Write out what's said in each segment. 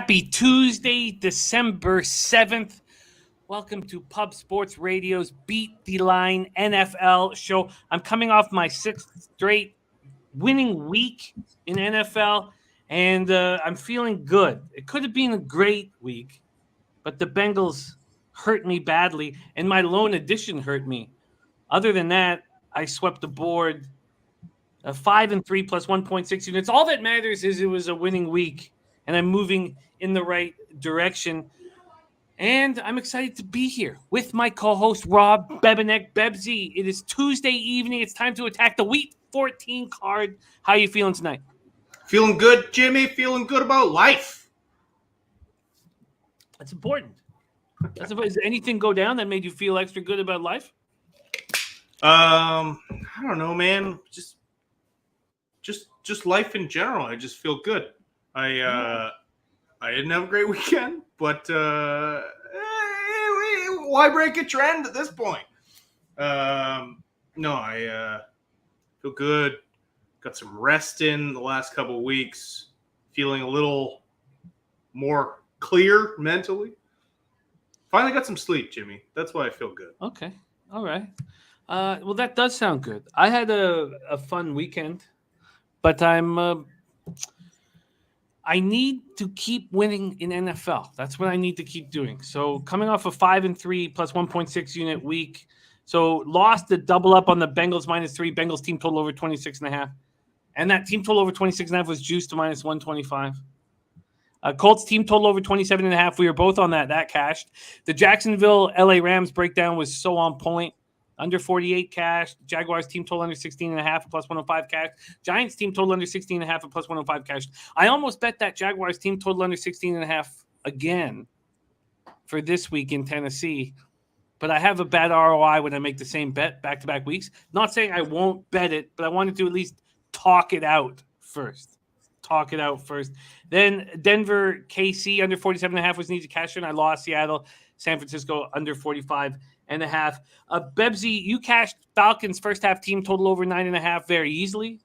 Happy Tuesday, December 7th. Welcome to Pub Sports Radio's Beat the Line NFL show. I'm coming off my sixth straight winning week in NFL, and I'm feeling good. It could have been a great week, but the Bengals hurt me badly, and my lone addition hurt me. Other than that, I swept the board 5-3 plus 1.6 units. All that matters is it was a winning week, and I'm moving in the right direction. And I'm excited to be here with my co-host, Rob Bebenek. Bebsie, it is Tuesday evening. It's time to attack the Week 14 card. How are you feeling tonight? Feeling good, Jimmy. Feeling good about life. That's important. Does anything go down that made you feel extra good about life? I don't know, man. Just life in general. I just feel good. I didn't have a great weekend, but why break a trend at this point? No, I feel good. Got some rest in the last couple of weeks. Feeling a little more clear mentally. Finally got some sleep, Jimmy. That's why I feel good. Okay. All right. Well, that does sound good. I had a fun weekend, but I need to keep winning in NFL. That's what I need to keep doing. So coming off a 5-3 plus 1.6 unit week. So lost the double up on the Bengals -3. Bengals team total over 26.5. And that team total over 26.5 was juiced to -125. Colts team total over 27.5. We were both on that. That cashed. The Jacksonville LA Rams breakdown was so on point. Under 48 cash. Jaguars team total under 16.5 plus 105 cash. Giants team total under 16.5 plus 105 cash. I almost bet that Jaguars team total under 16.5 again for this week in Tennessee. But I have a bad ROI when I make the same bet back-to-back weeks. Not saying I won't bet it, but I wanted to at least talk it out first. Then Denver KC under 47.5 was needed to cash in. I lost. Seattle, San Francisco under 45.5. Bebsie, you cashed Falcons first half team total over 9.5 very easily.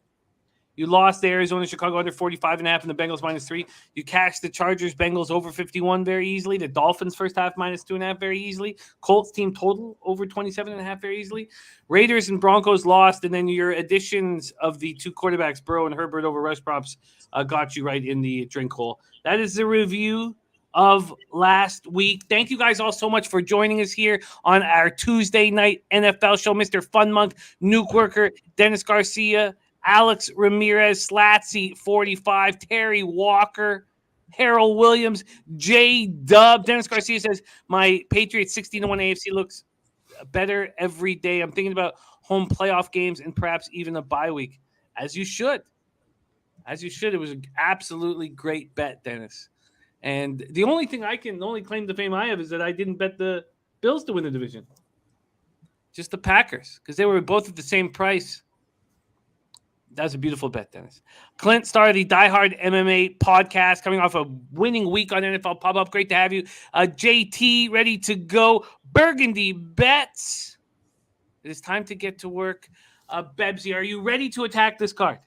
You lost the Arizona Chicago under 45.5 and the Bengals -3. You cashed the Chargers Bengals over 51 very easily. The Dolphins first half -2.5 very easily. Colts team total over 27.5 very easily. Raiders and Broncos lost, and then your additions of the two quarterbacks, Burrow and Herbert over rush props, got you right in the drink hole. That is the review of last week. Thank you guys all so much for joining us here on our Tuesday night NFL show. Mr. Fun Monk, Nuke Worker, Dennis Garcia, Alex Ramirez, Slatsy 45, Terry Walker, Harold Williams, J Dub. Dennis Garcia says, my Patriots 16-1 AFC looks better every day. I'm thinking about home playoff games and perhaps even a bye week. As you should. It was an absolutely great bet, Dennis. And the only claim to fame I have is that I didn't bet the Bills to win the division. Just the Packers, because they were both at the same price. That was a beautiful bet, Dennis. Clint, star of the Die Hard MMA podcast, coming off a winning week on NFL Pop-Up. Great to have you. JT, ready to go. Burgundy bets. It is time to get to work. Bebsie, are you ready to attack this card?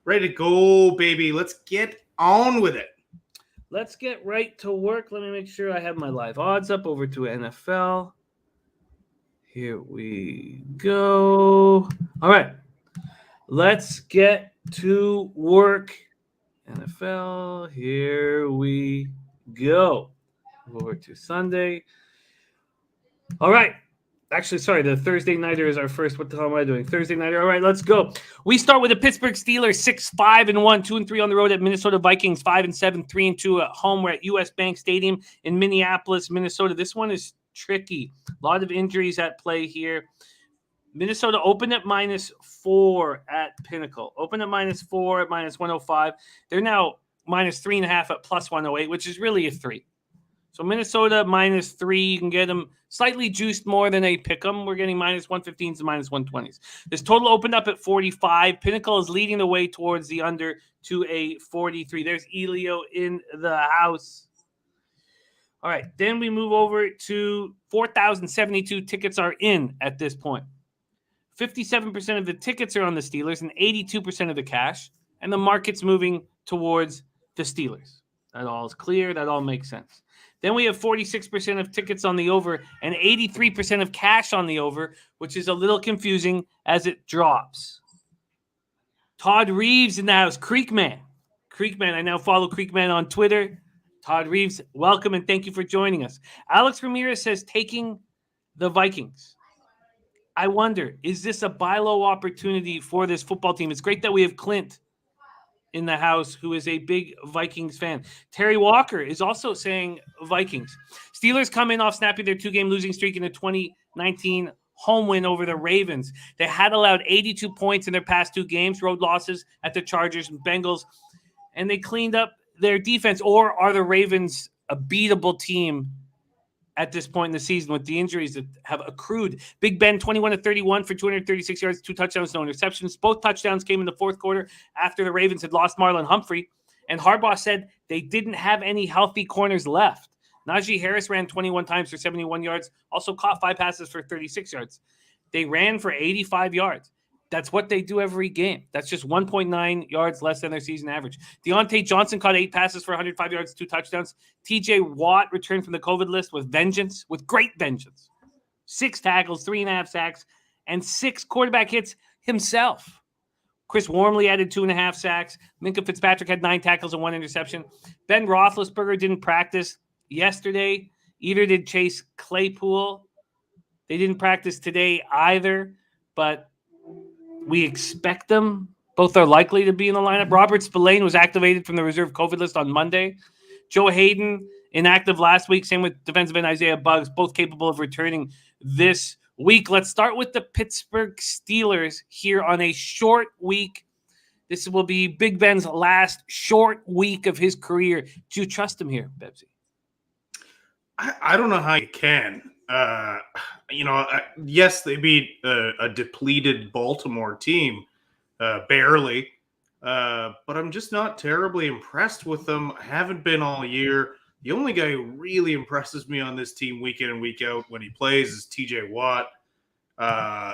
Ready to go, baby. Let's get on with it. Let's get right to work. Let me make sure I have my live odds up over to NFL. Here we go. All right. Let's get to work. NFL. Here we go. Over to Sunday. All right. Actually, sorry, the Thursday nighter is our first. What the hell am I doing? Thursday nighter. All right, let's go. We start with the Pittsburgh Steelers, 6-5-1, 2-3 on the road at Minnesota Vikings, 5-7, 3-2 at home. We're at US Bank Stadium in Minneapolis, Minnesota. This one is tricky. A lot of injuries at play here. Minnesota opened at -4 at Pinnacle. Opened at -4 at -105. They're now -3.5 at +108, which is really a 3. So Minnesota -3, you can get them slightly juiced more than a pick 'em. We're getting -115s to -120s. This total opened up at 45. Pinnacle is leading the way towards the under to a 43. There's Elio in the house. All right, then we move over to 4,072 tickets are in at this point. 57% of the tickets are on the Steelers and 82% of the cash, and the market's moving towards the Steelers. That all is clear. That all makes sense. Then we have 46% of tickets on the over and 83% of cash on the over, which is a little confusing as it drops. Todd Reeves in the house. Creekman. I now follow Creekman on Twitter. Todd Reeves, welcome and thank you for joining us. Alex Ramirez says taking the Vikings. I wonder, is this a buy low opportunity for this football team? It's great that we have Clint in the house, who is a big Vikings fan. Terry Walker is also saying Vikings. Steelers come in off snapping their 2-game losing streak in the 2019 home win over the Ravens. They had allowed 82 points in their past 2 games, road losses at the Chargers and Bengals, and they cleaned up their defense. Or are the Ravens a beatable team at this point in the season with the injuries that have accrued? Big Ben, 21-31 for 236 yards, 2 touchdowns, no interceptions. Both touchdowns came in the fourth quarter after the Ravens had lost Marlon Humphrey. And Harbaugh said they didn't have any healthy corners left. Najee Harris ran 21 times for 71 yards, also caught 5 passes for 36 yards. They ran for 85 yards. That's what they do every game. That's just 1.9 yards less than their season average. Deontay Johnson caught 8 passes for 105 yards, 2 touchdowns. TJ Watt returned from the COVID list with vengeance, with great vengeance. 6 tackles, 3.5 sacks, and 6 quarterback hits himself. Chris Wormley added 2.5 sacks. Minkah Fitzpatrick had 9 tackles and 1 interception. Ben Roethlisberger didn't practice yesterday. Either did Chase Claypool. They didn't practice today either, but we expect them. Both are likely to be in the lineup. Robert Spillane was activated from the reserve COVID list on Monday. Joe Hayden, inactive last week. Same with defensive end Isaiah Buggs, both capable of returning this week. Let's start with the Pittsburgh Steelers here on a short week. This will be Big Ben's last short week of his career. Do you trust him here, Bebsie? I don't know how you can. Yes, they beat a depleted Baltimore team, barely. But I'm just not terribly impressed with them. I haven't been all year. The only guy who really impresses me on this team week in and week out when he plays is TJ Watt. I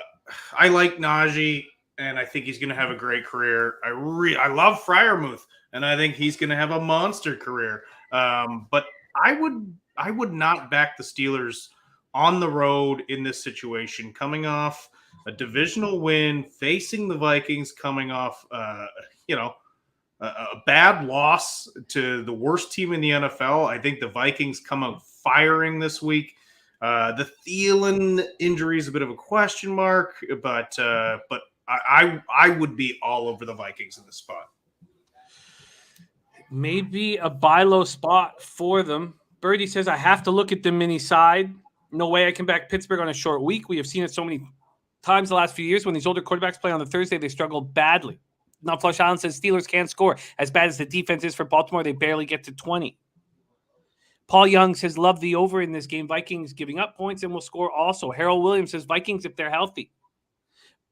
like Najee, and I think he's going to have a great career. I love Freiermuth, and I think he's going to have a monster career. But I would not back the Steelers on the road in this situation, coming off a divisional win, facing the Vikings, coming off, a bad loss to the worst team in the NFL. I think the Vikings come out firing this week. The Thielen injury is a bit of a question mark, but I would be all over the Vikings in this spot. Maybe a buy low spot for them. Birdie says, I have to look at the mini side. No way I can back Pittsburgh on a short week. We have seen it so many times the last few years. When these older quarterbacks play on the Thursday, they struggle badly. Now, Flush Allen says Steelers can't score. As bad as the defense is for Baltimore, they barely get to 20. Paul Young says, love the over in this game. Vikings giving up points and will score also. Harold Williams says, Vikings if they're healthy.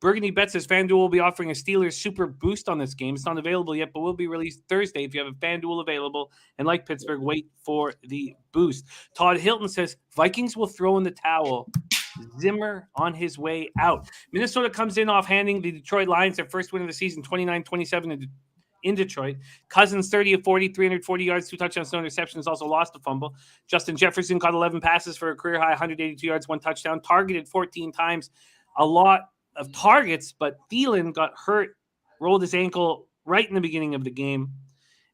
Burgundy Bet says FanDuel will be offering a Steelers Super Boost on this game. It's not available yet, but will be released Thursday. If you have a FanDuel available and like Pittsburgh, wait for the boost. Todd Hilton says Vikings will throw in the towel. Zimmer on his way out. Minnesota comes in off handing the Detroit Lions their first win of the season, 29-27 in Detroit. Cousins 30 of 40, 340 yards, 2 touchdowns, no interceptions, also lost a fumble. Justin Jefferson caught 11 passes for a career high, 182 yards, 1 touchdown, targeted 14 times. A lot of targets, but Thielen got hurt, rolled his ankle right in the beginning of the game,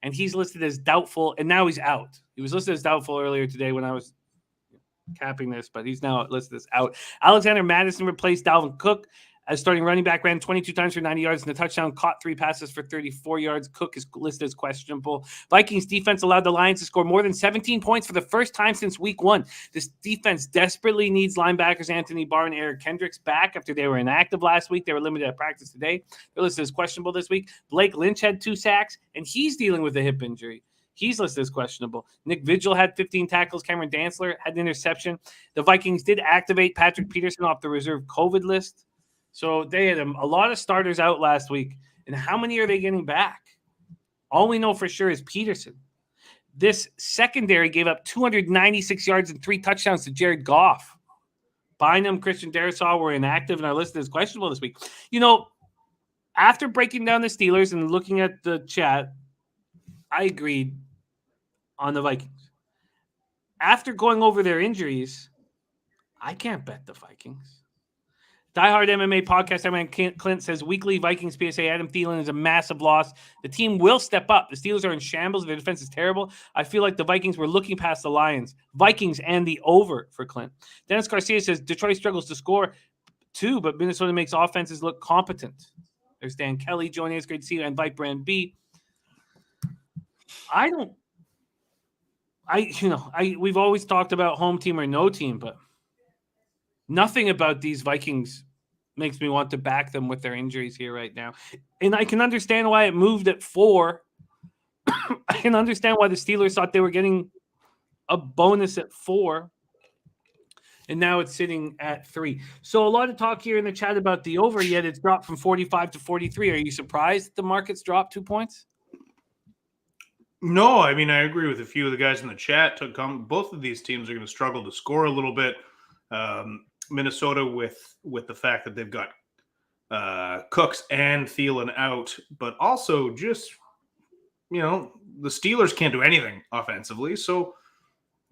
and he's listed as doubtful, and now he's out. He was listed as doubtful earlier today when I was capping this, but he's now listed as out. Alexander Madison replaced Dalvin Cook as starting running back, ran 22 times for 90 yards and a touchdown, caught 3 passes for 34 yards. Cook is listed as questionable. Vikings defense allowed the Lions to score more than 17 points for the first time since week 1. This defense desperately needs linebackers Anthony Barr and Eric Kendricks back after they were inactive last week. They were limited at practice today. They're listed as questionable this week. Blake Lynch had 2 sacks, and he's dealing with a hip injury. He's listed as questionable. Nick Vigil had 15 tackles. Cameron Dantzler had an interception. The Vikings did activate Patrick Peterson off the reserve COVID list. So they had a lot of starters out last week. And how many are they getting back? All we know for sure is Peterson. This secondary gave up 296 yards and 3 touchdowns to Jared Goff. Bynum, Christian Darrisaw were inactive and are listed as questionable this week. After breaking down the Steelers and looking at the chat, I agreed. on the Vikings. After going over their injuries, I can't bet the Vikings. Diehard MMA podcast, Clint says, weekly Vikings PSA, Adam Thielen is a massive loss. The team will step up. The Steelers are in shambles. Their defense is terrible. I feel like the Vikings were looking past the Lions. Vikings and the over for Clint. Dennis Garcia says, Detroit struggles to score too, but Minnesota makes offenses look competent. There's Dan Kelly joining us. Great to see you. I invite Brand B. We've always talked about home team or no team, but nothing about these Vikings makes me want to back them with their injuries here right now. And I can understand why it moved at 4. I can understand why the Steelers thought they were getting a bonus at 4. And now it's sitting at 3. So a lot of talk here in the chat about the over, yet it's dropped from 45 to 43. Are you surprised that the market's dropped 2 points? No, I mean, I agree with a few of the guys in the chat. Both of these teams are going to struggle to score a little bit. Minnesota with the fact that they've got Cooks and Thielen out, but also just, the Steelers can't do anything offensively. So,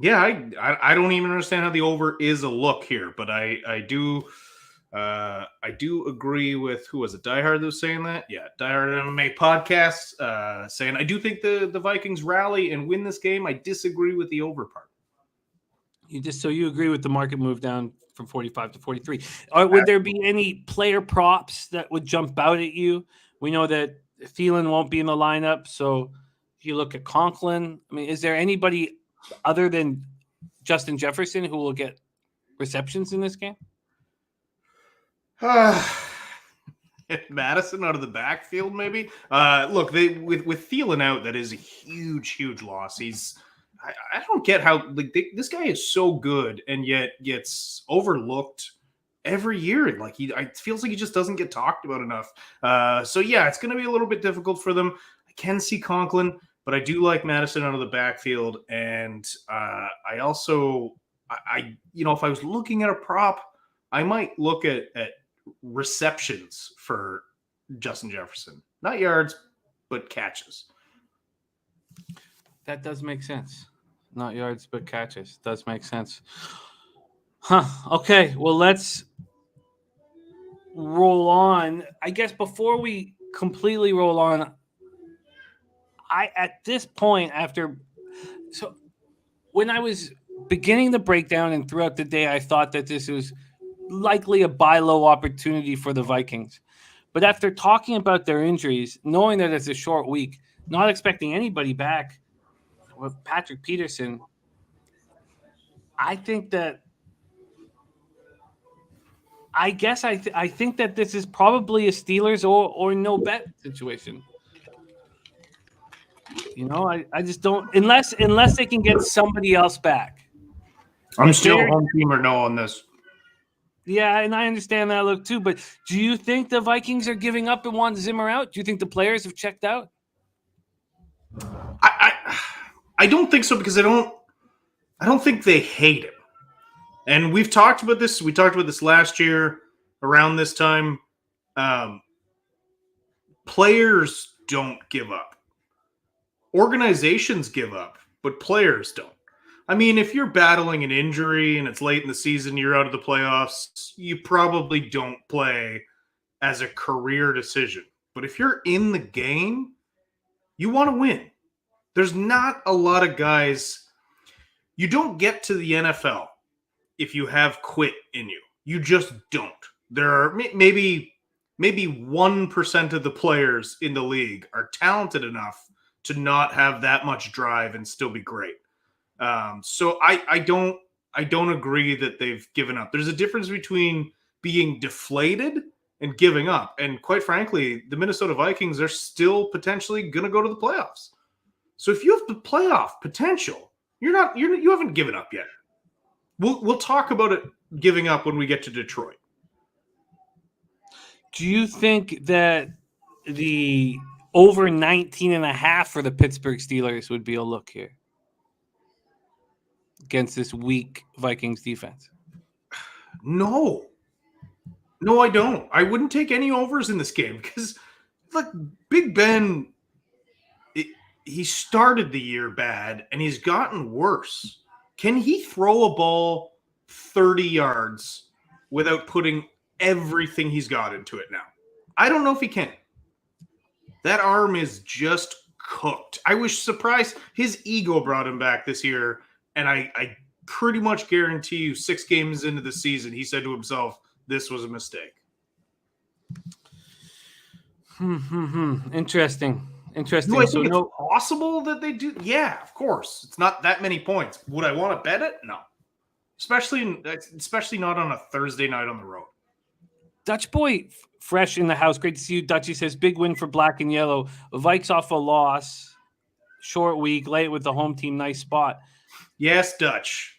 yeah, I don't even understand how the over is a look here, but I do agree with, who was it, Diehard that was saying that? Yeah, Diehard MMA podcast saying, I do think the Vikings rally and win this game. I disagree with the over part. You agree with the market move down from 45 to 43. Would there be any player props that would jump out at you? We know that Thielen won't be in the lineup, so if you look at Conklin, I mean, is there anybody other than Justin Jefferson who will get receptions in this game? Madison out of the backfield, maybe. Look, with Thielen out, that is a huge loss. I don't get how this guy is so good and yet gets overlooked every year. It feels like he just doesn't get talked about enough. So yeah, it's going to be a little bit difficult for them. I can see Conklin, but I do like Madison out of the backfield. And I also, if I was looking at a prop, I might look at receptions for Justin Jefferson, not yards, but catches. That does make sense. Not yards, but catches. Does make sense. Okay. Well, let's roll on. I guess before we completely roll on, at this point, when I was beginning the breakdown and throughout the day, I thought that this was likely a buy low opportunity for the Vikings. But after talking about their injuries, knowing that it's a short week, not expecting anybody back with Patrick Peterson, I think that I think that this is probably a Steelers or no bet situation. I just don't, unless they can get somebody else back. I'm still home team or no on this. Yeah, and I understand that look too. But do you think the Vikings are giving up and want Zimmer out? Do you think the players have checked out? I don't think so, because I don't think they hate him. And we've talked about this. We talked about this last year around this time. Players don't give up. Organizations give up, but players don't. I mean, if you're battling an injury and it's late in the season, you're out of the playoffs, you probably don't play as a career decision. But if you're in the game, you want to win. There's not a lot of guys. You don't get to the NFL if you have quit in you. You just don't. There are maybe 1% of the players in the league are talented enough to not have that much drive and still be great. So I don't agree that they've given up. There's a difference between being deflated and giving up. And quite frankly, the Minnesota Vikings are still potentially going to go to the playoffs. So if you have the playoff potential, you haven't given up yet. We'll talk about it giving up when we get to Detroit. Do you think that the over 19.5 for the Pittsburgh Steelers would be a look here against this weak Vikings defense? No, I don't. I wouldn't take any overs in this game because, Big Ben, he started the year bad, and he's gotten worse. Can he throw a ball 30 yards without putting everything he's got into it now? I don't know if he can. That arm is just cooked. I was surprised. His ego brought him back this year, and I pretty much guarantee you 6 games into the season, he said to himself, this was a mistake. Interesting. Do I think it's possible that they do? Yeah, of course. It's not that many points. Would I want to bet it? No. Especially not on a Thursday night on the road. Dutch boy fresh in the house. Great to see you. Dutchy says big win for black and yellow. Vikes off a loss. Short week. Late with the home team. Nice spot. Yes, Dutch.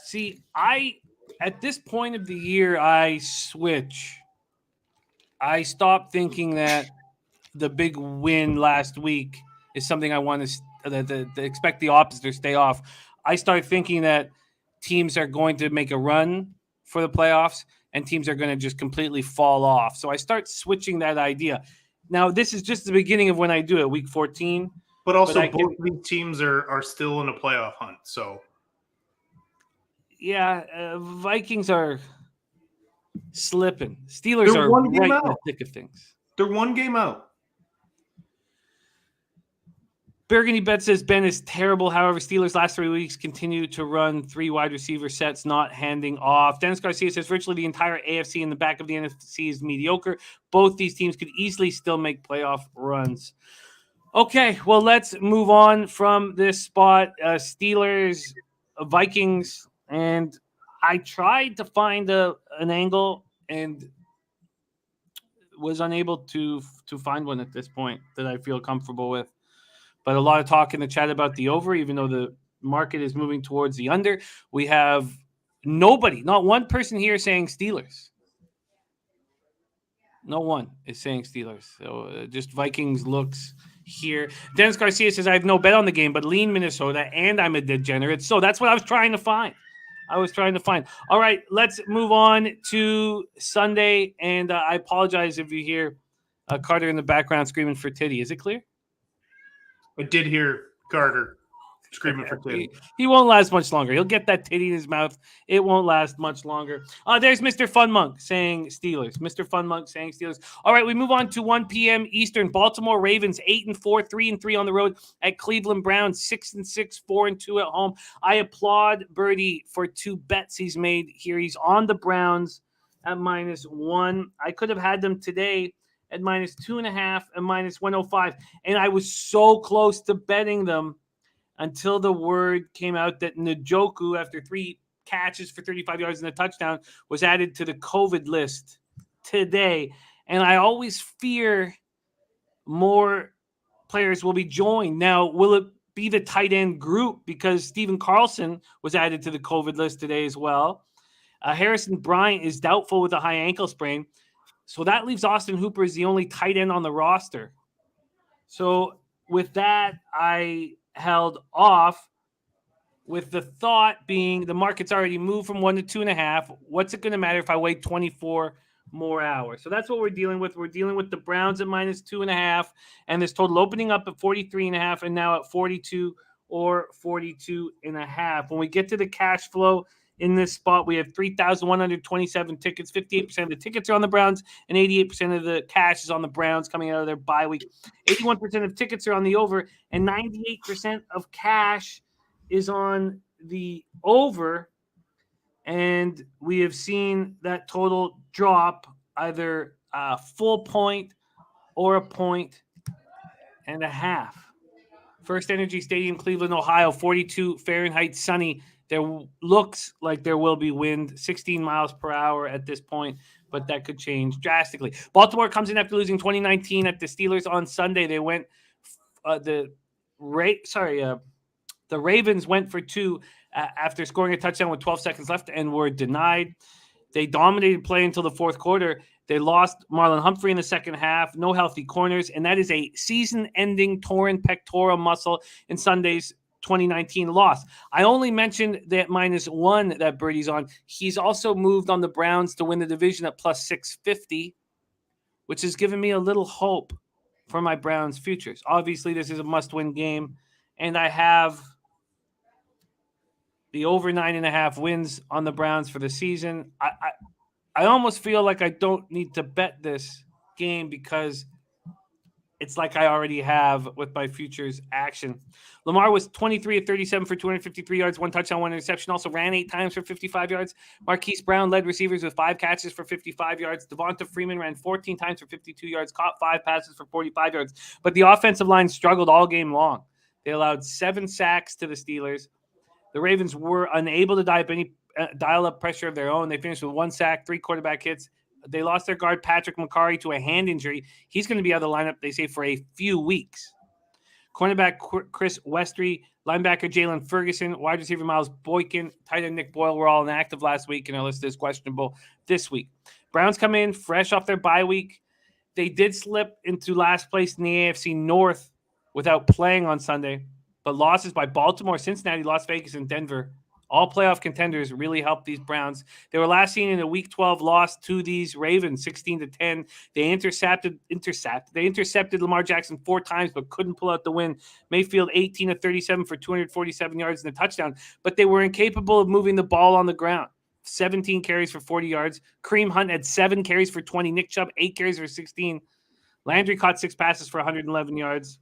See, at this point of the year, I switch. I stopped thinking that the big win last week is something I want to expect the opposite or stay off. I start thinking that teams are going to make a run for the playoffs and teams are going to just completely fall off. So I start switching that idea. Now, this is just the beginning of when I do it, week 14. But also, both these teams are still in a playoff hunt. So, yeah, Vikings are slipping. Steelers are right in the thick of things. They're 1 game out. Burgundy Bet says Ben is terrible. However, Steelers last 3 weeks continue to run 3 wide receiver sets, not handing off. Dennis Garcia says virtually the entire AFC in the back of the NFC is mediocre. Both these teams could easily still make playoff runs. Okay, well, let's move on from this spot. Steelers, Vikings, and I tried to find an angle and was unable to find one at this point that I feel comfortable with. But a lot of talk in the chat about the over, even though the market is moving towards the under. We have nobody, not one person here saying Steelers. No one is saying Steelers. So just Vikings looks here. Dennis Garcia says, I have no bet on the game, but lean Minnesota, and I'm a degenerate. So that's what I was trying to find. All right, let's move on to Sunday. And I apologize if you hear Carter in the background screaming for titty. Is it clear? I did hear Carter screaming for titty. He won't last much longer. He'll get that titty in his mouth. It won't last much longer. There's Mr. Fun Monk saying Steelers. Mr. Fun Monk saying Steelers. All right, we move on to 1 p.m. Eastern. Baltimore Ravens 8-4, 3-3 on the road at Cleveland Browns 6-6, 4-2 at home. I applaud Birdie for 2 bets he's made here. He's on the Browns at -1. I could have had them today at -2.5 and -105. And I was so close to betting them until the word came out that Njoku, after 3 catches for 35 yards and a touchdown, was added to the COVID list today. And I always fear more players will be joined. Now, will it be the tight end group? Because Stephen Carlson was added to the COVID list today as well. Harrison Bryant is doubtful with a high ankle sprain. So that leaves Austin Hooper as the only tight end on the roster. So with that, I held off with the thought being the market's already moved from 1 to 2.5. What's it going to matter if I wait 24 more hours? So that's what we're dealing with. We're dealing with the Browns at -2.5 and this total opening up at 43.5 and now at 42 or 42.5. When we get to the cash flow, in this spot, we have 3,127 tickets. 58% of the tickets are on the Browns, and 88% of the cash is on the Browns coming out of their bye week. 81% of tickets are on the over, and 98% of cash is on the over. And we have seen that total drop either a full point or a 1.5. FirstEnergy Stadium, Cleveland, Ohio, 42 Fahrenheit, sunny. There looks like there will be wind, 16 miles per hour at this point, but that could change drastically. Baltimore comes in after losing 2019 at the Steelers on Sunday. They went the Ravens went for 2 after scoring a touchdown with 12 seconds left and were denied. They dominated play until the fourth quarter. They lost Marlon Humphrey in the second half, no healthy corners, and that is a season-ending torn pectoral muscle in Sunday's 2019 loss. I only mentioned that -1 that Birdie's on. He's also moved on the Browns to win the division at +650, which has given me a little hope for my Browns futures. Obviously, this is a must-win game, and I have the over 9.5 wins on the Browns for the season. I almost feel like I don't need to bet this game because it's like I already have with my futures action. Lamar was 23 of 37 for 253 yards, 1 touchdown, 1 interception. Also ran 8 times for 55 yards. Marquise Brown led receivers with 5 catches for 55 yards. Devonta Freeman ran 14 times for 52 yards, caught 5 passes for 45 yards. But the offensive line struggled all game long. They allowed 7 sacks to the Steelers. The Ravens were unable to dial up pressure of their own. They finished with 1 sack, 3 quarterback hits. They lost their guard, Patrick McCarry, to a hand injury. He's going to be out of the lineup, they say, for a few weeks. Cornerback Chris Westry, linebacker Jalen Ferguson, wide receiver Miles Boykin, tight end Nick Boyle were all inactive last week and are listed as questionable this week. Browns come in fresh off their bye week. They did slip into last place in the AFC North without playing on Sunday, but losses by Baltimore, Cincinnati, Las Vegas, and Denver, all playoff contenders, really helped these Browns. They were last seen in a Week 12 loss to these Ravens, 16-10. They intercepted Lamar Jackson 4 times, but couldn't pull out the win. Mayfield 18 of 37 for 247 yards and a touchdown, but they were incapable of moving the ball on the ground. 17 carries for 40 yards. Kareem Hunt had 7 carries for 20. Nick Chubb 8 carries for 16. Landry caught 6 passes for 111 yards.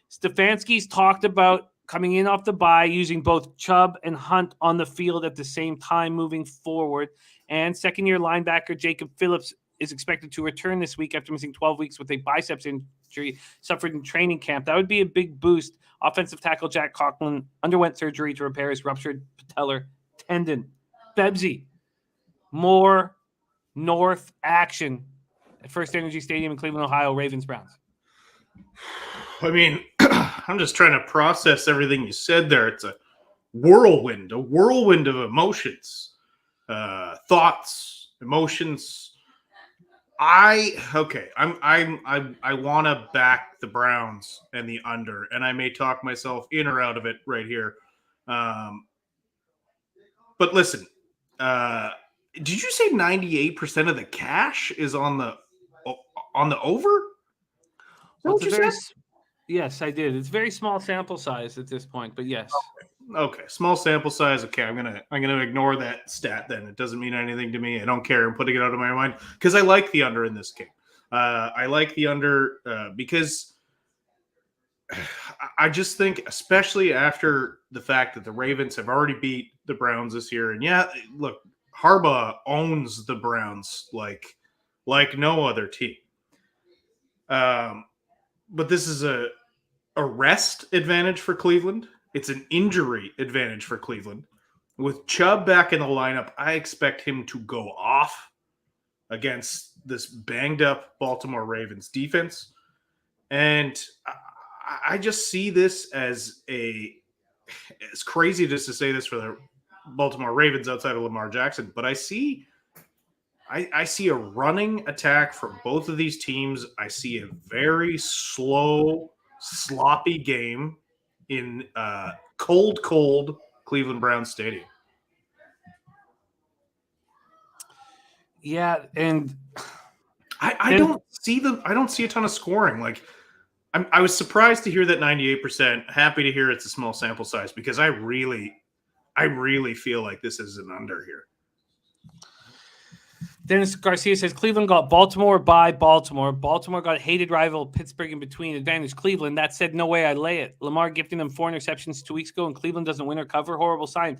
Stefanski's talked about coming in off the bye, using both Chubb and Hunt on the field at the same time moving forward. And second-year linebacker Jacob Phillips is expected to return this week after missing 12 weeks with a biceps injury suffered in training camp. That would be a big boost. Offensive tackle Jack Conklin underwent surgery to repair his ruptured patellar tendon. Bebsie, more North action at FirstEnergy Stadium in Cleveland, Ohio, Ravens-Browns. I mean, I'm just trying to process everything you said there. It's a whirlwind of emotions, thoughts, emotions. I want to back the Browns and the under, and I may talk myself in or out of it right here. But listen, did you say 98% of the cash is on the over? Well, yes, I did. It's very small sample size at this point, but yes. Okay. Small sample size. Okay, I'm gonna ignore that stat then. It doesn't mean anything to me. I don't care. I'm putting it out of my mind because I like the under in this game. I like the under because I just think, especially after the fact that the Ravens have already beat the Browns this year, and yeah, look, Harbaugh owns the Browns like no other team. But this is a rest advantage for Cleveland. It's an injury advantage for Cleveland. With Chubb back in the lineup, I expect him to go off against this banged-up Baltimore Ravens defense. And I just see this as it's crazy just to say this for the Baltimore Ravens outside of Lamar Jackson, but I see a running attack from both of these teams. I see a very slow, sloppy game in cold Cleveland Browns Stadium. Yeah, and I don't see a ton of scoring. Like I was surprised to hear that 98%. Happy to hear it's a small sample size because I really feel like this is an under here. Dennis Garcia says Cleveland got Baltimore by Baltimore. Baltimore got hated rival Pittsburgh in between. Advantage Cleveland. That said, no way I lay it. Lamar gifting them 4 interceptions 2 weeks ago, and Cleveland doesn't win or cover. Horrible sign.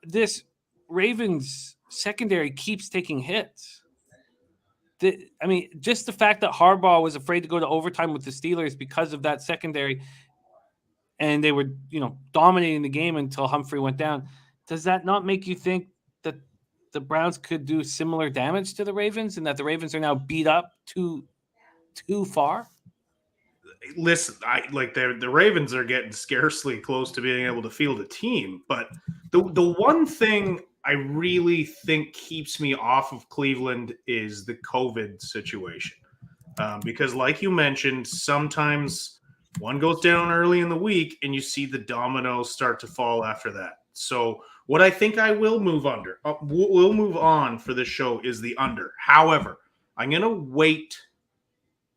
This Ravens secondary keeps taking hits. Just the fact that Harbaugh was afraid to go to overtime with the Steelers because of that secondary, and they were, dominating the game until Humphrey went down. Does that not make you think that the Browns could do similar damage to the Ravens and that the Ravens are now beat up too far? Listen, the Ravens are getting scarcely close to being able to field a team, but the one thing I really think keeps me off of Cleveland is the COVID situation. Because like you mentioned, sometimes one goes down early in the week and you see the dominoes start to fall after that. So what I think I will move on for this show is the under. However, I'm going to wait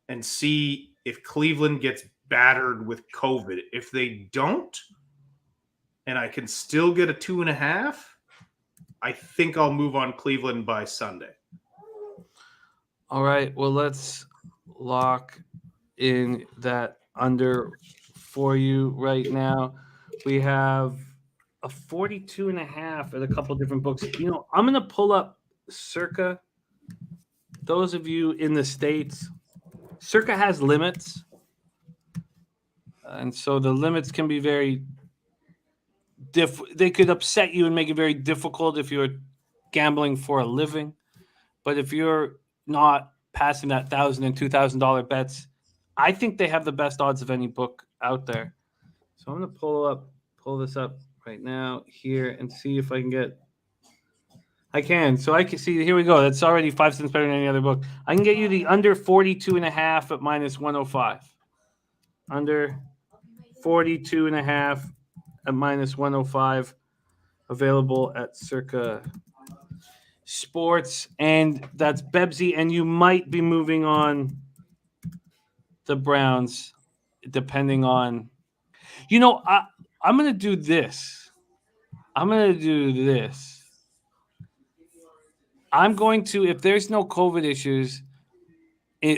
and see if Cleveland gets battered with COVID. If they don't, and I can still get a 2.5, I think I'll move on Cleveland by Sunday. All right. Well, let's lock in that under for you right now. We have a 42.5 at a couple different books. You know, I'm going to pull up Circa. Those of you in the States, Circa has limits. And so the limits can be very they could upset you and make it very difficult if you're gambling for a living. But if you're not passing that $1,000 and $2,000 bets, I think they have the best odds of any book out there. So I'm going to pull this up right now here and see if I can get. I can. So I can see. Here we go. That's already 5 cents better than any other book. I can get you the under 42.5 at -105. Under 42.5 at -105. Available at Circa Sports, and that's Bebsie. And you might be moving on the Browns, depending on. You know, I'm going to do this. I'm going to, if there's no COVID issues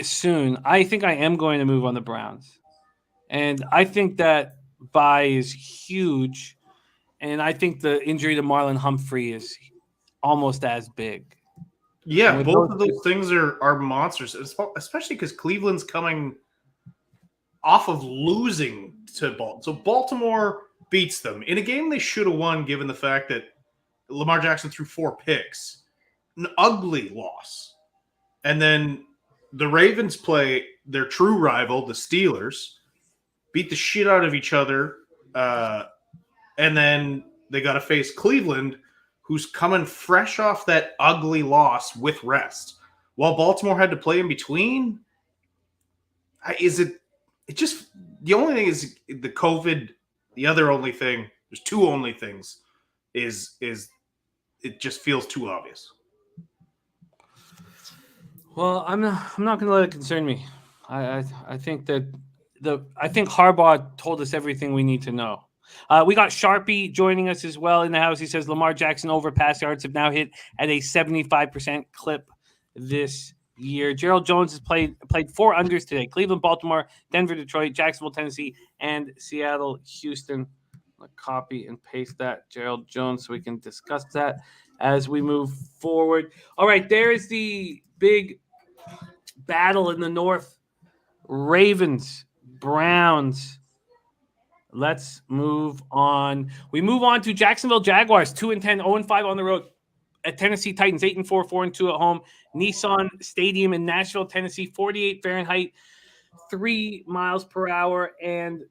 soon, I think I am going to move on the Browns. And I think that buy is huge. And I think the injury to Marlon Humphrey is almost as big. Yeah, both of those things are monsters, especially because Cleveland's coming off of losing to Baltimore. So Baltimore beats them in a game they should have won, given the fact that Lamar Jackson threw 4 picks. An ugly loss. And then the Ravens play their true rival, the Steelers, beat the shit out of each other. And then they got to face Cleveland, who's coming fresh off that ugly loss with rest. While Baltimore had to play in between, the only thing is the COVID. The other only thing, there's 2 only things, is it just feels too obvious. Well, I'm not going to let it concern me. I think that I think Harbaugh told us everything we need to know. We got Sharpie joining us as well in the house. He says Lamar Jackson over pass yards have now hit at a 75% clip this year. Gerald Jones has played 4 unders today. Cleveland, Baltimore, Denver, Detroit, Jacksonville, Tennessee, and Seattle, Houston. I'll copy and paste that, Gerald Jones, so we can discuss that as we move forward. All right, there is the big battle in the North. Ravens, Browns. Let's move on. We move on to Jacksonville Jaguars, 2-10, 0-5 on the road. At Tennessee Titans, 8-4, 4-2 at home. Nissan Stadium in Nashville, Tennessee, 48 Fahrenheit, 3 miles per hour, and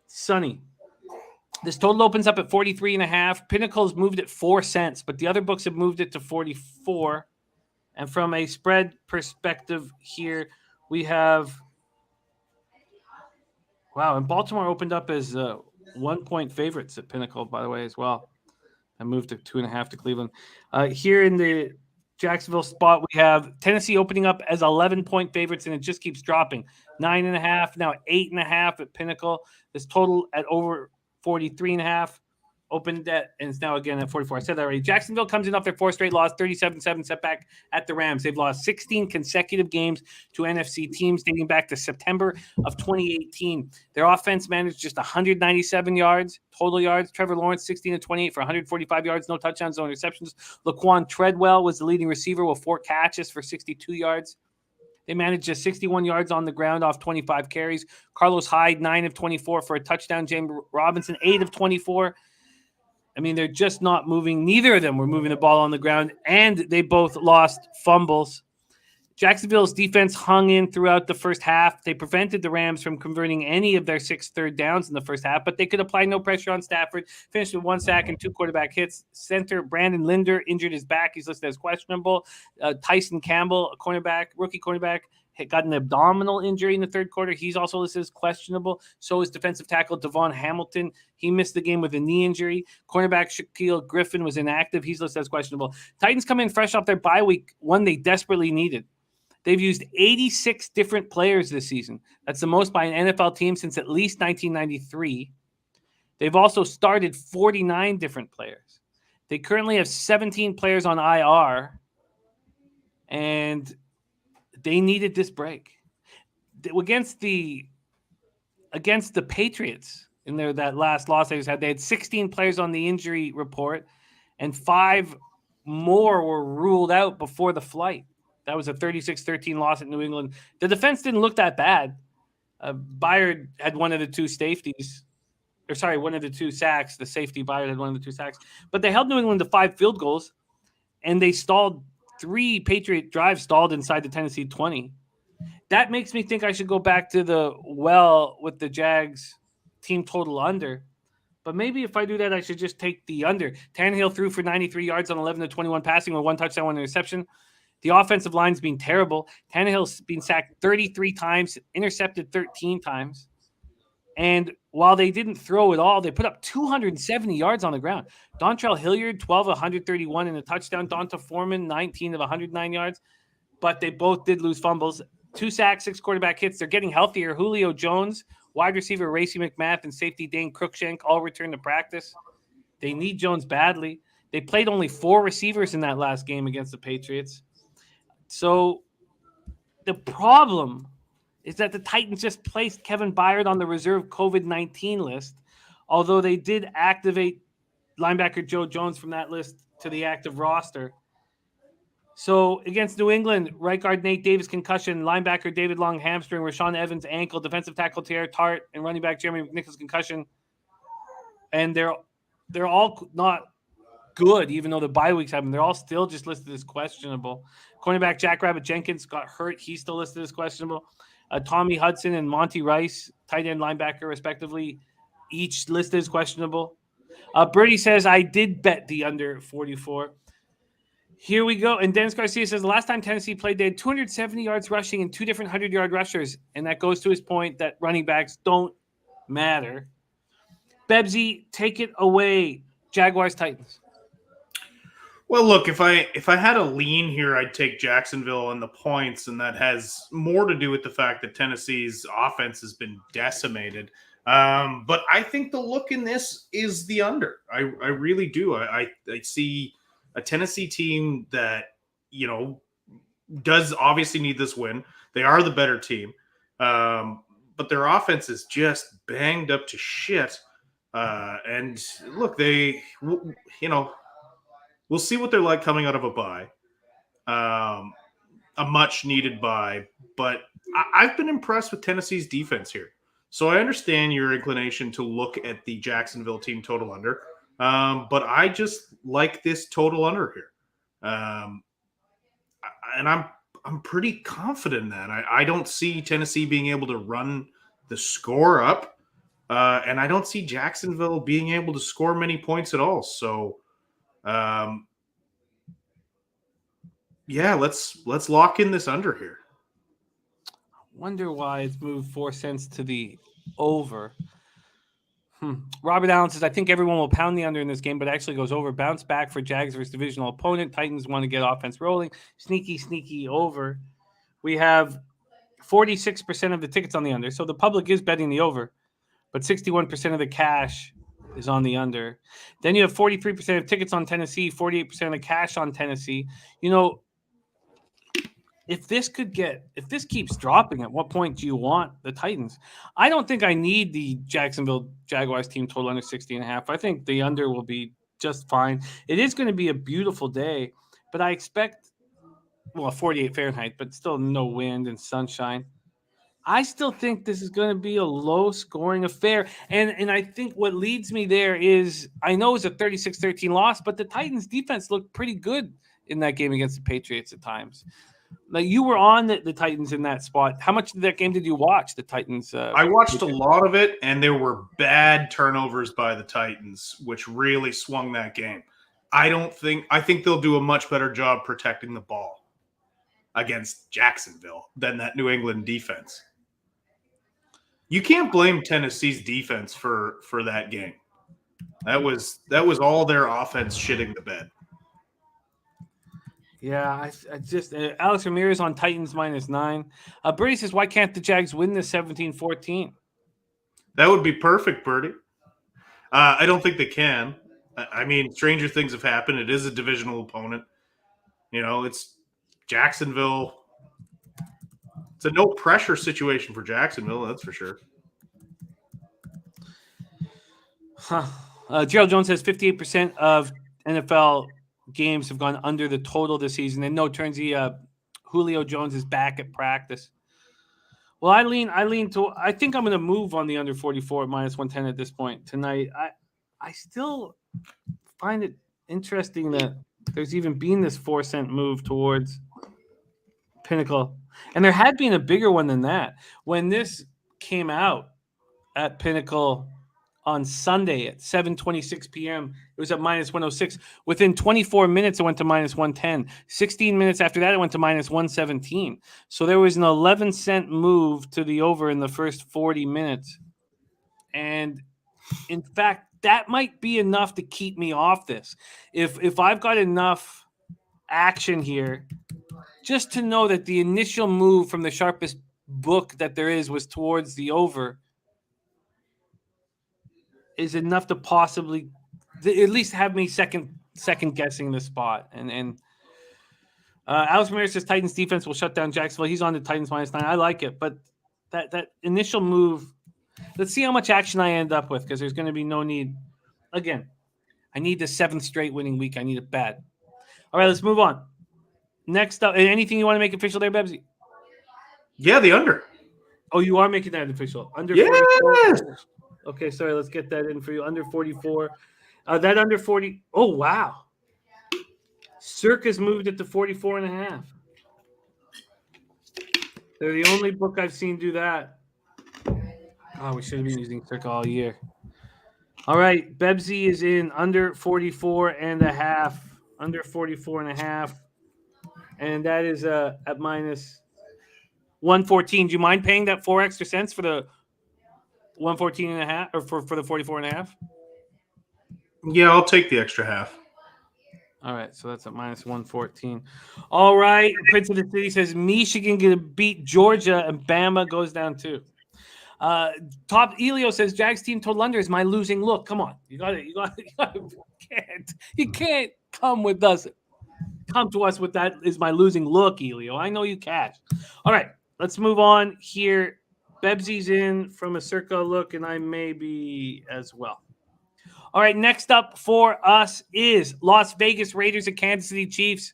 sunny. This total opens up at 43.5. Pinnacle's moved it 4 cents, but the other books have moved it to 44. And from a spread perspective here, we have and Baltimore opened up as 1-point favorites at Pinnacle, by the way, as well. And moved to 2.5 to Cleveland. Here in the Jacksonville spot, we have Tennessee opening up as 11-point favorites, and it just keeps dropping. 9.5, now 8.5 at Pinnacle. This total at over 43.5. Opened at, and it's now again at 44. I said that already. Jacksonville comes in off their 4 straight loss, 37-7 setback at the Rams. They've lost 16 consecutive games to NFC teams dating back to September of 2018. Their offense managed just 197 yards, total yards. Trevor Lawrence, 16-28 for 145 yards, no touchdowns, no interceptions. Laquan Treadwell was the leading receiver with 4 catches for 62 yards. They managed just 61 yards on the ground off 25 carries. Carlos Hyde, 9-24 for a touchdown. James Robinson, 8-24. I mean, they're just not moving. Neither of them were moving the ball on the ground, and they both lost fumbles. Jacksonville's defense hung in throughout the first half. They prevented the Rams from converting any of their 6 third downs in the first half, but they could apply no pressure on Stafford. Finished with 1 sack and 2 quarterback hits. Center Brandon Linder injured his back. He's listed as questionable. Tyson Campbell, rookie cornerback, got an abdominal injury in the third quarter. He's also listed as questionable. So is defensive tackle Devon Hamilton. He missed the game with a knee injury. Cornerback Shaquille Griffin was inactive. He's listed as questionable. Titans come in fresh off their bye week, one they desperately needed. They've used 86 different players this season. That's the most by an NFL team since at least 1993. They've also started 49 different players. They currently have 17 players on IR, and they needed this break. Against the Patriots in that last loss they had 16 players on the injury report, and 5 more were ruled out before the flight. That was a 36-13 loss at New England. The defense didn't look that bad. Byard had one of the two safeties. One of the 2 sacks. The safety Byard had one of the 2 sacks. But they held New England to 5 field goals, and they stalled 3 Patriot drives stalled inside the Tennessee 20. That makes me think I should go back to the with the Jags team total under. But maybe if I do that, I should just take the under. Tannehill threw for 93 yards on 11 to 21 passing with 1 touchdown, 1 interception. The offensive line's been terrible. Tannehill's been sacked 33 times, intercepted 13 times. And while they didn't throw at all, they put up 270 yards on the ground. Dontrell Hilliard, 12 of 131 in a touchdown. Donta Foreman, 19 of 109 yards. But they both did lose fumbles. 2 sacks, 6 quarterback hits. They're getting healthier. Julio Jones, wide receiver Racey McMath, and safety Dane Cruikshank all returned to practice. They need Jones badly. They played only 4 receivers in that last game against the Patriots. So the problem is that the Titans just placed Kevin Byard on the reserve COVID-19 list, although they did activate linebacker Joe Jones from that list to the active roster. So against New England, right guard Nate Davis concussion, linebacker David Long hamstring, Rashawn Evans ankle, defensive tackle Tear Tart, and running back Jeremy McNichols concussion. And they're all not good, even though the bye weeks happen. They're all still just listed as questionable. Cornerback Jack Rabbit Jenkins got hurt. He's still listed as questionable. Tommy Hudson and Monty Rice, tight end linebacker, respectively, each listed as questionable. Birdie says, I did bet the under 44. Here we go. And Dennis Garcia says, the last time Tennessee played, they had 270 yards rushing and 2 different 100-yard rushers. And that goes to his point that running backs don't matter. Bebsie, take it away. Jaguars, Titans. Well, look, if I had a lean here, I'd take Jacksonville and the points, and that has more to do with the fact that Tennessee's offense has been decimated. But I think the look in this is the under. I really do. I see a Tennessee team that, does obviously need this win. They are the better team. But their offense is just banged up to shit. And look, we'll see what they're like coming out of a bye, a much-needed bye. But I've been impressed with Tennessee's defense here. So I understand your inclination to look at the Jacksonville team total under, but I just like this total under here. And I'm pretty confident in that. I don't see Tennessee being able to run the score up, and I don't see Jacksonville being able to score many points at all. So yeah, let's lock in this under here. Wonder why it's moved 4 cents to the over. Robert Allen says, I think everyone will pound the under in this game, but actually goes over. Bounce back for Jags versus divisional opponent. Titans want to get offense rolling. Sneaky over. We have 46% of the tickets on the under. So the public is betting the over, but 61% of the cash is on the under. Then you have 43% of tickets on Tennessee, 48% of the cash on Tennessee. If this keeps dropping, at what point do you want the Titans? I don't think I need the Jacksonville Jaguars team total under 60.5. I think the under will be just fine. It is going to be a beautiful day, but I expect, 48 Fahrenheit, but still no wind and sunshine. I still think this is going to be a low-scoring affair. And I think what leads me there is, I know it's a 36-13 loss, but the Titans' defense looked pretty good in that game against the Patriots at times. Like, you were on the Titans in that spot. How much of that game did you watch, the Titans? I watched a lot of it, and there were bad turnovers by the Titans, which really swung that game. I think they'll do a much better job protecting the ball against Jacksonville than that New England defense. You can't blame Tennessee's defense for that game. That was all their offense shitting the bed. Yeah, I just Alex Ramirez on Titans -9. Bertie says, why can't the Jags win this 17-14? That would be perfect, Birdie. I don't think they can. I mean, stranger things have happened. It is a divisional opponent. It's Jacksonville. It's a no pressure situation for Jacksonville, that's for sure. Gerald Jones says 58% of NFL games have gone under the total this season. And no, turns Julio Jones is back at practice. Well, I think I'm going to move on the under 44 at -110 at this point tonight. I still find it interesting that there's even been this 4-cent move towards Pinnacle. And there had been a bigger one than that. When this came out at Pinnacle on Sunday at 7:26 p.m., it was at -106. Within 24 minutes, it went to -110. 16 minutes after that, it went to -117. So there was an 11-cent move to the over in the first 40 minutes. And in fact, that might be enough to keep me off this. If I've got enough action here, just to know that the initial move from the sharpest book that there is was towards the over, is enough to possibly at least have me second guessing the spot. And Alex Ramirez says Titans defense will shut down Jacksonville. He's on the Titans -9. I like it, but that initial move, let's see how much action I end up with, because there's going to be no need. Again, I need the 7th straight winning week. I need it bad. All right, let's move on. Next up, anything you want to make official there, Bebsie? Yeah, the under. Oh, you are making that official. Under yes! 44. Okay, sorry, let's get that in for you. Under 44. That under 40. Oh, wow. Circus moved it to 44.5. They're the only book I've seen do that. Oh, we should have been using Circa all year. All right, Bebsie is in under 44.5. Under 44.5. And that is at -114. Do you mind paying that 4 extra cents for the 114.5 or for the 44.5? Yeah, I'll take the extra half. All right, so that's at -114. All right, Prince of the City says Michigan gonna beat Georgia and Bama goes down too. Top Elio says Jags team total under is my losing look. Come on, you can't come with us. Come to us with that is my losing look, Elio. I know you cashed. All right, let's move on here. Bebsie's in from a Circa look, and I may be as well. All right, next up for us is Las Vegas Raiders at Kansas City Chiefs.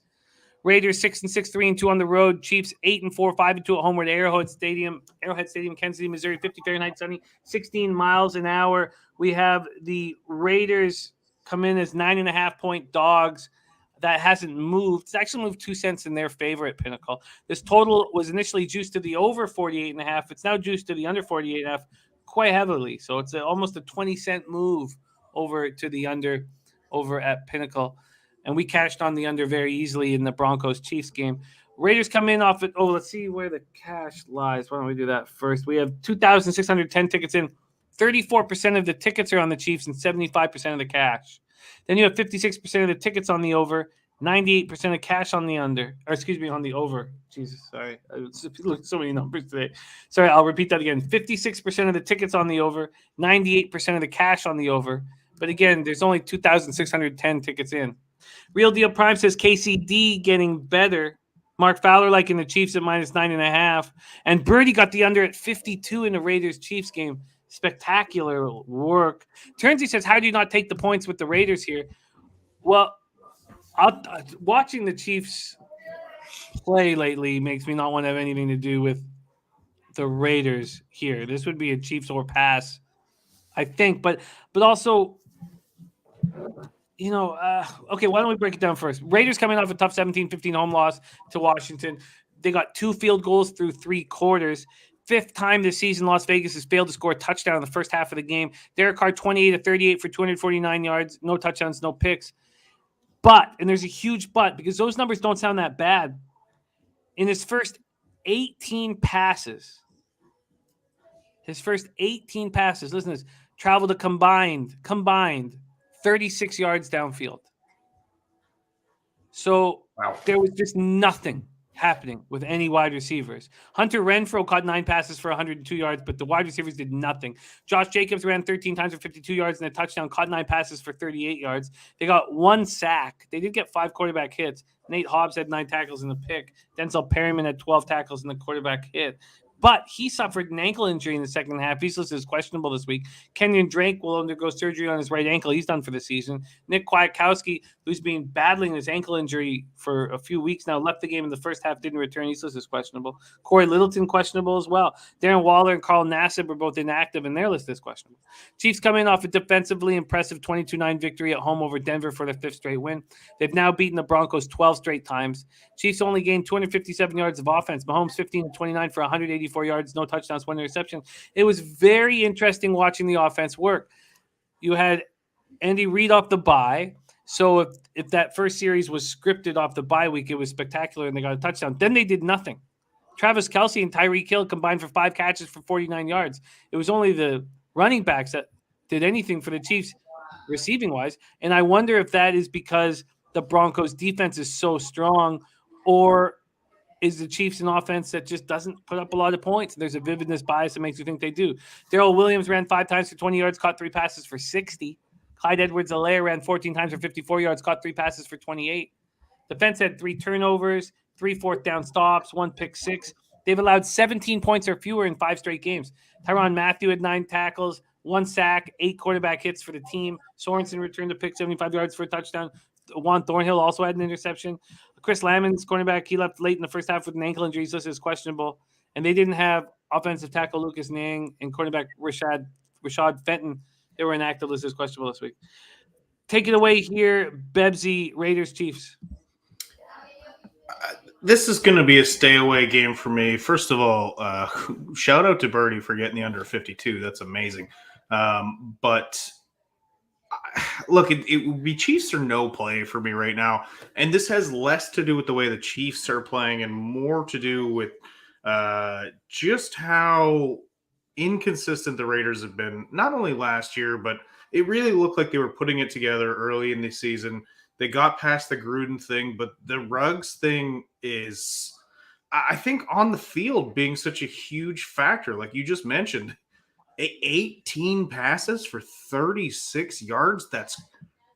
Raiders 6-6, 3-2 on the road. Chiefs 8-4, 5-2 at home at Arrowhead Stadium, Kansas City, Missouri. 50 Fahrenheit, sunny, 16 miles an hour. We have the Raiders come in as 9.5-point dogs. That hasn't moved. It's actually moved 2 cents in their favor at Pinnacle. This total was initially juiced to the over 48.5. It's now juiced to the under 48.5 quite heavily. So it's almost a 20-cent move over to the under over at Pinnacle. And we cashed on the under very easily in the Broncos-Chiefs game. Raiders come in off it. Oh, let's see where the cash lies. Why don't we do that first? We have 2,610 tickets in. 34% of the tickets are on the Chiefs and 75% of the cash. Then you have 56% of the tickets on the over, 98% of cash on the under. Or excuse me, on the over. Jesus, sorry. I looked at so many numbers today. Sorry, I'll repeat that again. 56% of the tickets on the over, 98% of the cash on the over. But again, there's only 2,610 tickets in. Real Deal Prime says KCD getting better. Mark Fowler liking the Chiefs at -9.5. And Birdie got the under at 52 in the Raiders-Chiefs game. Spectacular work. Turnsey says, how do you not take the points with the Raiders here? Well, watching the Chiefs play lately makes me not want to have anything to do with the Raiders here. This would be a Chiefs or pass, I think. But also, okay, why don't we break it down first? Raiders coming off a tough 17-15 home loss to Washington. They got 2 field goals through 3 quarters. 5th time this season, Las Vegas has failed to score a touchdown in the first half of the game. Derek Carr, 28-38 for 249 yards, no touchdowns, no picks. But, and there's a huge but, because those numbers don't sound that bad. In his first 18 passes, listen to this, traveled a combined 36 yards downfield. So Wow. There was just nothing happening with any wide receivers. Hunter Renfrow caught 9 passes for 102 yards, but the wide receivers did nothing. Josh Jacobs ran 13 times for 52 yards and a touchdown, caught 9 passes for 38 yards. They got 1 sack. They did get 5 quarterback hits. Nate Hobbs had 9 tackles in the pick. Denzel Perryman had 12 tackles in the quarterback hit. But he suffered an ankle injury in the second half. He's listed as questionable this week. Kenyon Drake will undergo surgery on his right ankle. He's done for the season. Nick Kwiatkowski, who's been battling his ankle injury for a few weeks now, left the game in the first half, didn't return. He's listed as questionable. Corey Littleton, questionable as well. Darren Waller and Carl Nassib are both inactive, and they're listed as questionable. Chiefs come in off a defensively impressive 22-9 victory at home over Denver for their 5th straight win. They've now beaten the Broncos 12 straight times. Chiefs only gained 257 yards of offense. Mahomes 15-29 for 184 yards, no touchdowns, 1 interception. It was very interesting watching the offense work. You had Andy Reid off the bye. So if that first series was scripted off the bye week, it was spectacular and they got a touchdown. Then they did nothing. Travis Kelce and Tyreek Hill combined for 5 catches for 49 yards. It was only the running backs that did anything for the Chiefs receiving-wise. And I wonder if that is because the Broncos' defense is so strong, or is the Chiefs an offense that just doesn't put up a lot of points? There's a vividness bias that makes you think they do. Darrell Williams ran 5 times for 20 yards, caught 3 passes for 60. Clyde Edwards-Helaire ran 14 times for 54 yards, caught 3 passes for 28. Defense had 3 turnovers, 3 fourth-down stops, 1 pick six. They've allowed 17 points or fewer in 5 straight games. Tyrann Mathieu had 9 tackles, 1 sack, 8 quarterback hits for the team. Sorensen returned a pick, 75 yards for a touchdown. Juan Thornhill also had an interception. Chris Lammons, cornerback, he left late in the first half with an ankle injury. So this is questionable. And they didn't have offensive tackle Lucas Niang and cornerback Rashad Fenton. They were inactive. This is questionable this week. Take it away here, Bebsie, Raiders, Chiefs. This is going to be a stay-away game for me. First of all, shout out to Birdie for getting the under 52. That's amazing. But look, it would be Chiefs or no play for me right now. And this has less to do with the way the Chiefs are playing and more to do with just how inconsistent the Raiders have been, not only last year, but it really looked like they were putting it together early in the season. They got past the Gruden thing, but the Ruggs thing is, I think, on the field being such a huge factor. Like you just mentioned, 18 passes for 36 yards. That's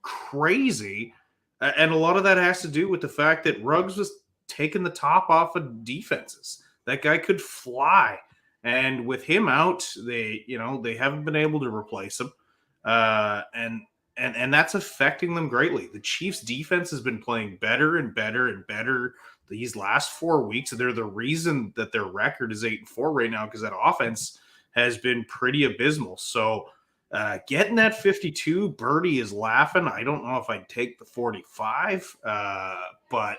crazy. And a lot of that has to do with the fact that Ruggs was taking the top off of defenses. That guy could fly. And with him out, they haven't been able to replace him. And that's affecting them greatly. The Chiefs defense has been playing better and better and better these last 4 weeks. They're the reason that their record is 8-4 right now, because that offense has been pretty abysmal. So getting that 52, Birdie is laughing. I don't know if I'd take the 45, but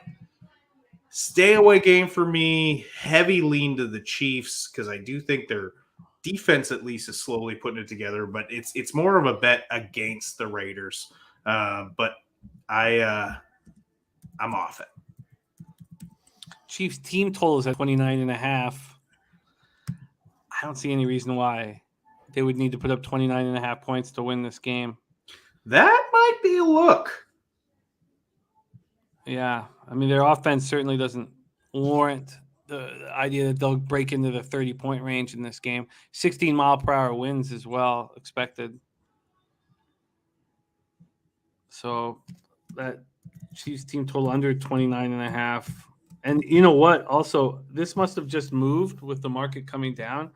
stay away game for me. Heavy lean to the Chiefs because I do think their defense at least is slowly putting it together, but it's more of a bet against the Raiders. But I'm off it. Chiefs team totals at 29.5. I don't see any reason why they would need to put up 29.5 points to win this game. That might be a look. Yeah. I mean, their offense certainly doesn't warrant the idea that they'll break into the 30-point range in this game. 16-mile-per-hour winds as well expected. So that Chiefs team total under 29.5. And you know what? Also, this must have just moved with the market coming down,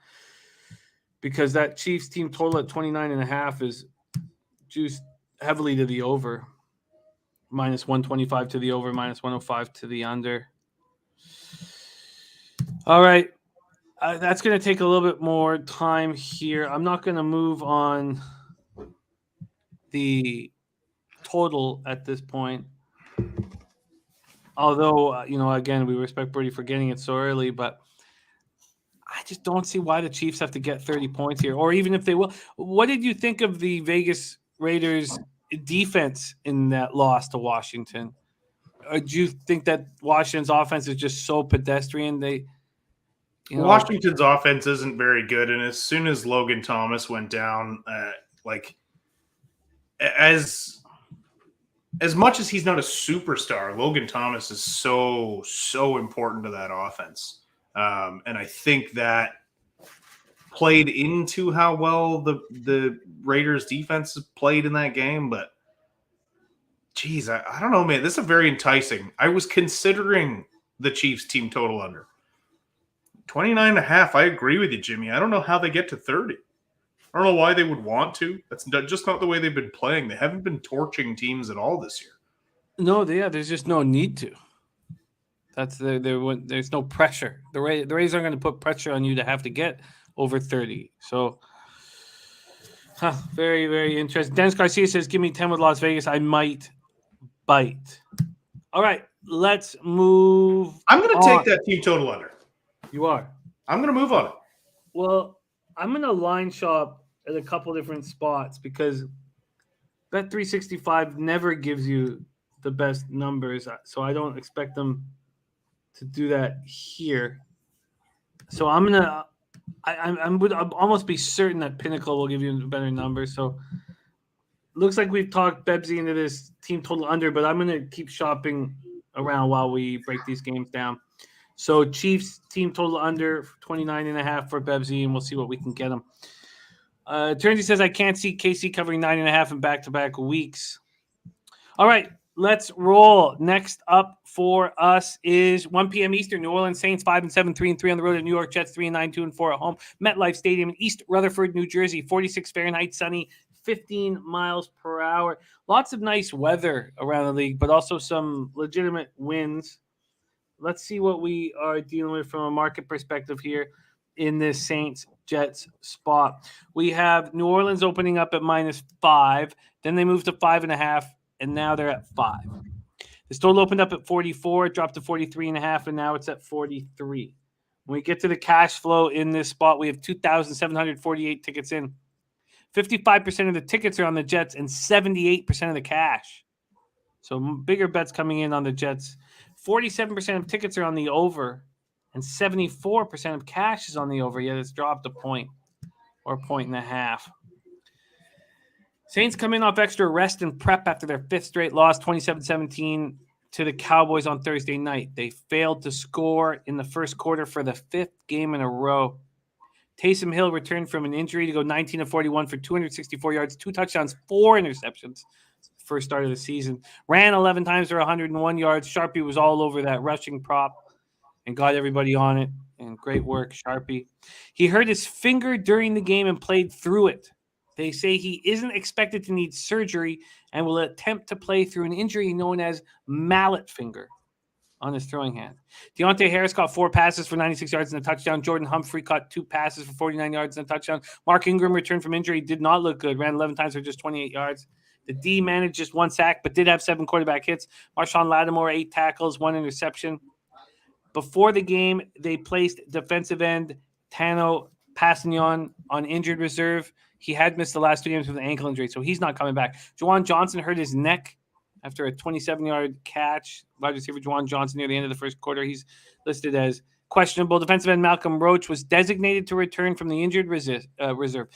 because that Chiefs team total at 29.5 is juiced heavily to the over. Minus 125 to the over, minus 105 to the under. All right. That's going to take a little bit more time here. I'm not going to move on the total at this point. Although, again, we respect Birdie for getting it so early, but I just don't see why the Chiefs have to get 30 points here, or even if they will. What did you think of the Vegas Raiders defense in that loss to Washington? Or do you think that Washington's offense is just so pedestrian? Washington's offense isn't very good, and as soon as Logan Thomas went down, as as much as he's not a superstar, Logan Thomas is so important to that offense. And I think that played into how well the Raiders defense played in that game. But geez, I don't know, man. This is very enticing. I was considering the Chiefs team total under 29.5. I agree with you, Jimmy. I don't know how they get to 30. I don't know why they would want to. That's just not the way they've been playing. They haven't been torching teams at all this year. No, there's just no need to. There's no pressure. The Rays aren't going to put pressure on you to have to get over 30. So, very, very interesting. Dennis Garcia says, give me 10 with Las Vegas. I might bite. All right, let's move. I'm going to take that team total under. You are. I'm going to move on it. Well, I'm going to line shop at a couple different spots because Bet365 never gives you the best numbers, so I don't expect them to do that here. So I'm gonna, I would almost be certain that Pinnacle will give you better numbers. So looks like we've talked Bebsie into this team total under, but I'm gonna keep shopping around while we break these games down. So Chiefs team total under 29.5 for Bebsie, and we'll see what we can get them. Turnsy says I can't see KC covering 9.5 in back-to-back weeks. All right. Let's roll. Next up for us is 1 p.m. Eastern. New Orleans Saints 5-7, 3-3 on the road at New York Jets 3-9, 2-4 at home. MetLife Stadium in East Rutherford, New Jersey. 46 Fahrenheit, sunny, 15 miles per hour. Lots of nice weather around the league, but also some legitimate wins. Let's see what we are dealing with from a market perspective here in this Saints-Jets spot. We have New Orleans opening up at -5. Then they moved to 5.5. And now they're at 5. This total opened up at 44, dropped to 43.5, and now it's at 43. When we get to the cash flow in this spot, we have 2,748 tickets in. 55% of the tickets are on the Jets and 78% of the cash. So bigger bets coming in on the Jets. 47% of tickets are on the over, and 74% of cash is on the over. Yet it's dropped a point or a point and a half. Saints come in off extra rest and prep after their 5th straight loss, 27-17 to the Cowboys on Thursday night. They failed to score in the first quarter for the 5th game in a row. Taysom Hill returned from an injury to go 19-41 for 264 yards, 2 touchdowns, 4 interceptions. First start of the season. Ran 11 times for 101 yards. Sharpie was all over that rushing prop and got everybody on it. And great work, Sharpie. He hurt his finger during the game and played through it. They say he isn't expected to need surgery and will attempt to play through an injury known as mallet finger on his throwing hand. Deontay Harris caught 4 passes for 96 yards and a touchdown. Jordan Humphrey caught 2 passes for 49 yards and a touchdown. Mark Ingram returned from injury, did not look good, ran 11 times for just 28 yards. The D managed just 1 sack, but did have 7 quarterback hits. Marshawn Lattimore, 8 tackles, 1 interception. Before the game, they placed defensive end Tano Passignon on injured reserve. He had missed the last 2 games with an ankle injury, so he's not coming back. Juwan Johnson hurt his neck after a 27-yard catch. Wide receiver Juwan Johnson near the end of the first quarter. He's listed as questionable. Defensive end Malcolm Roach was designated to return from the injured reserve.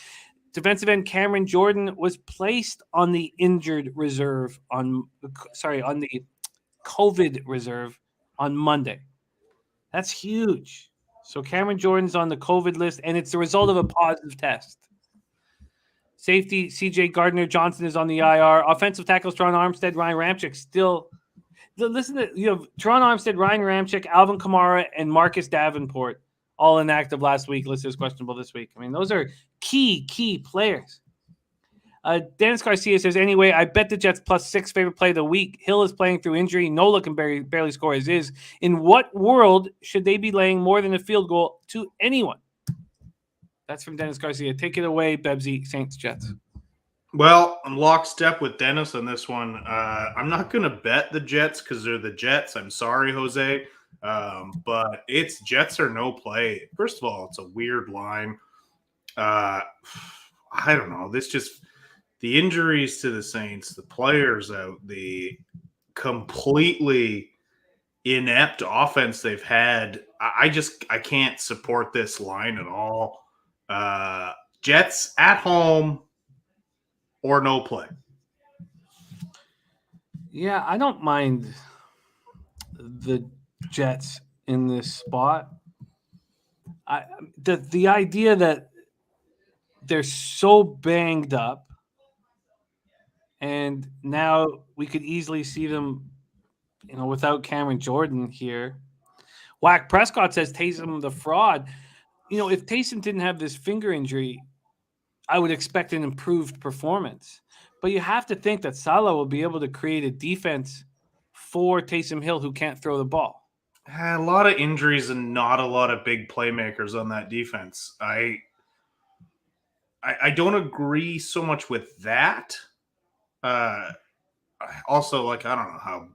Defensive end Cameron Jordan was placed on the injured reserve on the COVID reserve on Monday. That's huge. So Cameron Jordan's on the COVID list, and it's the result of a positive test. Safety C.J. Gardner-Johnson is on the IR. Offensive tackles Teron Armstead, Ryan Ramczyk still. Listen to Teron Armstead, Ryan Ramczyk, Alvin Kamara, and Marcus Davenport all inactive last week. Listed as questionable this week. I mean, those are key players. Dennis Garcia says, anyway, I bet the Jets +6 favorite play of the week. Hill is playing through injury. Nola can barely score as is. In what world should they be laying more than a field goal to anyone? That's from Dennis Garcia. Take it away, Bebsie, Saints, Jets. Well, I'm lockstep with Dennis on this one. I'm not going to bet the Jets because they're the Jets. I'm sorry, Jose. But it's Jets or no play. First of all, it's a weird line. I don't know. The injuries to the Saints, the players out, the completely inept offense they've had. I can't support this line at all. Jets at home or no play. Yeah, I don't mind the Jets in this spot. The idea that they're so banged up, and now we could easily see them, without Cameron Jordan here. Whack Prescott says Taysom the fraud. If Taysom didn't have this finger injury, I would expect an improved performance. But you have to think that Salah will be able to create a defense for Taysom Hill who can't throw the ball. A lot of injuries and not a lot of big playmakers on that defense. I don't agree so much with that. Also, I don't know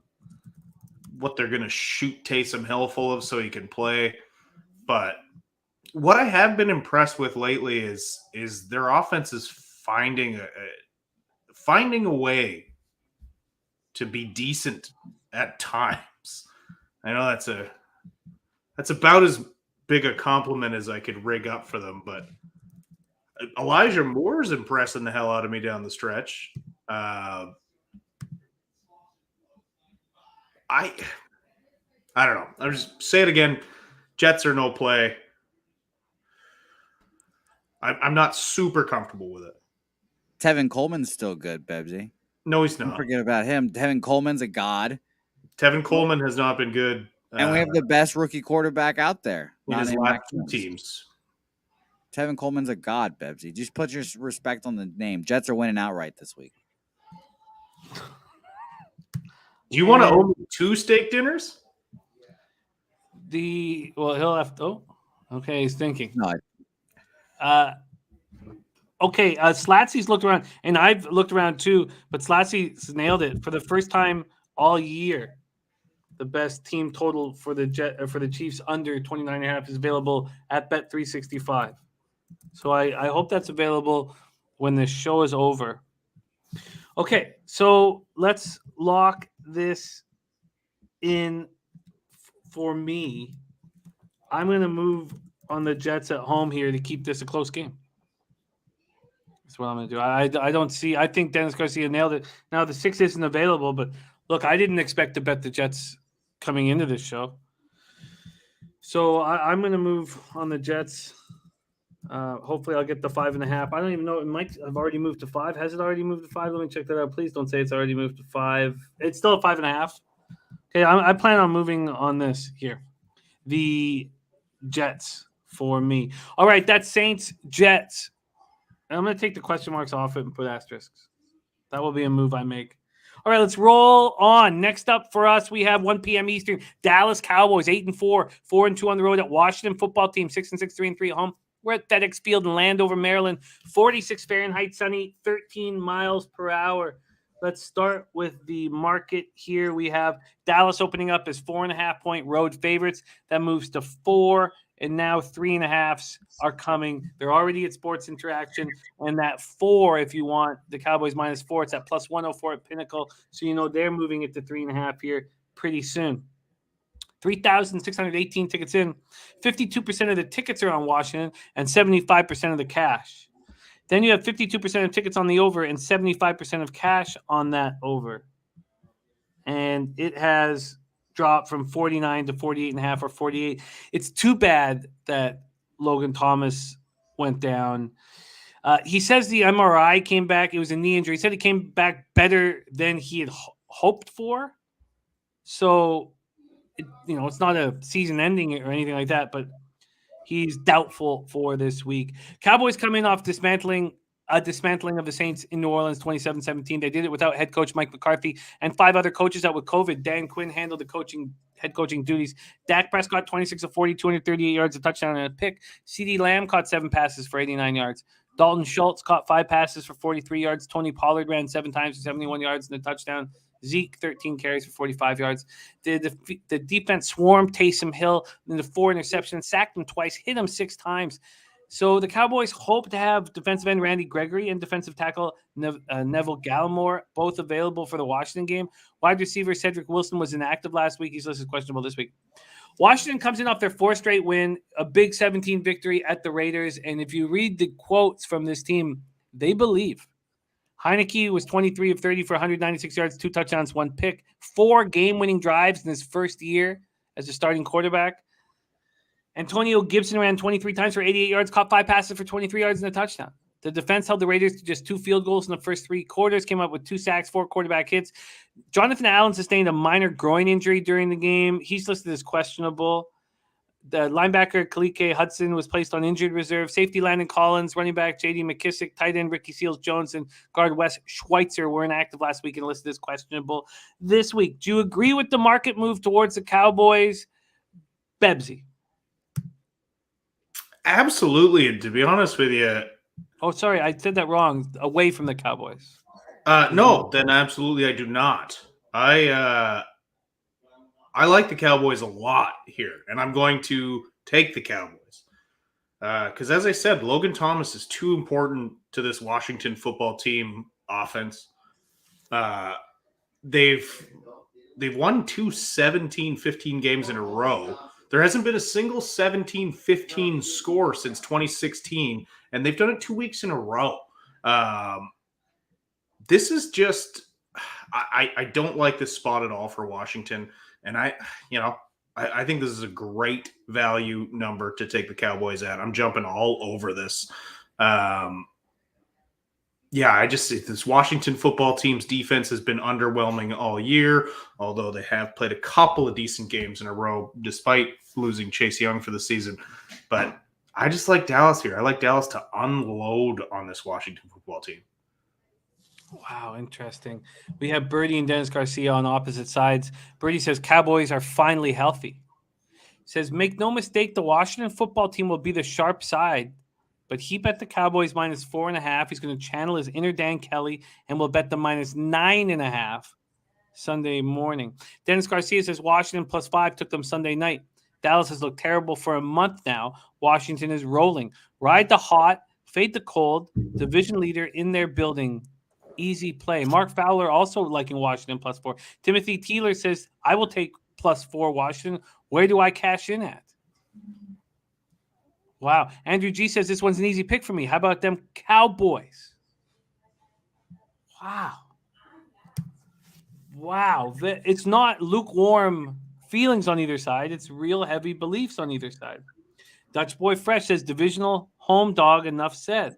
what they're going to shoot Taysom Hill full of so he can play. But what I have been impressed with lately is their offense is finding a way to be decent at times. I know that's about as big a compliment as I could rig up for them, but Elijah Moore's impressing the hell out of me down the stretch. I don't know. I'll just say it again. Jets are no play. I'm not super comfortable with it. Tevin Coleman's still good, Bebsie. No, he's not. Don't forget about him. Tevin Coleman's a god. Tevin Coleman has not been good. And we have the best rookie quarterback out there. In his last two teams. Tevin Coleman's a god, Bebsie. Just put your respect on the name. Jets are winning outright this week. Do you want to own 2 steak dinners? He'll have to. Oh, okay, he's thinking. No. Okay, Slatsy's looked around, and I've looked around too, but Slatsy's nailed it for the first time all year. The best team total for the Chiefs under 29.5 is available at Bet365. So I hope that's available when the show is over. Okay, so let's lock this in for me. I'm going to move on the Jets at home here to keep this a close game. That's what I'm going to do. I don't see – I think Dennis Garcia nailed it. Now, the 6 isn't available, but look, I didn't expect to bet the Jets coming into this show. So I'm going to move on the Jets. Hopefully I'll get the 5.5. I don't even know. It might have already moved to 5. Has it already moved to 5? Let me check that out. Please don't say it's already moved to 5. It's still at 5.5. Okay, I plan on moving on this here. The Jets for me. All right, that's Saints, Jets. And I'm going to take the question marks off it and put asterisks. That will be a move I make. All right, let's roll on. Next up for us, we have 1 p.m. Eastern. Dallas Cowboys, 8-4, 4-2 on the road at Washington Football Team, 6-6, 3-3 at home. We're at FedEx Field in Landover, Maryland. 46 Fahrenheit, sunny, 13 miles per hour. Let's start with the market here. We have Dallas opening up as 4.5-point road favorites. That moves to 4, and now 3.5s are coming. They're already at Sports Interaction, and that 4, if you want the Cowboys -4, it's at plus 104 at Pinnacle. So they're moving it to 3.5 here pretty soon. 3,618 tickets in. 52% of the tickets are on Washington and 75% of the cash. Then you have 52% of tickets on the over and 75% of cash on that over. And it has dropped from 49 to 48.5 or 48. It's too bad that Logan Thomas went down. He says the MRI came back. It was a knee injury. He said it came back better than he had hoped for. So, it's not a season ending or anything like that, but he's doubtful for this week. Cowboys coming off dismantling of the Saints in New Orleans 27-17. They did it without head coach Mike McCarthy and 5 other coaches out with COVID. Dan Quinn handled the head coaching duties. Dak Prescott, 26 of 40, 238 yards, a touchdown and a pick. CeeDee Lamb caught 7 passes for 89 yards. Dalton Schultz caught 5 passes for 43 yards. Tony Pollard ran 7 times for 71 yards and a touchdown. Zeke, 13 carries for 45 yards. The defense swarmed Taysom Hill into 4 interceptions, sacked him twice, hit him 6 times. So the Cowboys hope to have defensive end Randy Gregory and defensive tackle Neville Gallimore both available for the Washington game. Wide receiver Cedric Wilson was inactive last week. He's listed questionable this week. Washington comes in off their 4th straight win, a big 17 victory at the Raiders. And if you read the quotes from this team, they believe. Heineke was 23 of 30 for 196 yards, 2 touchdowns, 1 pick, 4 game-winning drives in his first year as a starting quarterback. Antonio Gibson ran 23 times for 88 yards, caught 5 passes for 23 yards and a touchdown. The defense held the Raiders to just 2 field goals in the first 3 quarters, came up with 2 sacks, 4 quarterback hits. Jonathan Allen sustained a minor groin injury during the game. He's listed as questionable. The linebacker Kalike Hudson was placed on injured reserve. Safety Landon Collins, running back J.D. McKissick, tight end Ricky Seals-Jones, and guard Wes Schweitzer were inactive last week and listed as questionable this week. Do you agree with the market move towards the Cowboys? Bebsie. Absolutely. And to be honest with you, Oh, sorry, I said that wrong. Away from the Cowboys. no, then absolutely I do not. I like the Cowboys a lot here, and I'm going to take the Cowboys. Because as I said, Logan Thomas is too important to this Washington football team offense. They've won 2 17-15 games in a row. There hasn't been a single 17-15 score since 2016, and they've done it 2 weeks in a row. This is just I don't like this spot at all for Washington, and I think this is a great value number to take the Cowboys at. I'm jumping all over this. I just see this Washington football team's defense has been underwhelming all year, although they have played a couple of decent games in a row despite losing Chase Young for the season. But I just like Dallas here. I like Dallas to unload on this Washington football team. Wow, interesting. We have Birdie and Dennis Garcia on opposite sides. Birdie says Cowboys are finally healthy. He says, make no mistake, the Washington football team will be the sharp side, but he bet the Cowboys minus 4.5. He's going to channel his inner Dan Kelly and will bet the minus 9.5 Sunday morning. Dennis Garcia says Washington plus 5 took them Sunday night. Dallas has looked terrible for a month now. Washington is rolling. Ride the hot, fade the cold. Division leader in their building. Easy play. Mark Fowler also liking Washington plus 4. Timothy Teeler says, I will take plus 4 Washington. Where do I cash in at? Wow. Andrew G says this one's an easy pick for me. How about them Cowboys? Wow. It's not lukewarm feelings on either side. It's real heavy beliefs on either side. Dutch Boy Fresh says divisional home dog, enough said.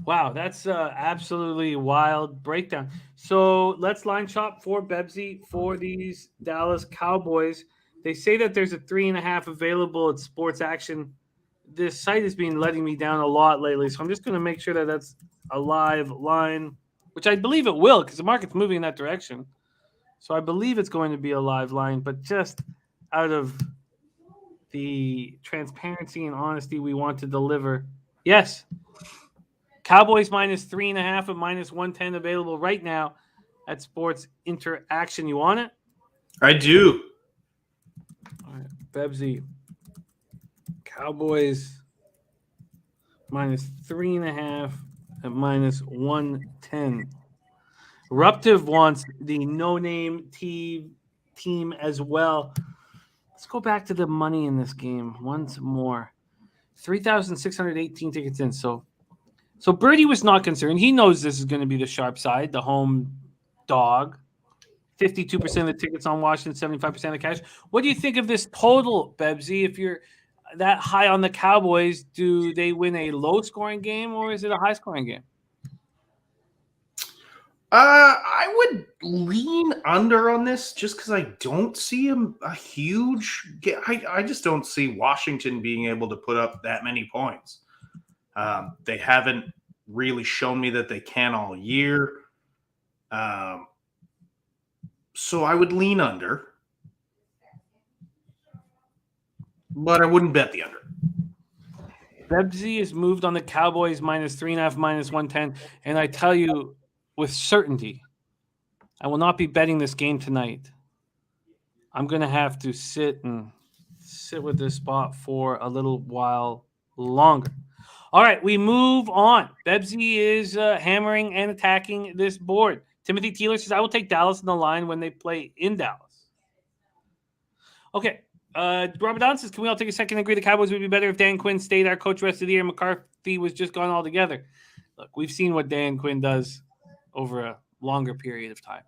Wow, that's absolutely wild breakdown. So let's line shop for Bebsie for these Dallas Cowboys. They say that there's a 3.5 available at Sports Action. This site has been letting me down a lot lately, so I'm just going to make sure that that's a live line, which I believe it will because the market's moving in that direction. So I believe it's going to be a live line, but just out of the transparency and honesty we want to deliver. Yes. Cowboys minus 3.5 and minus 110 available right now at Sports Interaction. You want it? I do. All right. Bebsie. Cowboys minus 3.5 and minus 110. Ruptive wants the no-name team as well. Let's go back to the money in this game once more. 3,618 tickets in. So Birdie was not concerned. He knows this is going to be the sharp side, the home dog. 52% of the tickets on Washington, 75% of the cash. What do you think of this total, Bebsie? If you're that high on the Cowboys, do they win a low-scoring game or is it a high-scoring game? I would lean under on this just because I don't see a huge. I just don't see Washington being able to put up that many points. They haven't really shown me that they can all year. So I would lean under, but I wouldn't bet the under. Bebsie is moved on the Cowboys minus 3.5, minus 110, and I tell you with certainty, I will not be betting this game tonight. I'm going to have to sit with this spot for a little while longer. All right, we move on. Bebsie is hammering and attacking this board. Timothy Teeler says, I will take Dallas in the line when they play in Dallas. Okay, Robert Don says, can we all take a second and agree the Cowboys would be better if Dan Quinn stayed our coach rest of the year? McCarthy was just gone altogether. Look, we've seen what Dan Quinn does over a longer period of time.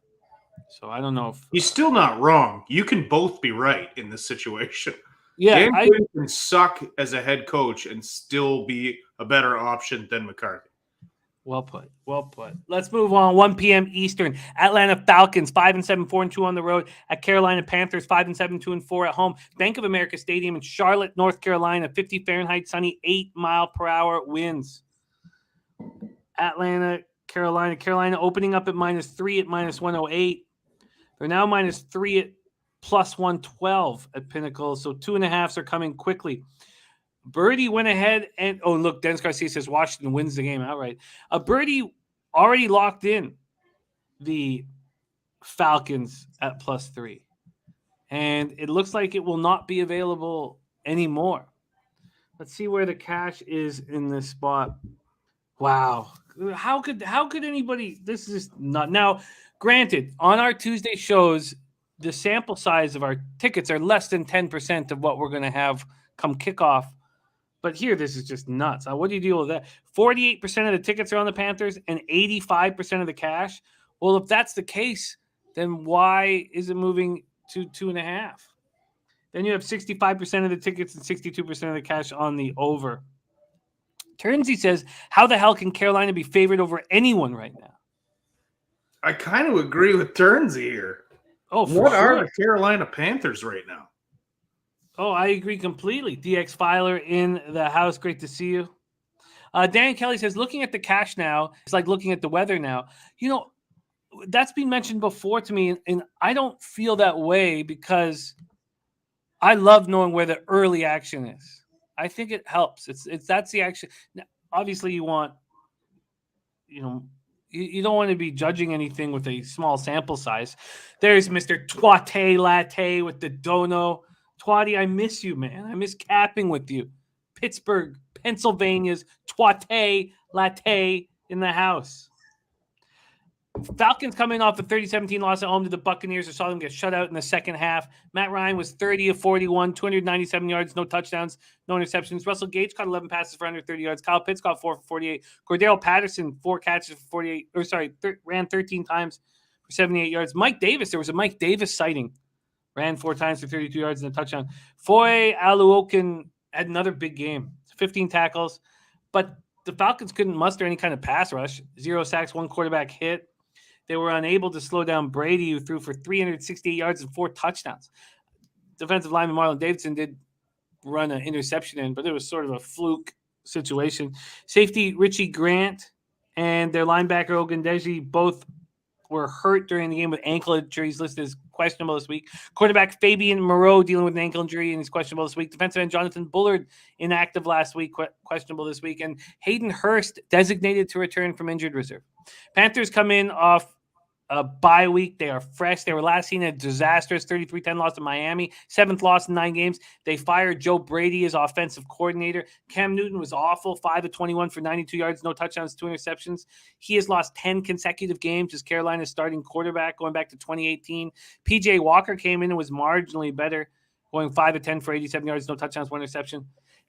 So I don't know if he's still not wrong. You can both be right in this situation. Yeah, Dan Quinn can suck as a head coach and still be a better option than McCarthy. Well put. Well put. Let's move on. 1 p.m. Eastern. Atlanta Falcons 5-7, 4-2 on the road. At Carolina Panthers 5-7, 2-4 at home. Bank of America Stadium in Charlotte, North Carolina. 50 Fahrenheit, sunny, 8-mile-per-hour winds. Atlanta, Carolina. Carolina opening up at -3 at -108. They're now -3 at +112 at Pinnacle. So 2.5s are coming quickly. Birdie went ahead and look, Dennis Garcia says Washington wins the game outright. Birdie already locked in the Falcons at +3, and it looks like it will not be available anymore. Let's see where the cash is in this spot. Wow, how could anybody? This is not now. Granted, on our Tuesday shows, the sample size of our tickets are less than 10% of what we're going to have come kickoff. But here, this is just nuts. What do you deal with that? 48% of the tickets are on the Panthers and 85% of the cash. Well, if that's the case, then why is it moving to 2.5? Then you have 65% of the tickets and 62% of the cash on the over. Turnsey says, how the hell can Carolina be favored over anyone right now? I kind of agree with Turnsey here. Oh, for what sure. are the Carolina Panthers right now? Oh, I agree completely. DX Filer in the house. Great to see you. Dan Kelly says, looking at the cash now, it's like looking at the weather now. You know, that's been mentioned before to me, and I don't feel that way because I love knowing where the early action is. I think it helps. That's the action. Now, obviously, you want, you don't want to be judging anything with a small sample size. There's Mr. Twate Latte with the dono. Twatty, I miss you, man. I miss capping with you. Pittsburgh, Pennsylvania's Twate Latte in the house. Falcons coming off a 30-17 loss at home to the Buccaneers. I saw them get shut out in the second half. Matt Ryan was 30 of 41, 297 yards, no touchdowns, no interceptions. Russell Gage caught 11 passes for under 30 yards. Kyle Pitts caught 4 for 48. Cordero Patterson, 4 catches for 48. Ran 13 times for 78 yards. Mike Davis, there was a Mike Davis sighting. Ran 4 times for 32 yards and a touchdown. Foy Aluokin had another big game, 15 tackles. But the Falcons couldn't muster any kind of pass rush. 0 sacks, 1 quarterback hit. They were unable to slow down Brady, who threw for 368 yards and 4 touchdowns. Defensive lineman Marlon Davidson did run an interception in, but it was sort of a fluke situation. Safety Richie Grant and their linebacker Ogundeji both were hurt during the game with ankle injuries, listed as questionable this week. Quarterback Fabian Moreau dealing with an ankle injury and he's questionable this week. Defensive end Jonathan Bullard inactive last week, questionable this week. And Hayden Hurst designated to return from injured reserve. Panthers come in off a bye week. They are fresh. They were last seen a disastrous 33-10 loss to Miami, 7th loss in 9 games. They fired Joe Brady as offensive coordinator. Cam Newton was awful, 5 of 21 for 92 yards, no touchdowns, 2 interceptions. He has lost 10 consecutive games as Carolina's starting quarterback going back to 2018. PJ Walker came in and was marginally better, going 5 of 10 for 87 yards, no touchdowns, 1 interception.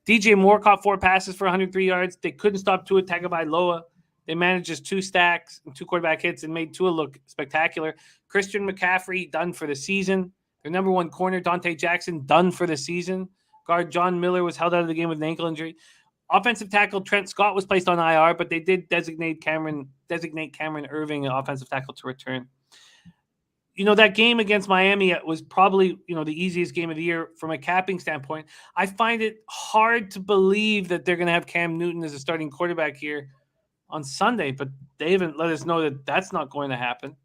DJ Moore caught 4 passes for 103 yards. They couldn't stop Tua Tagovailoa. They managed just 2 stacks and 2 quarterback hits and made Tua look spectacular. Christian McCaffrey done for the season. Their number 1 corner, Dante Jackson, done for the season. Guard John Miller was held out of the game with an ankle injury. Offensive tackle Trent Scott was placed on IR, but they did designate Cameron Irving, an offensive tackle, to return. That game against Miami was probably, the easiest game of the year from a capping standpoint. I find it hard to believe that they're going to have Cam Newton as a starting quarterback here on Sunday, but they haven't let us know that that's not going to happen.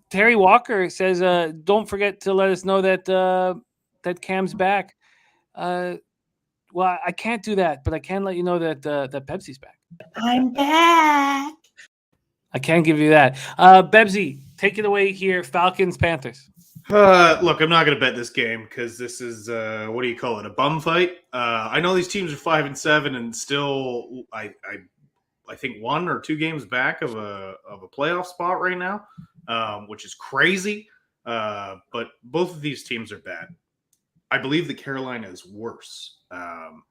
Terry Walker says, don't forget to let us know that that Cam's back. Well, I can't do that, but I can let you know that that Bebsie's back. I'm back. I can give you that. Bebsie, take it away here. Falcons, Panthers. Look, I'm not going to bet this game because this is, what do you call it, a bum fight? I know these teams are 5-7 and still, I think 1 or 2 games back of a playoff spot right now, which is crazy. But both of these teams are bad. I believe that Carolina is worse.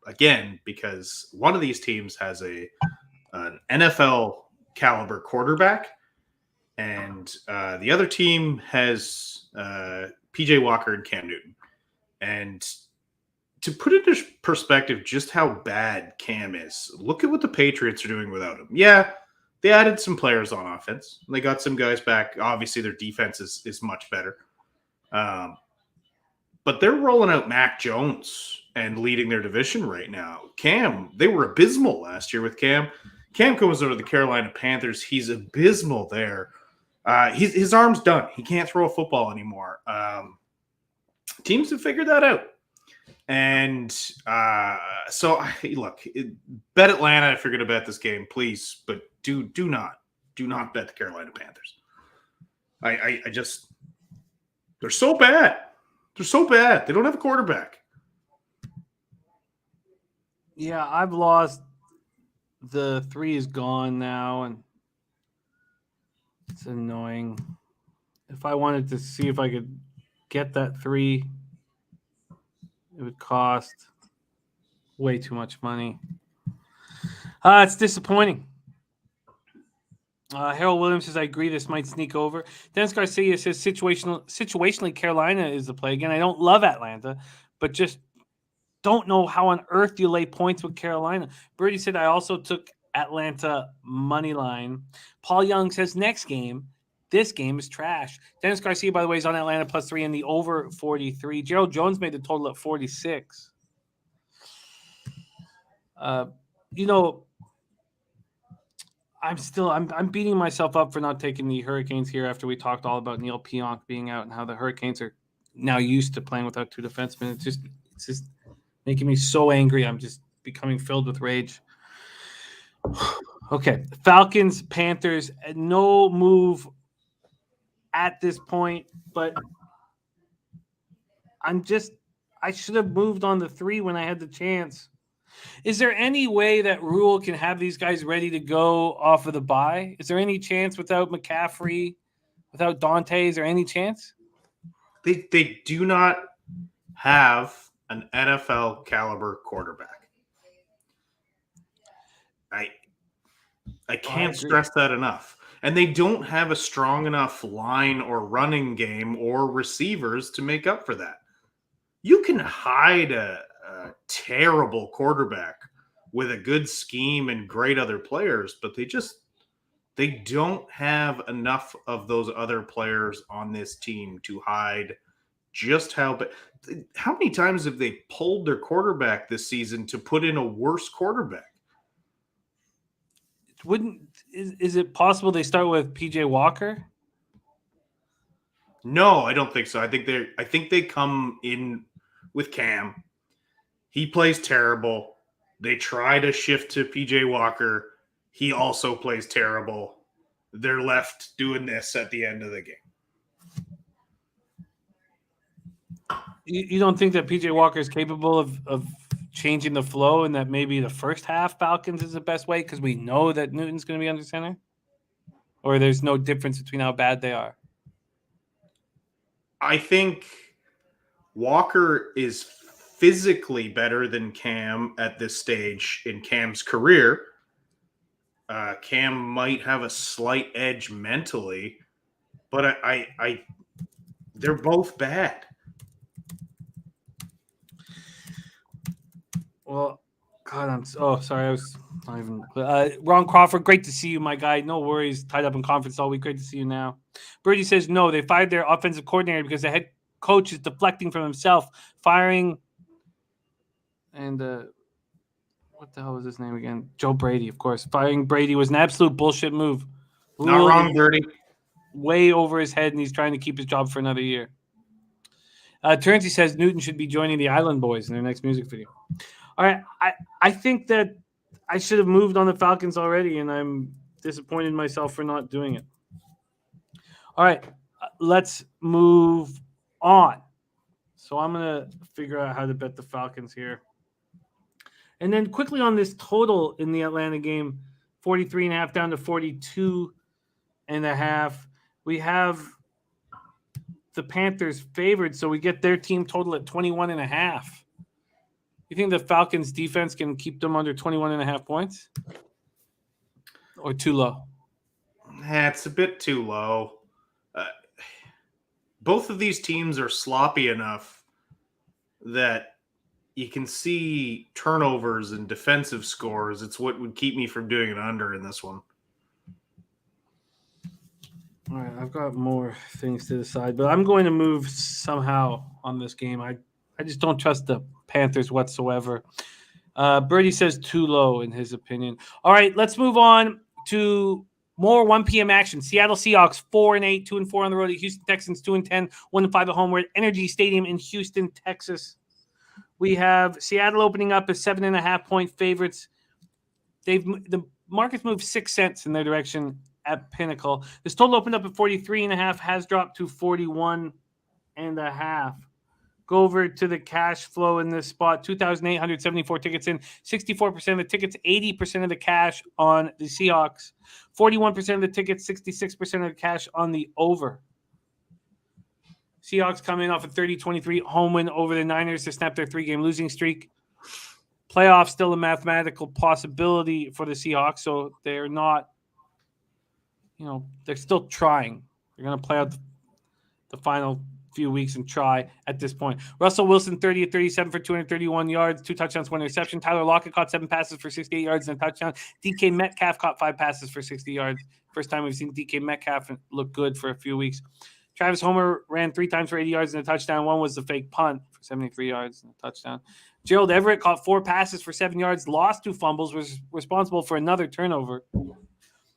Again, because one of these teams has an NFL caliber quarterback, and the other team has PJ Walker and Cam Newton. And to put into perspective just how bad Cam is, look at what the Patriots are doing without him. Yeah, they added some players on offense. They got some guys back. Obviously, their defense is much better. But they're rolling out Mac Jones and leading their division right now. Cam, they were abysmal last year with Cam. Cam comes over to the Carolina Panthers. He's abysmal there. His arm's done. He can't throw a football anymore. Teams have figured that out. And so, look, bet Atlanta if you're going to bet this game, please. But do not bet the Carolina Panthers. I just, they're so bad. They're so bad. They don't have a quarterback. Yeah, I've lost. The 3 is gone now, and it's annoying. If I wanted to see if I could get that 3, it would cost way too much money. It's disappointing. Harold Williams says, I agree this might sneak over. Dennis Garcia says, situationally, Carolina is the play. Again, I don't love Atlanta, but just don't know how on earth you lay points with Carolina. Birdie said, I also took Atlanta money line. Paul Young says, next game, this game is trash. Dennis Garcia, by the way, is on Atlanta +3 and the over 43. Gerald Jones made the total at 46. I'm beating myself up for not taking the Hurricanes here after we talked all about Neil Pionk being out and how the Hurricanes are now used to playing without 2 defensemen. It's just making me so angry. I'm just becoming filled with rage. Okay, Falcons, Panthers, no move at this point, but I should have moved on the 3 when I had the chance. Is there any way that Rule can have these guys ready to go off of the bye? Is there any chance without McCaffrey, without Dante? Is there any chance? They do not have an NFL caliber quarterback. I can't stress that enough. And they don't have a strong enough line or running game or receivers to make up for that. You can hide a terrible quarterback with a good scheme and great other players, but they don't have enough of those other players on this team to hide just how many times have they pulled their quarterback this season to put in a worse quarterback? Is it possible they start with PJ Walker? No, I don't think so. I think they come in with Cam. He plays terrible. They try to shift to PJ Walker. He also plays terrible. They're left doing this at the end of the game. You don't think that PJ Walker is capable of changing the flow and that maybe the first half Falcons is the best way because we know that Newton's going to be under center? Or there's no difference between how bad they are? I think Walker is physically better than Cam at this stage in Cam's career. Cam might have a slight edge mentally, but they're both bad. Well, God, sorry. I was not even. Ron Crawford, great to see you, my guy. No worries. Tied up in conference all week. Great to see you now. Birdie says no. They fired their offensive coordinator because the head coach is deflecting from himself, firing. And what the hell was his name again? Joe Brady, of course. Firing Brady was an absolute bullshit move. Not wrong, Birdie. Way over his head, and he's trying to keep his job for another year. Terrency says Newton should be joining the Island Boys in their next music video. All right, I think that I should have moved on the Falcons already, and I'm disappointed in myself for not doing it. All right, let's move on. So I'm going to figure out how to bet the Falcons here. And then quickly on this total in the Atlanta game, 43.5 down to 42.5. We have the Panthers favored, so we get their team total at 21.5. You think the Falcons defense can keep them under 21.5 points? Or too low? It's a bit too low. Both of these teams are sloppy enough that you can see turnovers and defensive scores. It's what would keep me from doing an under in this one. All right, I've got more things to decide, but I'm going to move somehow on this game. I just don't trust the Panthers whatsoever. Birdie says too low in his opinion. All right, let's move on to more 1 p.m. action. Seattle Seahawks 4-8, 2-4 on the road at Houston Texans, 2-10, 1-5 at home. We're at Energy Stadium in Houston, Texas. We have Seattle opening up as 7.5-point favorites. The market's moved 6 cents in their direction at Pinnacle. This total opened up at 43.5, has dropped to 41.5. Go over to the cash flow in this spot. 2,874 tickets in. 64% of the tickets, 80% of the cash on the Seahawks. 41% of the tickets, 66% of the cash on the over. Seahawks coming off a 30-23 home win over the Niners to snap their 3-game losing streak. Playoffs still a mathematical possibility for the Seahawks, so they're not, they're still trying. They're going to play out the final few weeks and try at this point. Russell Wilson 30-37 for 231 yards, 2 touchdowns, 1 interception. Tyler Lockett caught 7 passes for 68 yards and a touchdown. DK Metcalf caught 5 passes for 60 yards. First time we've seen DK Metcalf look good for a few weeks. Travis Homer ran 3 times for 80 yards and a touchdown. One was the fake punt for 73 yards and a touchdown. Gerald Everett caught 4 passes for 7 yards, lost 2 fumbles, was responsible for another turnover.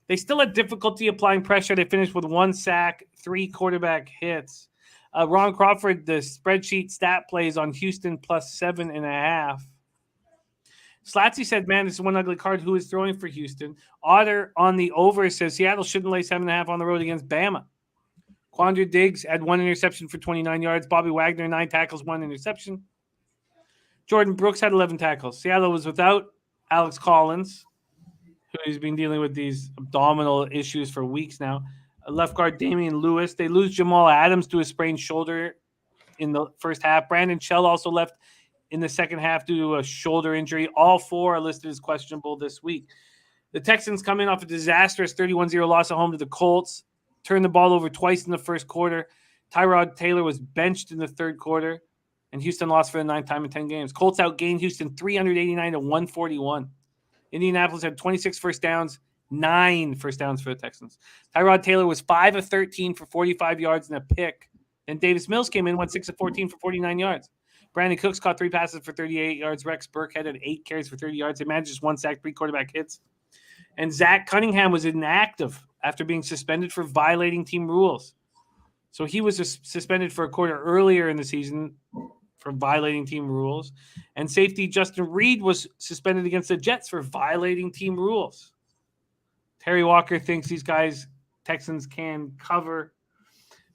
They still had difficulty applying pressure. They finished with 1 sack, 3 quarterback hits. Ron Crawford, the spreadsheet stat plays on Houston plus 7.5. Slatsy said, man, this is one ugly card. Who is throwing for Houston? Otter on the over says Seattle shouldn't lay 7.5 on the road against Bama. Quandra Diggs had 1 interception for 29 yards. Bobby Wagner, 9 tackles, 1 interception. Jordan Brooks had 11 tackles. Seattle was without Alex Collins, who's been dealing with these abdominal issues for weeks now. Left guard Damian Lewis. They lose Jamal Adams to a sprained shoulder in the first half. Brandon Shell also left in the second half due to a shoulder injury. All 4 are listed as questionable this week. The Texans coming off a disastrous 31-0 loss at home to the Colts. Turned the ball over twice in the first quarter. Tyrod Taylor was benched in the third quarter. And Houston lost for the 9th time in 10 games. Colts outgained Houston 389-141. Indianapolis had 26 first downs. 9 first downs for the Texans. Tyrod Taylor was 5 of 13 for 45 yards and a pick. And Davis Mills came in, went 6 of 14 for 49 yards. Brandon Cooks caught 3 passes for 38 yards. Rex Burkhead had 8 carries for 30 yards. They managed just 1 sack, 3 quarterback hits. And Zach Cunningham was inactive after being suspended for violating team rules. So he was suspended for a quarter earlier in the season for violating team rules. And safety Justin Reed was suspended against the Jets for violating team rules. Terry Walker thinks these guys, Texans, can cover.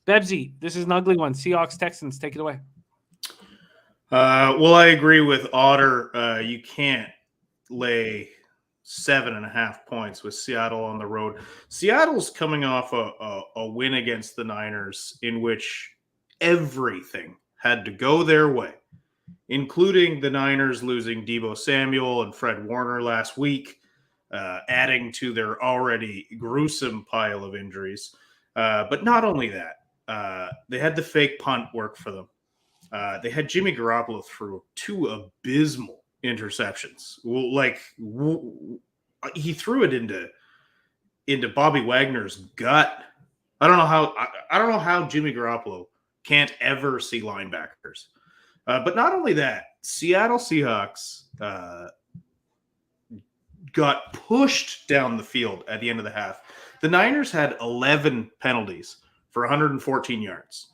Bebsie, this is an ugly one. Seahawks, Texans, take it away. Well, I agree with Otter. You can't lay 7.5 points with Seattle on the road. Seattle's coming off a win against the Niners in which everything had to go their way, including the Niners losing Deebo Samuel and Fred Warner last week. Adding to their already gruesome pile of injuries. But not only that, they had the fake punt work for them. They had Jimmy Garoppolo through 2 abysmal interceptions. He threw it into Bobby Wagner's gut. I don't know how Jimmy Garoppolo can't ever see linebackers. But not only that, Seattle Seahawks got pushed down the field at the end of the half. The Niners had 11 penalties for 114 yards.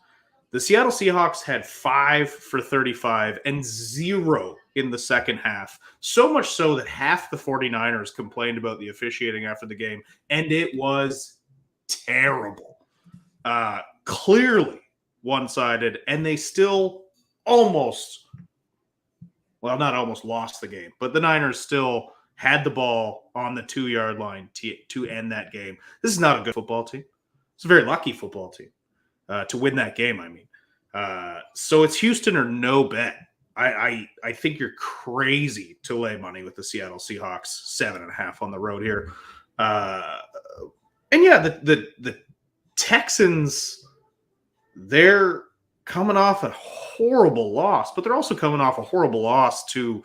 The Seattle Seahawks had 5 for 35 and 0 in the second half. So much so that half the 49ers complained about the officiating after the game, and it was terrible. Clearly one-sided, and they still not almost lost the game, but the Niners still had the ball on the 2-yard line to end that game. This is not a good football team. It's a very lucky football team. to win that game. I mean, so it's Houston or no bet. I think you're crazy to lay money with the Seattle Seahawks 7.5 on the road here. And yeah, the Texans, they're coming off a horrible loss, but they're also coming off a horrible loss to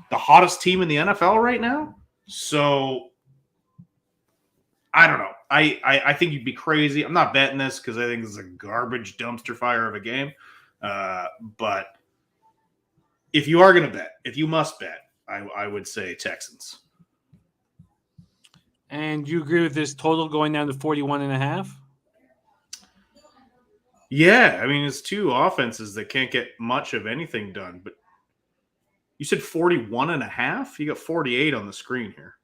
the hottest team in the NFL right now. So I don't know. I think you'd be crazy. I'm not betting this because I think it's a garbage dumpster fire of a game. But if you are going to bet, if you must bet, I would say Texans. And you agree with this total going down to 41.5? Yeah, I mean, it's two offenses that can't get much of anything done. But you said 41.5? You got 48 on the screen here.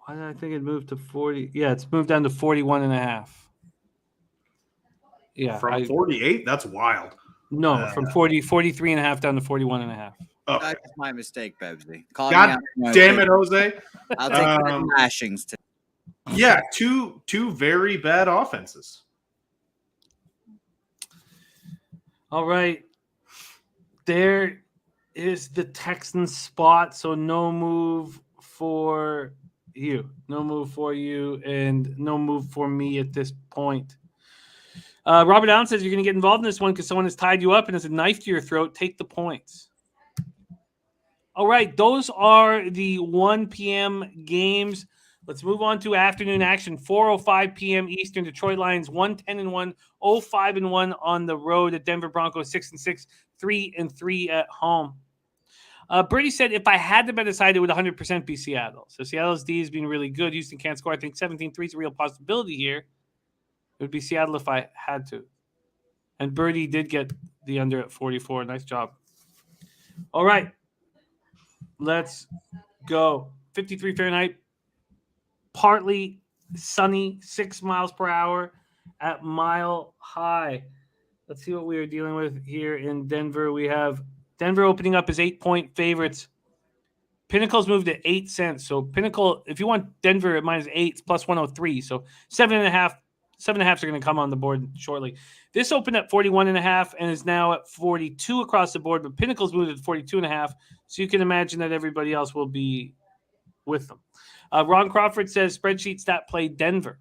Why did I think it moved to 40? Yeah, it's moved down to 41.5. Yeah. From 48? That's wild. No, from 43.5 down to 41.5. Okay. That's my mistake, Bebsie. God damn it, Jose. I'll take lashings today. Yeah, two very bad offenses. All right. There is the Texans spot, so no move for you. No move for you and no move for me at this point. Robert Allen says you're going to get involved in this one because someone has tied you up and has a knife to your throat. Take the points. All right, those are the 1 p.m. games. Let's move on to afternoon action. 4:05 p.m. Eastern. Detroit Lions 1-10-1, 0-5-1 on the road at Denver Broncos 6-6, 3-3 at home. Brady said if I had to bet a side, it would 100% be Seattle. So Seattle's D has been really good. Houston can't score. I think 17-3 is a real possibility here. It would be Seattle if I had to. And Birdie did get the under at 44. Nice job. All right. Let's go. 53 Fahrenheit. Partly sunny, 6 miles per hour at Mile High. Let's see what we are dealing with here in Denver. We have Denver opening up as 8-point favorites. Pinnacle's moved to 8 cents. So Pinnacle, if you want Denver at -8, it's plus 103. So 7.5. 7.5s are going to come on the board shortly. This opened at 41.5 and is now at 42 across the board, but Pinnacle's moved at 42.5. So you can imagine that everybody else will be with them. Ron Crawford says spreadsheet stat play Denver.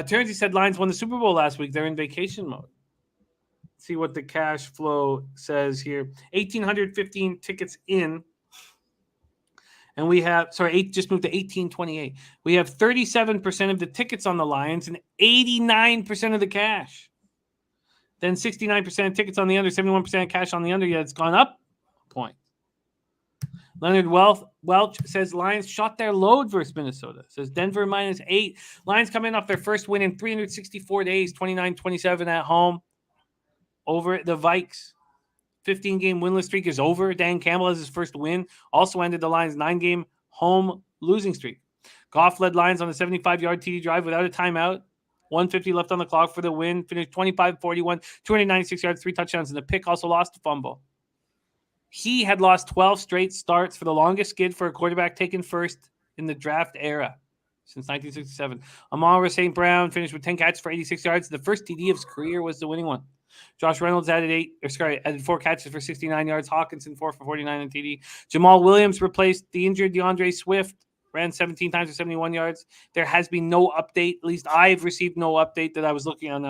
Terrence said Lions won the Super Bowl last week. They're in vacation mode. Let's see what the cash flow says here. 1,815 tickets in. And we have, just moved to 1828. We have 37% of the tickets on the Lions and 89% of the cash. Then 69% of tickets on the under, 71% of cash on the under. Yeah, it's gone up a point. Leonard Welch says Lions shot their load versus Minnesota. Says Denver -8. Lions come in off their first win in 364 days, 29-27 at home over the Vikes. 15-game winless streak is over. Dan Campbell has his first win. Also ended the Lions' 9-game home losing streak. Goff led Lions on a 75-yard TD drive without a timeout. 150 left on the clock for the win. Finished 25-41, 296 yards, 3 touchdowns, and the pick. Also lost a fumble. He had lost 12 straight starts for the longest skid for a quarterback taken first in the draft era since 1967. Amon-Ra St. Brown finished with 10 catches for 86 yards. The first TD of his career was the winning one. Josh Reynolds added 4 catches for 69 yards. Hawkinson 4 for 49 on TD. Jamal Williams replaced the injured DeAndre Swift. Ran 17 times for 71 yards. There has been no update. At least I've received no update that I was looking on.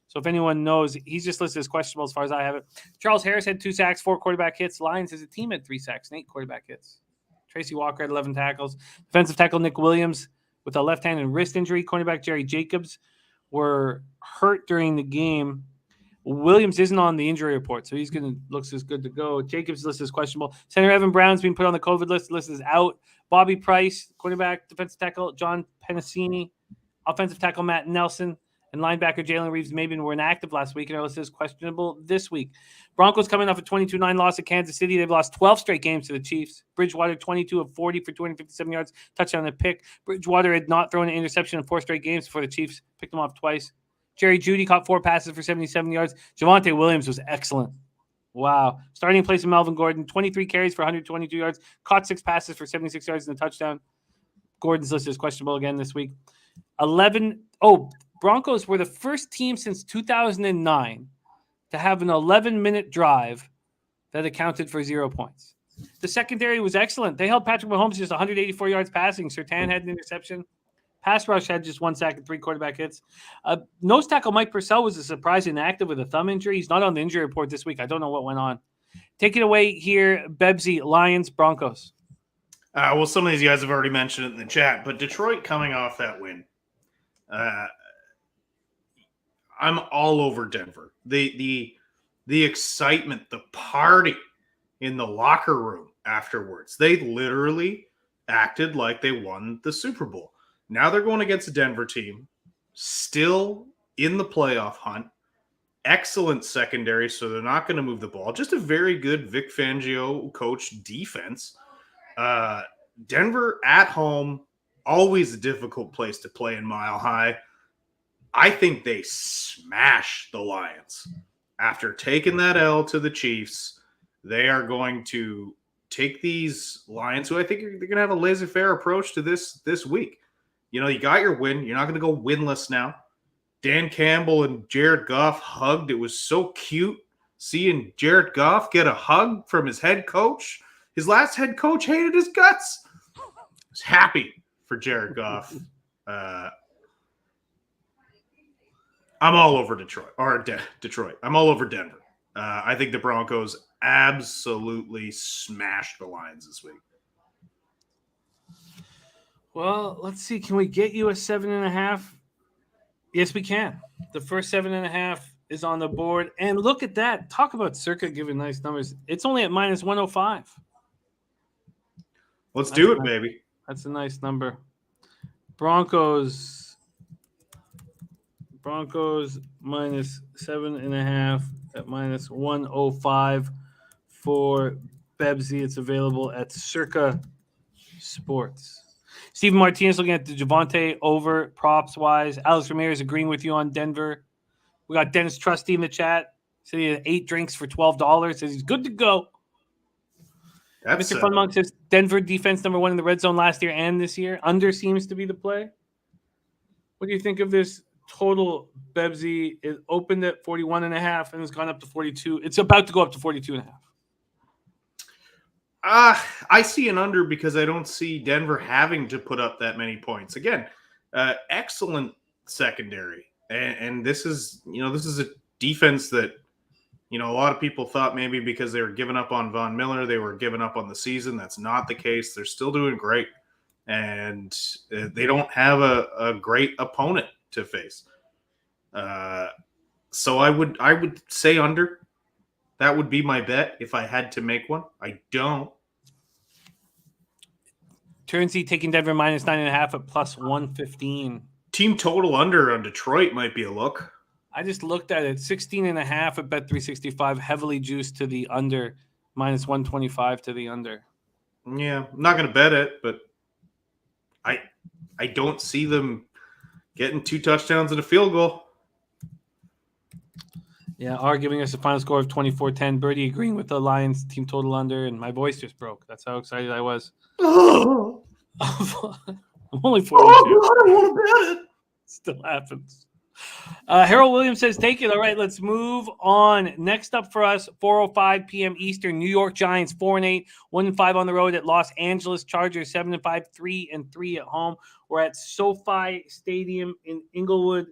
So if anyone knows, he's just listed as questionable as far as I have it. Charles Harris had 2 sacks, 4 quarterback hits. Lions as a team had 3 sacks and 8 quarterback hits. Tracy Walker had 11 tackles. Defensive tackle Nick Williams with a left hand and wrist injury. Cornerback Jerry Jacobs were hurt during the game. Williams isn't on the injury report, so he's looks as good to go. Jacobs listed as questionable. Center Evan Brown's been put on the COVID list. List is out. Bobby Price, quarterback, defensive tackle John Penasini, offensive tackle Matt Nelson, and linebacker Jalen Reeves-Maybin were inactive last week and are listed as questionable this week. Broncos coming off a 22-9 loss at Kansas City. They've lost 12 straight games to the Chiefs. Bridgewater 22 of 40 for 257 yards, touchdown and pick. Bridgewater had not thrown an interception in 4 straight games before the Chiefs picked him off twice. Jerry Jeudy caught 4 passes for 77 yards. Javonte Williams was excellent. Wow. Starting place of Melvin Gordon, 23 carries for 122 yards, caught 6 passes for 76 yards and a touchdown. Gordon's listed as questionable again this week. Broncos were the first team since 2009 to have an 11-minute drive that accounted for 0 points. The secondary was excellent. They held Patrick Mahomes just 184 yards passing. Surtain had an interception. Pass rush had just 1 sack and 3 quarterback hits. Nose tackle Mike Purcell was a surprise inactive with a thumb injury. He's not on the injury report this week. I don't know what went on. Take it away here, Bebsie, Lions, Broncos. Well, some of these guys have already mentioned it in the chat, but Detroit coming off that win. I'm all over Denver. The excitement, the party in the locker room afterwards. They literally acted like they won the Super Bowl. Now they're going against a Denver team, still in the playoff hunt. Excellent secondary, so they're not going to move the ball. Just a very good Vic Fangio coach defense. Denver at home, always a difficult place to play in Mile High. I think they smash the Lions. After taking that L to the Chiefs, they are going to take these Lions, who I think they're going to have a laissez-faire approach to this week. You know, you got your win. You're not going to go winless now. Dan Campbell and Jared Goff hugged. It was so cute seeing Jared Goff get a hug from his head coach. His last head coach hated his guts. I was happy for Jared Goff. I'm all over Detroit. I'm all over Denver. I think the Broncos absolutely smashed the Lions this week. Well, let's see. Can we get you a 7.5? Yes, we can. The first 7.5 is on the board. And look at that. Talk about Circa giving nice numbers. It's only at minus 105. Let's do it, baby. That's a nice number. Broncos minus 7.5 at minus 105 for Bebsie. It's available at Circa Sports. Steven Martinez looking at the Javonte over props-wise. Alex Ramirez agreeing with you on Denver. We got Dennis Trusty in the chat. Said he had 8 drinks for $12. Says he's good to go. Mr. Funmonk says Denver defense number 1 in the red zone last year and this year. Under seems to be the play. What do you think of this total, Bebsie? It opened at 41.5 and has gone up to 42. It's about to go up to 42.5. I see an under because I don't see Denver having to put up that many points. Again, excellent secondary. And this is a defense that, a lot of people thought maybe because they were giving up on Von Miller, they were giving up on the season. That's not the case. They're still doing great. And they don't have a great opponent to face. So I would say under. That would be my bet if I had to make one. I don't. Turnsey taking Denver minus 9.5 at plus 115. Team total under on Detroit might be a look. I just looked at it. 16.5 at Bet365, heavily juiced to the under, minus 125 to the under. Yeah, I'm not going to bet it, but I don't see them getting 2 touchdowns and a field goal. Yeah, are giving us a final score of 24-10. Birdie agreeing with the Lions team total under, and my voice just broke. That's how excited I was. I'm only 42. I don't want to bet it. Still happens. Harold Williams says, take it. All right, let's move on. Next up for us, 4:05 p.m. Eastern, New York Giants, 4-8, 1-5 on the road at Los Angeles Chargers, 7-5, 3-3 at home. We're at SoFi Stadium in Inglewood,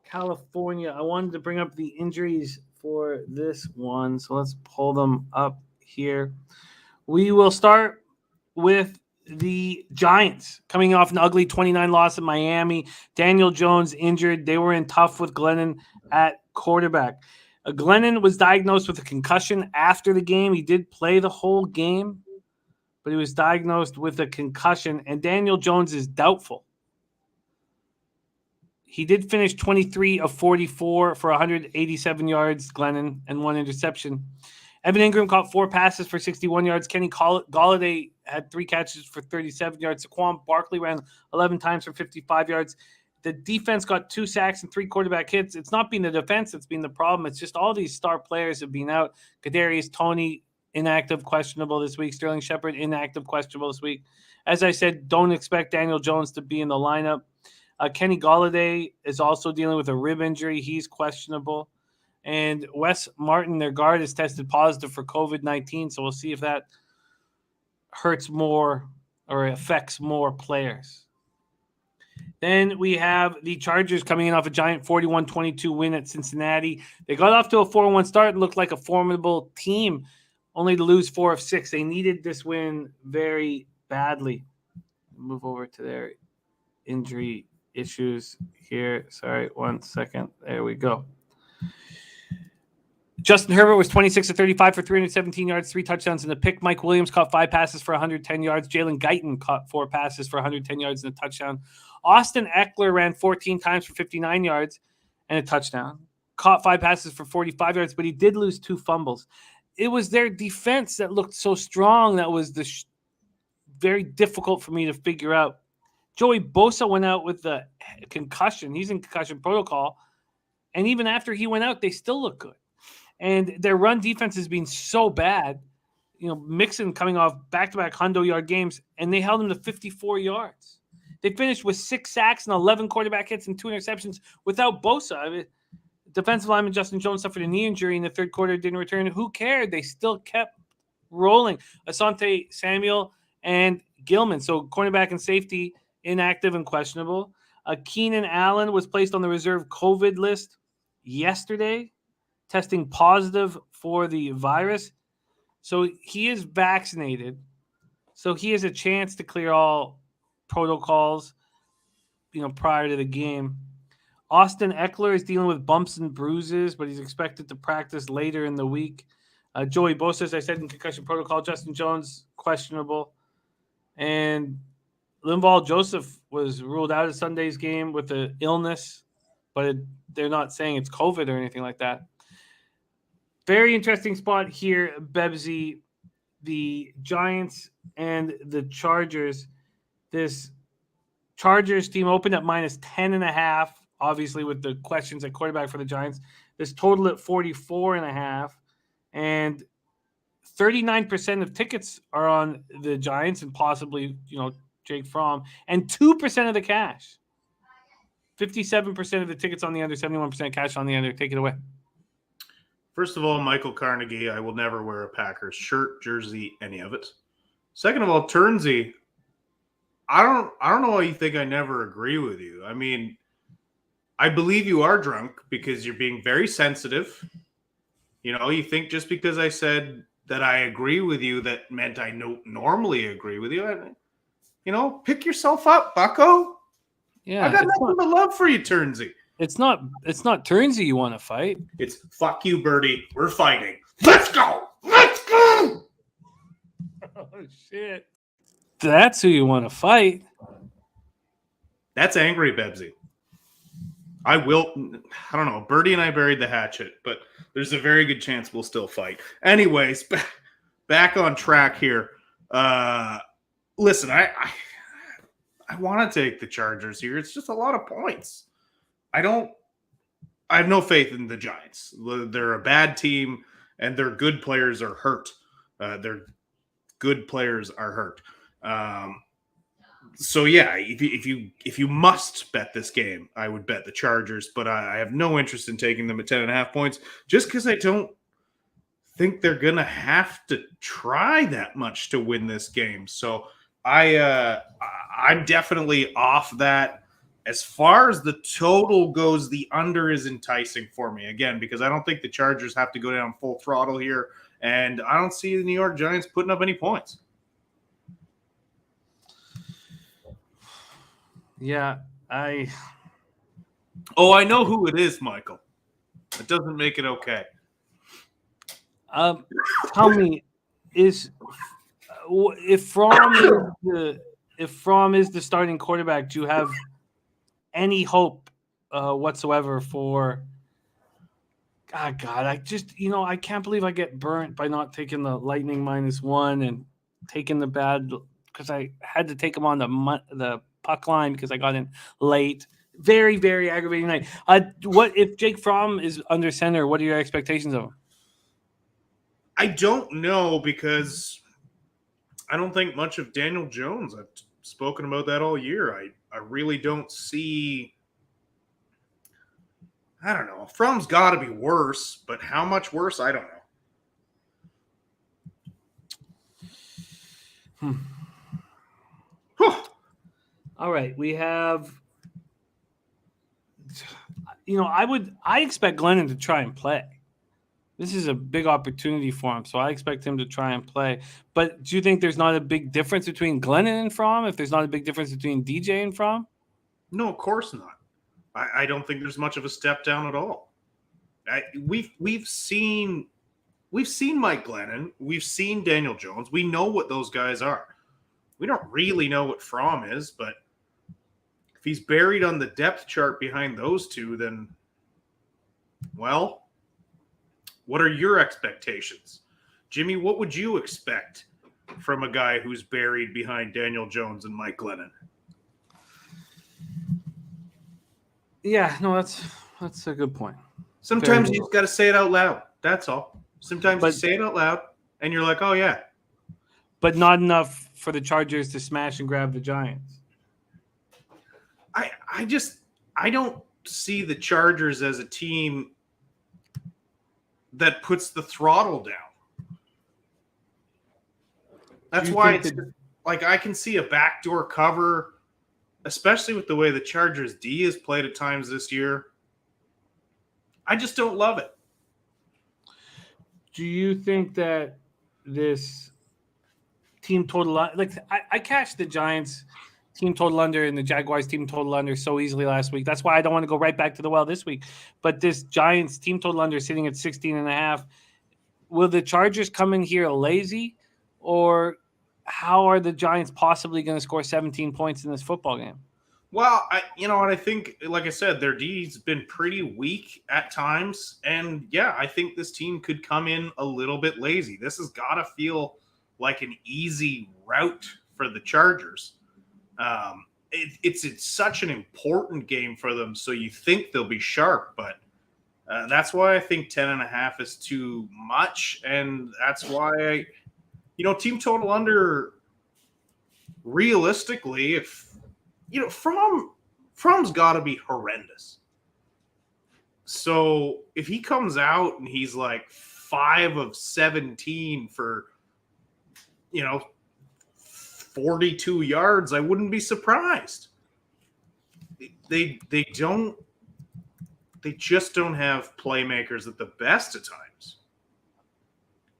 California. I wanted to bring up the injuries for this one, so let's pull them up here. We will start with the Giants coming off an ugly 29 loss at Miami. Daniel Jones injured. They were in tough with Glennon at quarterback. Glennon was diagnosed with a concussion after the game. He did play the whole game, but he was diagnosed with a concussion, and Daniel Jones is doubtful. He did finish 23 of 44 for 187 yards, Glennon, and 1 interception. Evan Ingram caught 4 passes for 61 yards. Kenny Golladay had 3 catches for 37 yards. Saquon Barkley ran 11 times for 55 yards. The defense got 2 sacks and 3 quarterback hits. It's not been the defense that's been the problem. It's just all these star players have been out. Kadarius Toney, inactive, questionable this week. Sterling Shepard, inactive, questionable this week. As I said, don't expect Daniel Jones to be in the lineup. Kenny Golladay is also dealing with a rib injury. He's questionable. And Wes Martin, their guard, is tested positive for COVID-19. So we'll see if that hurts more or affects more players. Then we have the Chargers coming in off a giant 41-22 win at Cincinnati. They got off to a 4-1 start and looked like a formidable team, only to lose 4 of 6. They needed this win very badly. Move over to their injury issues here. Sorry, 1 second. There we go. Justin Herbert was 26 of 35 for 317 yards, 3 touchdowns and a pick. Mike Williams caught 5 passes for 110 yards. Jalen Guyton caught 4 passes for 110 yards and a touchdown. Austin Eckler ran 14 times for 59 yards and a touchdown. Caught 5 passes for 45 yards, but he did lose 2 fumbles. It was their defense that looked so strong that was very difficult for me to figure out. Joey Bosa went out with the concussion. He's in concussion protocol. And even after he went out, they still look good. And their run defense has been so bad. You know, Mixon coming off back-to-back 100-yard games, and they held him to 54 yards. They finished with 6 sacks and 11 quarterback hits and 2 interceptions without Bosa. I mean, defensive lineman Justin Jones suffered a knee injury in the third quarter, didn't return. Who cared? They still kept rolling. Asante Samuel and Gilman. So cornerback and safety inactive and questionable. Keenan Allen was placed on the reserve COVID list yesterday, testing positive for the virus. So he is vaccinated. So he has a chance to clear all protocols, prior to the game. Austin Eckler is dealing with bumps and bruises, but he's expected to practice later in the week. Joey Bosa, as I said, in concussion protocol. Justin Jones, questionable. And Linval Joseph was ruled out of Sunday's game with an illness, but they're not saying it's COVID or anything like that. Very interesting spot here, Bebsie. The Giants and the Chargers. This Chargers team opened at minus 10.5, obviously with the questions at quarterback for the Giants. This total at 44.5, and 39% of tickets are on the Giants and possibly, Jake Fromm, and 2% of the cash. 57% of the tickets on the under, 71% cash on the under. Take it away. First of all, Michael Carnegie, I will never wear a Packers shirt, jersey, any of it. Second of all, Turnsey, I don't know why you think I never agree with you. I mean, I believe you are drunk because you're being very sensitive. You think just because I said that I agree with you, that meant I normally agree with you. Pick yourself up, bucko. Yeah, I got nothing but love for you, Turnsey. It's not Turnsey you want to fight. It's fuck you, Birdie. We're fighting. Let's go. Let's go. Oh shit. That's who you want to fight. That's angry, Bebsie. I don't know. Birdie and I buried the hatchet, but there's a very good chance we'll still fight. Anyways, back on track here. Listen, I want to take the Chargers here. It's just a lot of points. I have no faith in the Giants. They're a bad team, and their good players are hurt. So yeah, if you must bet this game, I would bet the Chargers, but I have no interest in taking them at 10.5 points just because I don't think they're gonna have to try that much to win this game. So I'm definitely off that. As far as the total goes, the under is enticing for me again because I don't think the Chargers have to go down full throttle here, and I don't see the New York Giants putting up any points. Yeah, I know who it is, Michael. It doesn't make it okay. Tell me, if Fromm is the starting quarterback, do you have any hope whatsoever for? God, I just I can't believe I get burnt by not taking the Lightning -1 and taking the bad because I had to take them on the puck line because I got in late. Very, very aggravating night. What if Jake Fromm is under center? What are your expectations of him? I don't know because I don't think much of Daniel Jones. I've spoken about that all year. I really don't see. I don't know. From's got to be worse, but how much worse? I don't know. All right, we have. I expect Glennon to try and play. This is a big opportunity for him, so I expect him to try and play. But do you think there's not a big difference between Glennon and Fromm? If there's not a big difference between DJ and Fromm? No, of course not. I don't think there's much of a step down at all. We've seen Mike Glennon. We've seen Daniel Jones. We know what those guys are. We don't really know what Fromm is, but if he's buried on the depth chart behind those two, then, well, what are your expectations? Jimmy, what would you expect from a guy who's buried behind Daniel Jones and Mike Glennon? Yeah, no, that's a good point. Sometimes you just got to say it out loud. That's all. Sometimes you say it out loud, and you're like, oh, yeah. But not enough for the Chargers to smash and grab the Giants. I don't see the Chargers as a team that puts the throttle down. That's why it's like I can see a backdoor cover, especially with the way the Chargers D has played at times this year. I just don't love it. Do you think that this team total, like I cashed the Giants team total under and the Jaguars team total under so easily last week. That's why I don't want to go right back to the well this week. But this Giants team total under sitting at 16.5. Will the Chargers come in here lazy, or how are the Giants possibly going to score 17 points in this football game? Well, I think, like I said, their D's been pretty weak at times. And, yeah, I think this team could come in a little bit lazy. This has got to feel like an easy route for the Chargers. It's such an important game for them, so you think they'll be sharp. But that's why I think 10.5 is too much. And that's why, team total under, realistically, if – From's got to be horrendous. So if he comes out and he's like 5 of 17 for, 42 yards, I wouldn't be surprised. They just don't have playmakers at the best of times.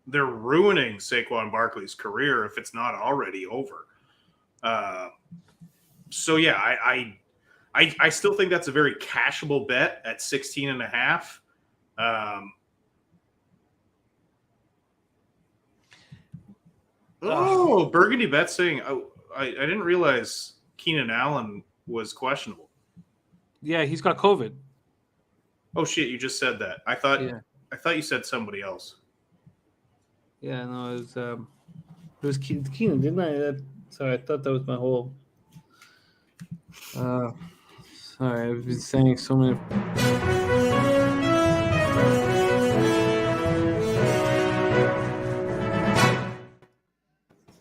They're ruining Saquon Barkley's career if it's not already over. So, yeah, I still think that's a very cashable bet at 16.5. Burgundy Bet saying, I didn't realize Keenan Allen was questionable. Yeah, he's got COVID. Oh, shit, you just said that. I thought you said somebody else. Yeah, no, it was Keenan, didn't I? Sorry, I thought that was my whole... sorry, I've been saying so many.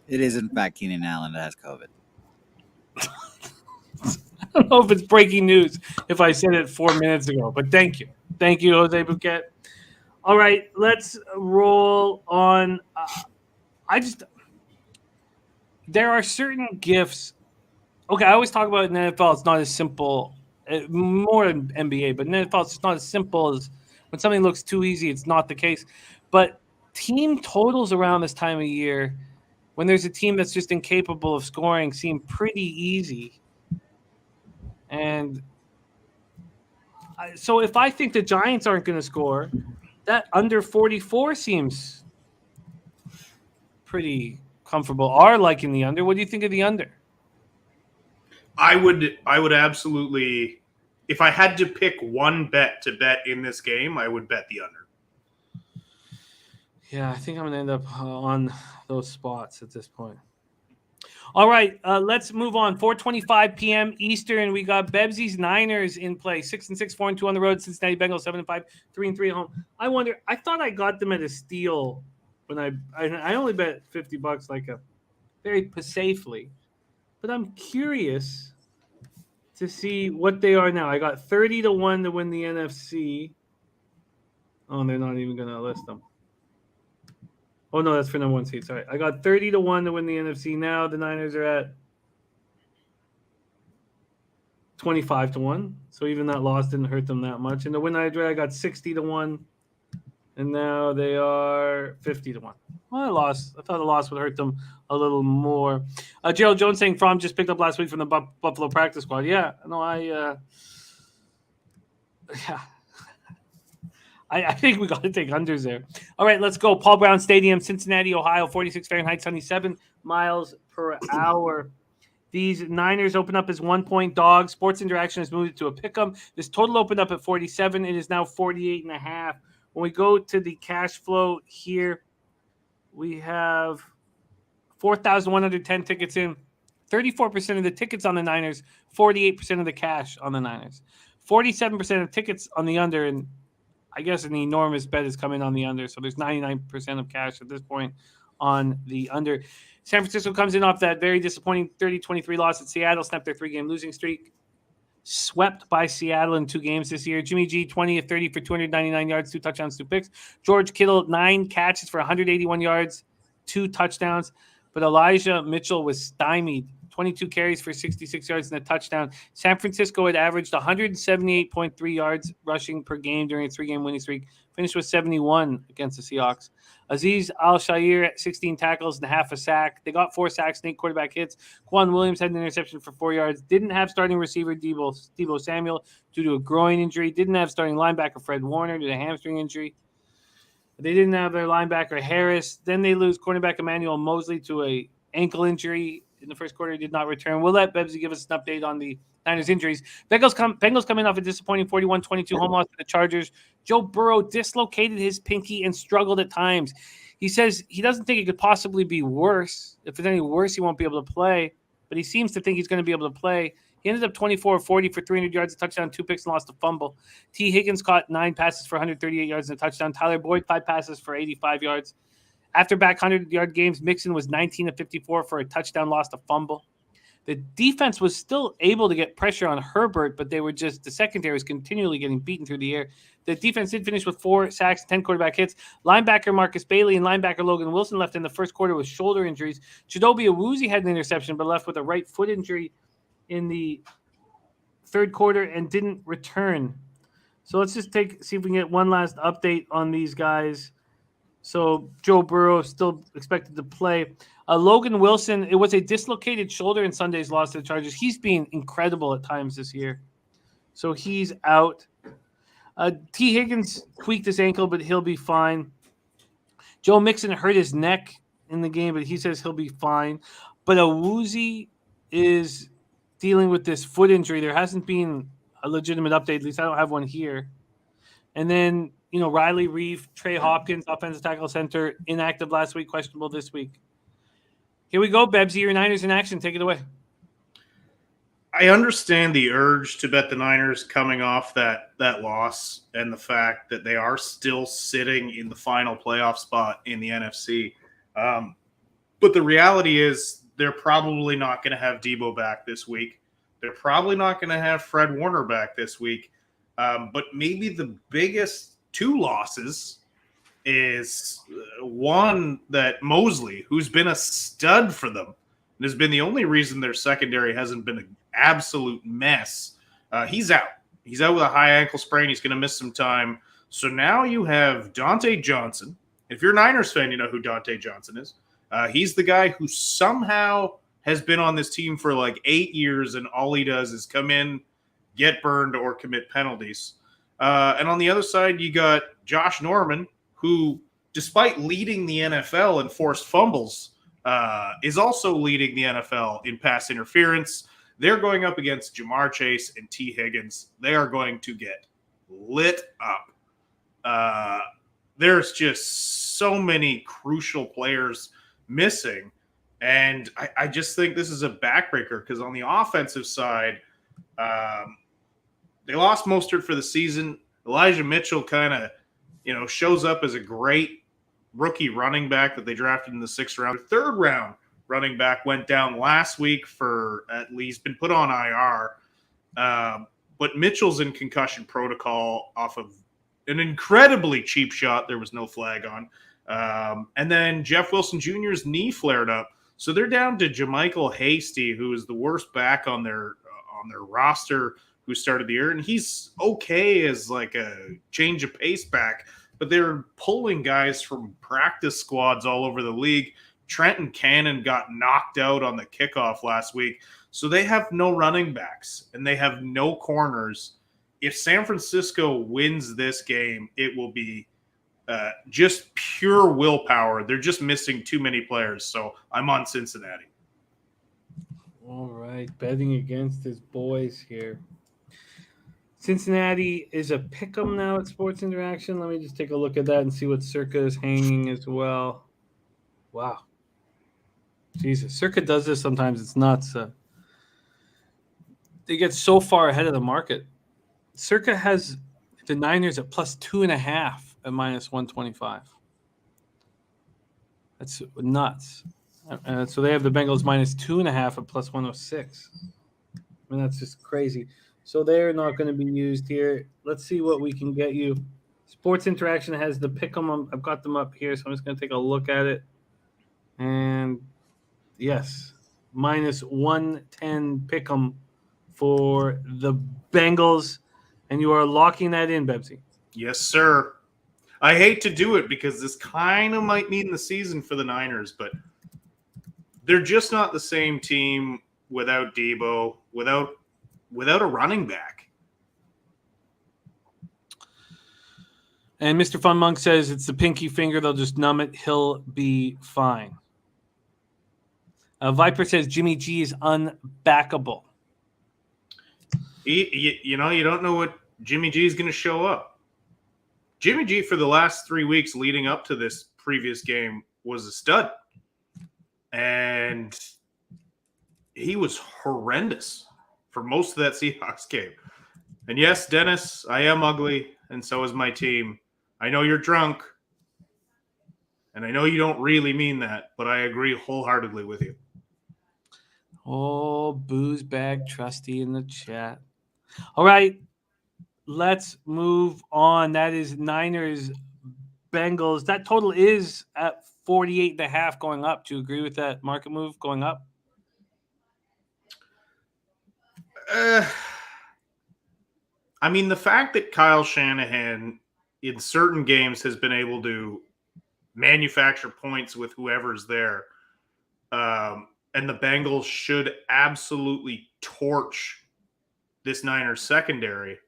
It is, in fact, Keenan Allen that has COVID. I don't know if it's breaking news if I said it 4 minutes ago, but thank you. Thank you, Jose Bouquet. All right, let's roll on. There are certain gifts. Okay, I always talk about in the NFL, it's not as simple, more in NBA, but in the NFL, it's not as simple as when something looks too easy, it's not the case. But team totals around this time of year, when there's a team that's just incapable of scoring, seem pretty easy. And so if I think the Giants aren't going to score, that under 44 seems pretty comfortable. Are liking the under. What do you think of the under? I would absolutely, if I had to pick one bet to bet in this game, I would bet the under. Yeah, I think I'm going to end up on those spots at this point. All right, let's move on. 4:25 p.m. Eastern. We got Bebsie's Niners in play. 6-6, 4-2 on the road. Cincinnati Bengals 7-5, 3-3 at home. I thought I got them at a steal when I only bet $50 like a very safely. But I'm curious to see what they are now. I got 30-1 to win the NFC. Oh, they're not even going to list them. Oh, no, that's for number 1 seed. Sorry. I got 30-1 to win the NFC. Now the Niners are at 25-1. So even that loss didn't hurt them that much. And the win I got 60-1. And now they are 50-1. Well, I thought the loss would hurt them a little more. Gerald Jones saying Fromm just picked up last week from the Buffalo practice squad. Yeah, no, I think we got to take unders there. All right, let's go. Paul Brown Stadium, Cincinnati, Ohio, 46 Fahrenheit, 77 miles per hour. These Niners open up as 1-point dogs. Sports Interaction has moved it to a pick'em. This total opened up at 47. It is now 48.5. When we go to the cash flow here, we have 4,110 tickets in. 34% of the tickets on the Niners, 48% of the cash on the Niners. 47% of tickets on the under, and I guess an enormous bet is coming on the under. So there's 99% of cash at this point on the under. San Francisco comes in off that very disappointing 30-23 loss at Seattle, snapped their 3-game losing streak. Swept by Seattle in 2 games this year. Jimmy G, 20 of 30 for 299 yards, 2 touchdowns, 2 picks. George Kittle, 9 catches for 181 yards, 2 touchdowns. But Elijah Mitchell was stymied. 22 carries for 66 yards and a touchdown. San Francisco had averaged 178.3 yards rushing per game during a 3-game winning streak. Finished with 71 against the Seahawks. Azeez Al-Shaair at 16 tackles and half a sack. They got 4 sacks and 8 quarterback hits. Quan Williams had an interception for 4 yards. Didn't have starting receiver Deebo Samuel due to a groin injury. Didn't have starting linebacker Fred Warner due to a hamstring injury. They didn't have their linebacker Harris. Then they lose cornerback Emmanuel Mosley to a ankle injury in the first quarter. He did not return. We'll let Bebsie give us an update on the Niners injuries. Bengals come in off a disappointing 41-22 home loss to the Chargers. Joe Burrow dislocated his pinky and struggled at times. He says he doesn't think it could possibly be worse. If it's any worse, he won't be able to play. But he seems to think he's going to be able to play. He ended up 24 of 40 for 300 yards, a touchdown, 2 picks, and lost a fumble. T. Higgins caught 9 passes for 138 yards and a touchdown. Tyler Boyd, 5 passes for 85 yards. After back 100-yard games, Mixon was 19 of 54 for a touchdown, lost a fumble. The defense was still able to get pressure on Herbert, but the secondary was continually getting beaten through the air. The defense did finish with 4 sacks, 10 quarterback hits. Linebacker Marcus Bailey and linebacker Logan Wilson left in the first quarter with shoulder injuries. Chidobe Awuzie had an interception, but left with a right foot injury in the third quarter and didn't return. So let's just see if we can get one last update on these guys. So Joe Burrow still expected to play. Logan Wilson, it was a dislocated shoulder in Sunday's loss to the Chargers. He's been incredible at times this year. So he's out. T. Higgins tweaked his ankle, but he'll be fine. Joe Mixon hurt his neck in the game, but he says he'll be fine. But Awuzie is dealing with this foot injury. There hasn't been a legitimate update. At least I don't have one here. And then, Riley Reef, Trey Hopkins, offensive tackle center, inactive last week, questionable this week. Here we go, Bebsie. Your Niners in action. Take it away. I understand the urge to bet the Niners coming off that loss and the fact that they are still sitting in the final playoff spot in the NFC. But the reality is they're probably not going to have Deebo back this week. They're probably not going to have Fred Warner back this week. But maybe the biggest 2 losses is one that Mosley, who's been a stud for them, and has been the only reason their secondary hasn't been an absolute mess. He's out. He's out with a high ankle sprain. He's going to miss some time. So now you have Dante Johnson. If you're a Niners fan, you know who Dante Johnson is. He's the guy who somehow has been on this team for like 8 years, and all he does is come in, get burned, or commit penalties. And on the other side, you got Josh Norman, who, despite leading the NFL in forced fumbles, is also leading the NFL in pass interference. They're going up against Jamar Chase and T. Higgins. They are going to get lit up. There's just so many crucial players missing. And I just think this is a backbreaker because on the offensive side, they lost Mostert for the season. Elijah Mitchell kind of, shows up as a great rookie running back that they drafted in the 6th round. The 3rd round running back went down last week for at least been put on IR. But Mitchell's in concussion protocol off of an incredibly cheap shot. There was no flag on. And then Jeff Wilson Jr.'s knee flared up. So they're down to Jermichael Hasty, who is the worst back on their roster who started the year. And he's okay as like a change of pace back. But they're pulling guys from practice squads all over the league. Trenton Cannon got knocked out on the kickoff last week. So they have no running backs and they have no corners. If San Francisco wins this game, it will be just pure willpower. They're just missing too many players. So I'm on Cincinnati. All right. Betting against his boys here. Cincinnati is a pick'em now at Sports Interaction. Let me just take a look at that and see what Circa is hanging as well. Wow. Jesus. Circa does this sometimes. It's nuts. They get so far ahead of the market. Circa has the Niners at plus 2.5 at minus 125. That's nuts. So they have the Bengals minus 2.5 at plus 106. I mean, that's just crazy. So they're not going to be used here. Let's see what we can get you. Sports Interaction has the pick'em. I've got them up here, so I'm just going to take a look at it. And yes, minus 110 pick'em for the Bengals. And you are locking that in, Bebsie. Yes, sir. I hate to do it because this kind of might mean the season for the Niners, but they're just not the same team without Debo, without a running back. And Mr. Fun Monk says it's the pinky finger. They'll just numb it. He'll be fine. Viper says Jimmy G is unbackable. You don't know what Jimmy G is going to show up. Jimmy G for the last 3 weeks leading up to this previous game was a stud. And he was horrendous for most of that Seahawks game. And yes, Dennis, I am ugly, and so is my team. I know you're drunk, and I know you don't really mean that, but I agree wholeheartedly with you. Oh, booze bag trusty in the chat. All right, let's move on. That is Niners, Bengals. That total is at 48.5 going up. Do you agree with that market move going up? I mean, the fact that Kyle Shanahan in certain games has been able to manufacture points with whoever's there, and the Bengals should absolutely torch this Niners secondary,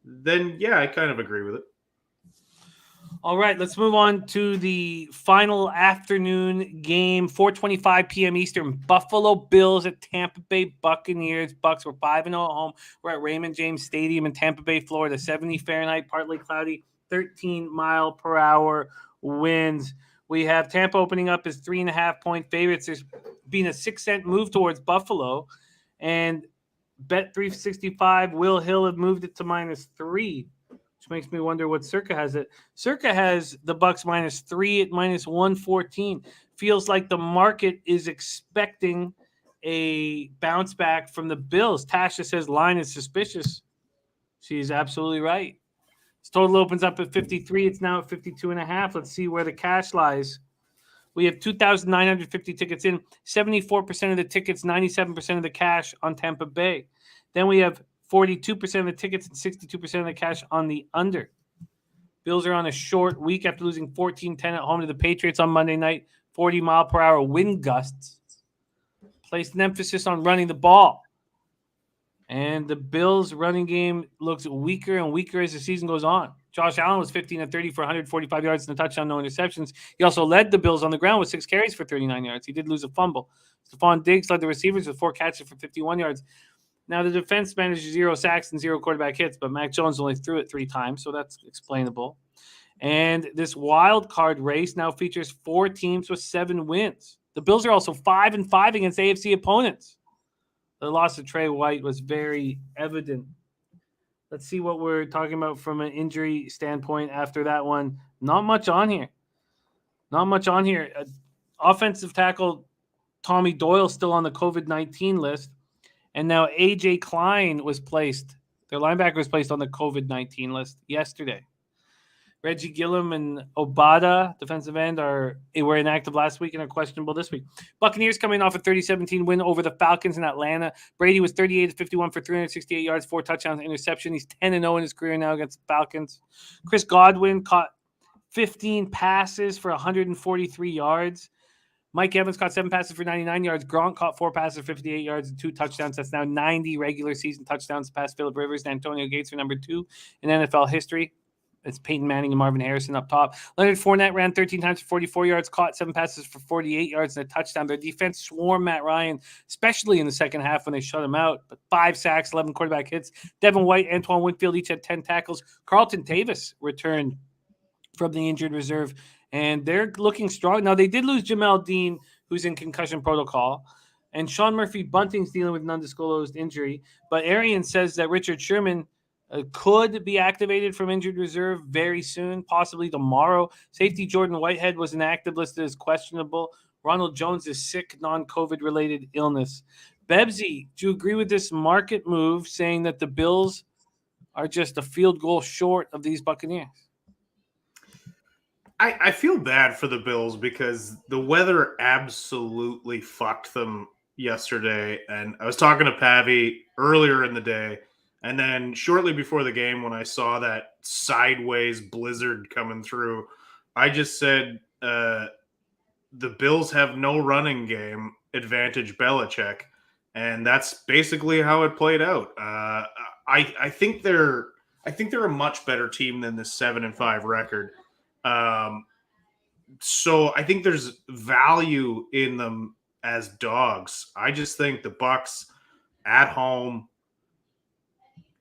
then yeah, I kind of agree with it. All right, let's move on to the final afternoon game, 4:25 p.m. Eastern. Buffalo Bills at Tampa Bay Buccaneers. Bucks were 5-0 at home. We're at Raymond James Stadium in Tampa Bay, Florida. 70 Fahrenheit, partly cloudy, 13-mile-per-hour winds. We have Tampa opening up as 3.5-point favorites. There's been a 6-cent move towards Buffalo, and Bet365, Will Hill have moved it to -3. Which makes me wonder what Circa has it. Circa has the Bucks -3 at -114. Feels like the market is expecting a bounce back from the Bills. Tasha says line is suspicious. She's absolutely right. This total opens up at 53. It's now at 52.5. Let's see where the cash lies. We have 2,950 tickets in. 74% of the tickets, 97% of the cash on Tampa Bay. Then we have 42% of the tickets and 62% of the cash on the under. Bills are on a short week after losing 14-10 at home to the Patriots on Monday night. 40-mile-per-hour wind gusts placed an emphasis on running the ball. And the Bills' running game looks weaker and weaker as the season goes on. Josh Allen was 15 of 30 for 145 yards and a touchdown, no interceptions. He also led the Bills on the ground with 6 carries for 39 yards. He did lose a fumble. Stephon Diggs led the receivers with 4 catches for 51 yards. Now, the defense managed 0 sacks and 0 quarterback hits, but Mac Jones only threw it 3 times, so that's explainable. And this wild card race now features 4 teams with 7 wins. The Bills are also 5-5 against AFC opponents. The loss of Trey White was very evident. Let's see what we're talking about from an injury standpoint after that one. Not much on here. Offensive tackle Tommy Doyle still on the COVID-19 list. And now A.J. Klein was placed. Their linebacker was placed on the COVID-19 list yesterday. Reggie Gillum and Obada, defensive end, were inactive last week and are questionable this week. Buccaneers coming off a 30-17 win over the Falcons in Atlanta. Brady was 38-51 for 368 yards, 4 touchdowns, interception. He's 10-0 in his career now against the Falcons. Chris Godwin caught 15 passes for 143 yards. Mike Evans caught 7 passes for 99 yards. Gronk caught 4 passes for 58 yards and 2 touchdowns. That's now 90 regular season touchdowns past Phillip Rivers and Antonio Gates for number 2 in NFL history. It's Peyton Manning and Marvin Harrison up top. Leonard Fournette ran 13 times for 44 yards, caught 7 passes for 48 yards and a touchdown. Their defense swarmed Matt Ryan, especially in the second half when they shut him out. But 5 sacks, 11 quarterback hits. Devin White, Antoine Winfield each had 10 tackles. Carlton Davis returned from the injured reserve, and they're looking strong. Now, they did lose Jamel Dean, who's in concussion protocol, and Sean Murphy-Bunting's dealing with an undisclosed injury. But Arian says that Richard Sherman could be activated from injured reserve very soon, possibly tomorrow. Safety Jordan Whitehead was inactive, listed as questionable. Ronald Jones is sick, non-COVID-related illness. Bebsie, do you agree with this market move, saying that the Bills are just a field goal short of these Buccaneers? I feel bad for the Bills because the weather absolutely fucked them yesterday. And I was talking to Pavi earlier in the day, and then shortly before the game, when I saw that sideways blizzard coming through, I just said, the Bills have no running game, advantage Belichick. And that's basically how it played out. I think they're a much better team than this 7-5 record. So I think there's value in them as dogs. I just think the Bucs at home,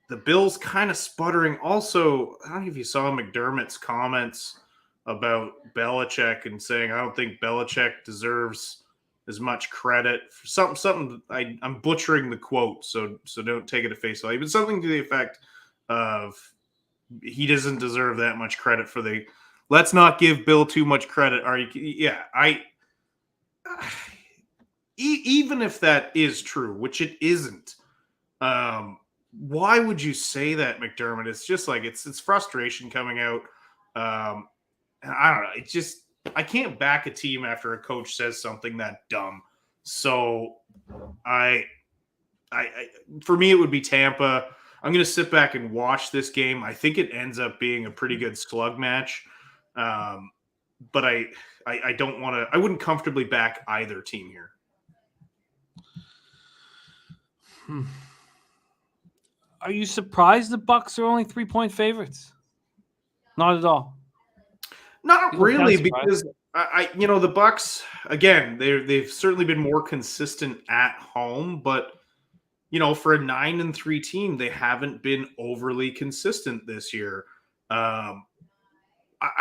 the Bills kind of sputtering. Also, I don't know if you saw McDermott's comments about Belichick and saying, I don't think Belichick deserves as much credit for something. I'm butchering the quote, so don't take it at face value, but something to the effect of he doesn't deserve that much credit for the. Let's not give Bill too much credit. Even if that is true, which it isn't. Why would you say that, McDermott? It's just like it's frustration coming out. And I don't know. It's just I can't back a team after a coach says something that dumb. So for me, it would be Tampa. I'm going to sit back and watch this game. I think it ends up being a pretty good slug match. But I don't want to. I wouldn't comfortably back either team here. Are you surprised the Bucs are only 3-point favorites? Not at all. Not really, because the Bucs again. They've certainly been more consistent at home, but for a 9-3 team, they haven't been overly consistent this year. I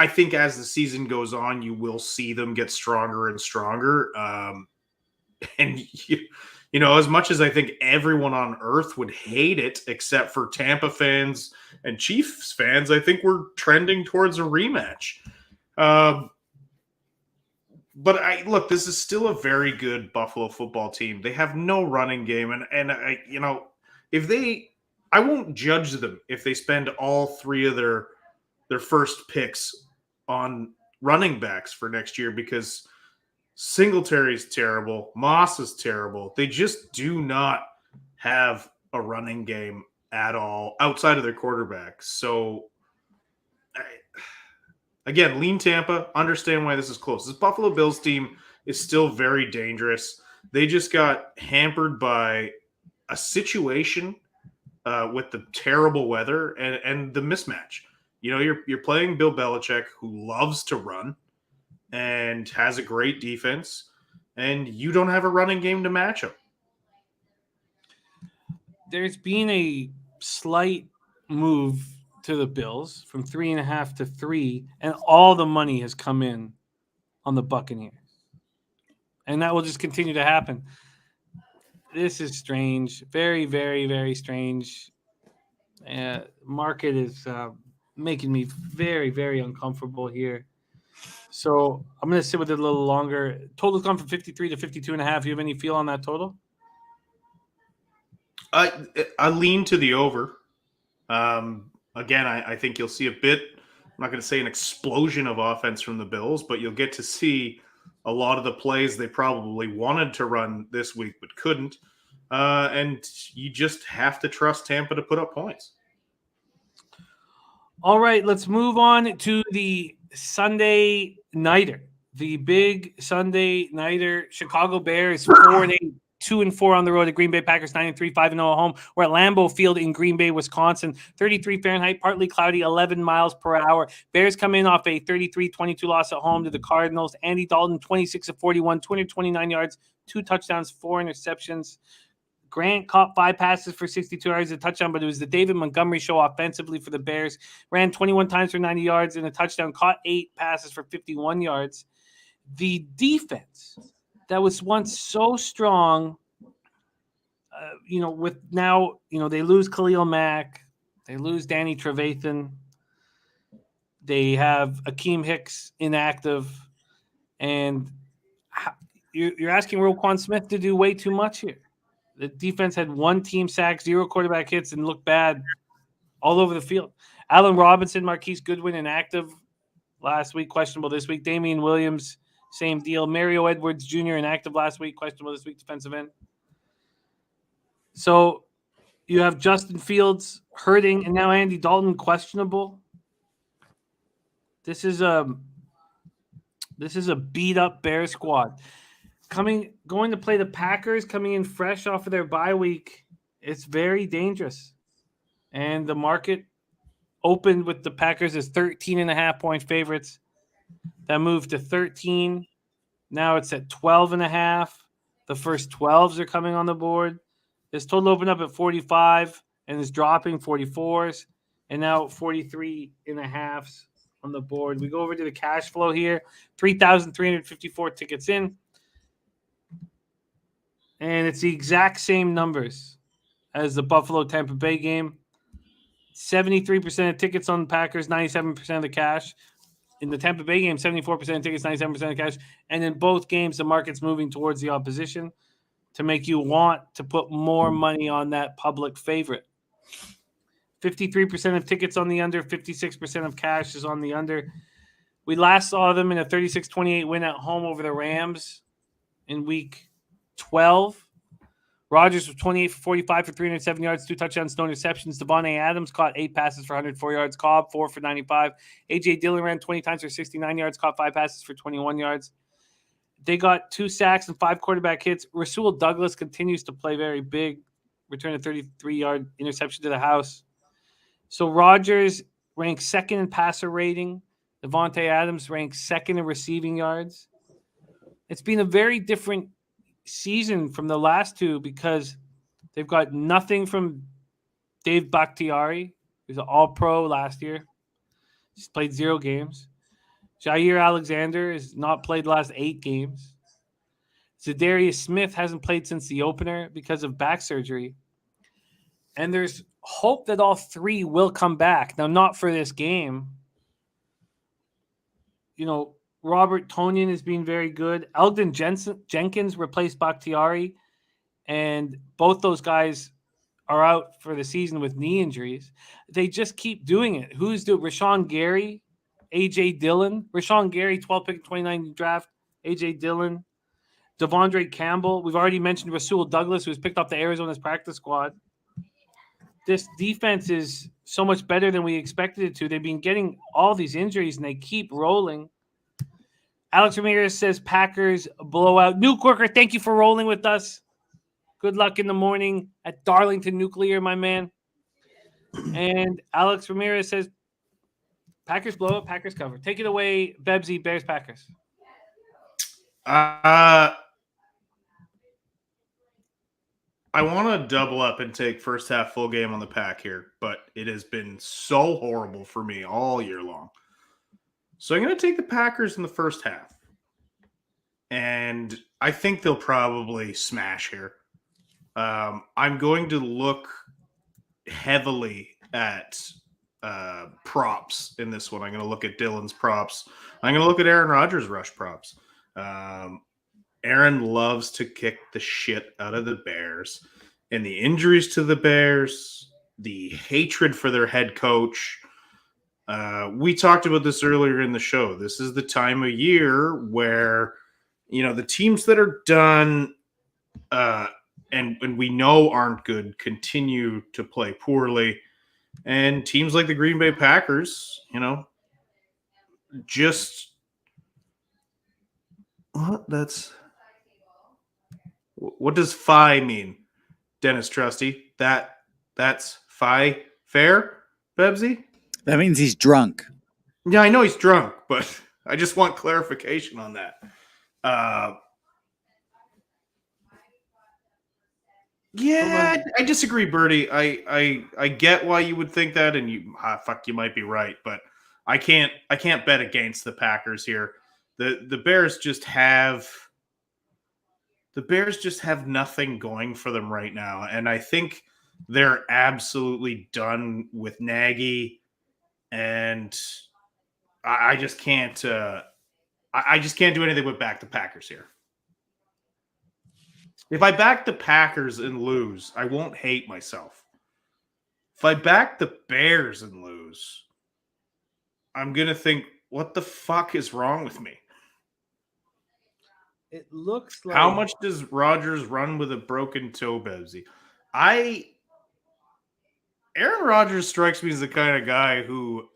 think as the season goes on, you will see them get stronger and stronger. And as much as I think everyone on earth would hate it, except for Tampa fans and Chiefs fans, I think we're trending towards a rematch. But look, this is still a very good Buffalo football team. They have no running game, and I won't judge them if they spend all 3 of their first picks on running backs for next year, because Singletary's terrible. Moss is terrible. They just do not have a running game at all outside of their quarterback. So, again, lean Tampa. Understand why this is close. This Buffalo Bills team is still very dangerous. They just got hampered by a situation with the terrible weather and the mismatch. You're playing Bill Belichick, who loves to run and has a great defense, and you don't have a running game to match him. There's been a slight move to the Bills from 3.5 to 3, and all the money has come in on the Buccaneers. And that will just continue to happen. This is strange. Very, very, very strange. Market is making me very, very uncomfortable here. So I'm going to sit with it a little longer. Total's gone from 53 to 52.5. Do you have any feel on that total? I lean to the over. Again, I think you'll see a bit. I'm not going to say an explosion of offense from the Bills, but you'll get to see a lot of the plays they probably wanted to run this week but couldn't. And you just have to trust Tampa to put up points. All right, let's move on to the Sunday nighter. The big Sunday nighter. Chicago Bears 4-8, 2-4 on the road at Green Bay Packers 9-3, 5-0 at home. We're at Lambeau Field in Green Bay, Wisconsin. 33 Fahrenheit, partly cloudy, 11 miles per hour. Bears come in off a 33-22 loss at home to the Cardinals. Andy Dalton 26 of 41, 229 yards, 2 touchdowns, 4 interceptions. Grant caught 5 passes for 62 yards, a touchdown, but it was the David Montgomery show offensively for the Bears. Ran 21 times for 90 yards and a touchdown, caught 8 passes for 51 yards. The defense that was once so strong, with now, they lose Khalil Mack, they lose Danny Trevathan, they have Akeem Hicks inactive, and you're asking Roquan Smith to do way too much here. The defense had 1 team sack, 0 quarterback hits, and looked bad all over the field. Allen Robinson, Marquise Goodwin inactive last week, questionable this week. Damian Williams, same deal. Mario Edwards Jr. inactive last week, questionable this week, defensive end. So you have Justin Fields hurting, and now Andy Dalton questionable. This is a beat up Bear squad. Going to play the Packers, coming in fresh off of their bye week. It's very dangerous. And the market opened with the Packers as 13.5-point favorites. That moved to 13. Now it's at 12.5. The first 12s are coming on the board. This total opened up at 45 and is dropping 44s, and now 43.5s on the board. We go over to the cash flow here. 3,354 tickets in. And it's the exact same numbers as the Buffalo-Tampa Bay game. 73% of tickets on the Packers, 97% of the cash. In the Tampa Bay game, 74% of tickets, 97% of cash. And in both games, the market's moving towards the opposition to make you want to put more money on that public favorite. 53% of tickets on the under, 56% of cash is on the under. We last saw them in a 36-28 win at home over the Rams in week 12. Rodgers was 28 for 45 for 307 yards, 2 touchdowns, no interceptions. Devontae Adams caught 8 passes for 104 yards. Cobb, 4 for 95. A.J. Dillon ran 20 times for 69 yards, caught 5 passes for 21 yards. They got 2 sacks and 5 quarterback hits. Rasul Douglas continues to play very big. Return a 33-yard interception to the house. So Rodgers ranks 2nd in passer rating. Devontae Adams ranks 2nd in receiving yards. It's been a very different season from the last 2 because they've got nothing from Dave Bakhtiari, who's an all-pro last year. He's played 0 games. Jair Alexander has not played the last 8 games. Zadarius Smith hasn't played since the opener because of back surgery. And there's hope that all 3 will come back. Now, not for this game. Robert Tonyan has been very good. Eldon Jenkins replaced Bakhtiari, and both those guys are out for the season with knee injuries. They just keep doing it. Who's doing? Rashawn Gary, A.J. Dillon. Rashawn Gary, 12th pick, 29 draft. A.J. Dillon. Devondre Campbell. We've already mentioned Rasul Douglas, who was picked off the Arizona's practice squad. This defense is so much better than we expected it to. They've been getting all these injuries, and they keep rolling. Alex Ramirez says Packers blowout. Nuke Worker, thank you for rolling with us. Good luck in the morning at Darlington Nuclear, my man. And Alex Ramirez says Packers blowout, Packers cover. Take it away, Bebsie, Bears, Packers. I want to double up and take first half full game on the Pack here, but it has been so horrible for me all year long. So I'm going to take the Packers in the first half. And I think they'll probably smash here. I'm going to look heavily at props in this one. I'm going to look at Dylan's props. I'm going to look at Aaron Rodgers' rush props. Aaron loves to kick the shit out of the Bears. and the injuries to the Bears, the hatred for their head coach. We talked about this earlier in the show. This is the time of year where, the teams that are done and we know aren't good continue to play poorly. And teams like the Green Bay Packers, just what does phi mean, Dennis Trusty? That's phi fair, Bebsy? That means he's drunk. Yeah, I know he's drunk, but I just want clarification on that. Yeah, I disagree, Bertie. I get why you would think that, and you might be right, but I can't bet against the Packers here. The Bears just have nothing going for them right now, and I think they're absolutely done with Nagy, and I just can't. I just can't do anything but back the Packers here. If I back the Packers and lose, I won't hate myself. If I back the Bears and lose, I'm going to think, what the fuck is wrong with me? It looks like... How much does Rodgers run with a broken toe, Bebsy? Aaron Rodgers strikes me as the kind of guy who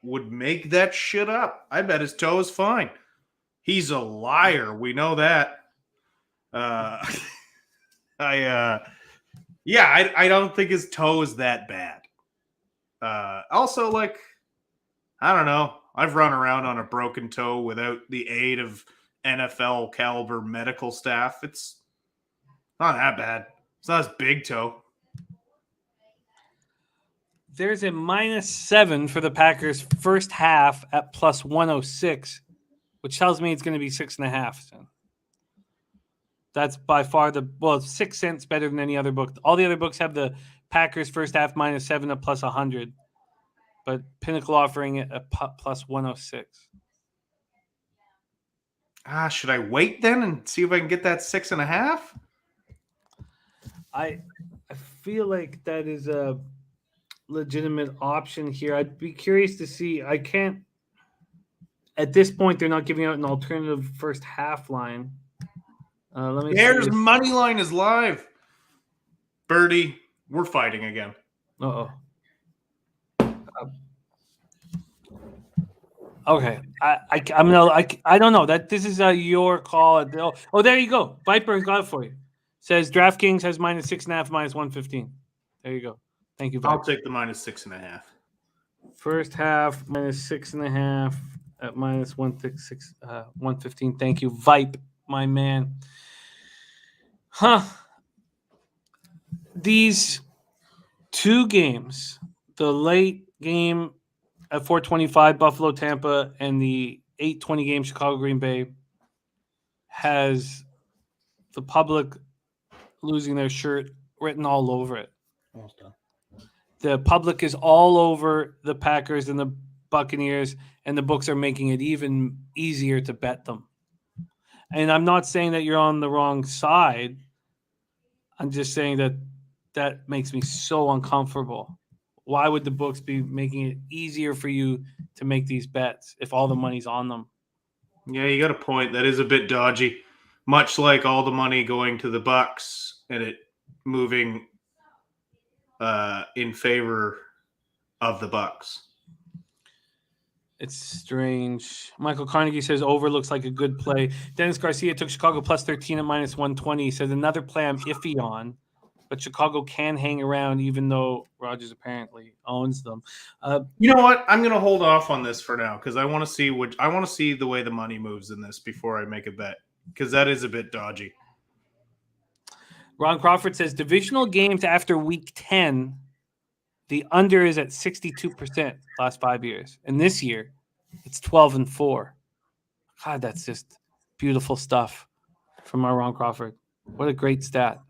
would make that shit up. I bet his toe is fine. He's a liar. We know that. I don't think his toe is that bad. Also, I don't know. I've run around on a broken toe without the aid of NFL caliber medical staff. It's not that bad. It's not his big toe. There's a -7 for the Packers first half at +106, which tells me it's going to be 6.5. So that's by far 6 cents better than any other book. All the other books have the Packers first half -7 at +100, but Pinnacle offering it at +106. Should I wait then and see if I can get that 6.5? I feel like that is a legitimate option here. I'd be curious to see. I can't. At this point, they're not giving out an alternative first half line. Let me. Bears money line is live. Birdie, we're fighting again. Uh-oh. Okay, I don't know that this is your call. Oh, there you go. Viper got it for you. Says DraftKings has -6.5, -115. There you go. Thank you, Viper. I'll take the -6.5. First half -6.5 at -166, 115. Thank you, Vipe, my man. These two games, the late game at 4:25 Buffalo Tampa and the 8:20 game Chicago Green Bay, has the public losing their shirt written all over it. Almost done. The public is all over the Packers and the Buccaneers, and the books are making it even easier to bet them. And I'm not saying that you're on the wrong side. I'm just saying that makes me so uncomfortable. Why would the books be making it easier for you to make these bets if all the money's on them? Yeah, you got a point. That is a bit dodgy. Much like all the money going to the Bucs and it moving in favor of the Bucs. It's strange. Michael Carnegie says over looks like a good play. Dennis Garcia took Chicago +13 at -120. He says another play I'm iffy on, but Chicago can hang around even though Rodgers apparently owns them. You know what? I'm going to hold off on this for now because I want to see the way the money moves in this before I make a bet, because that is a bit dodgy. Ron Crawford says divisional games after week 10, the under is at 62% last 5 years. And this year, it's 12-4. God, that's just beautiful stuff from our Ron Crawford. What a great stat.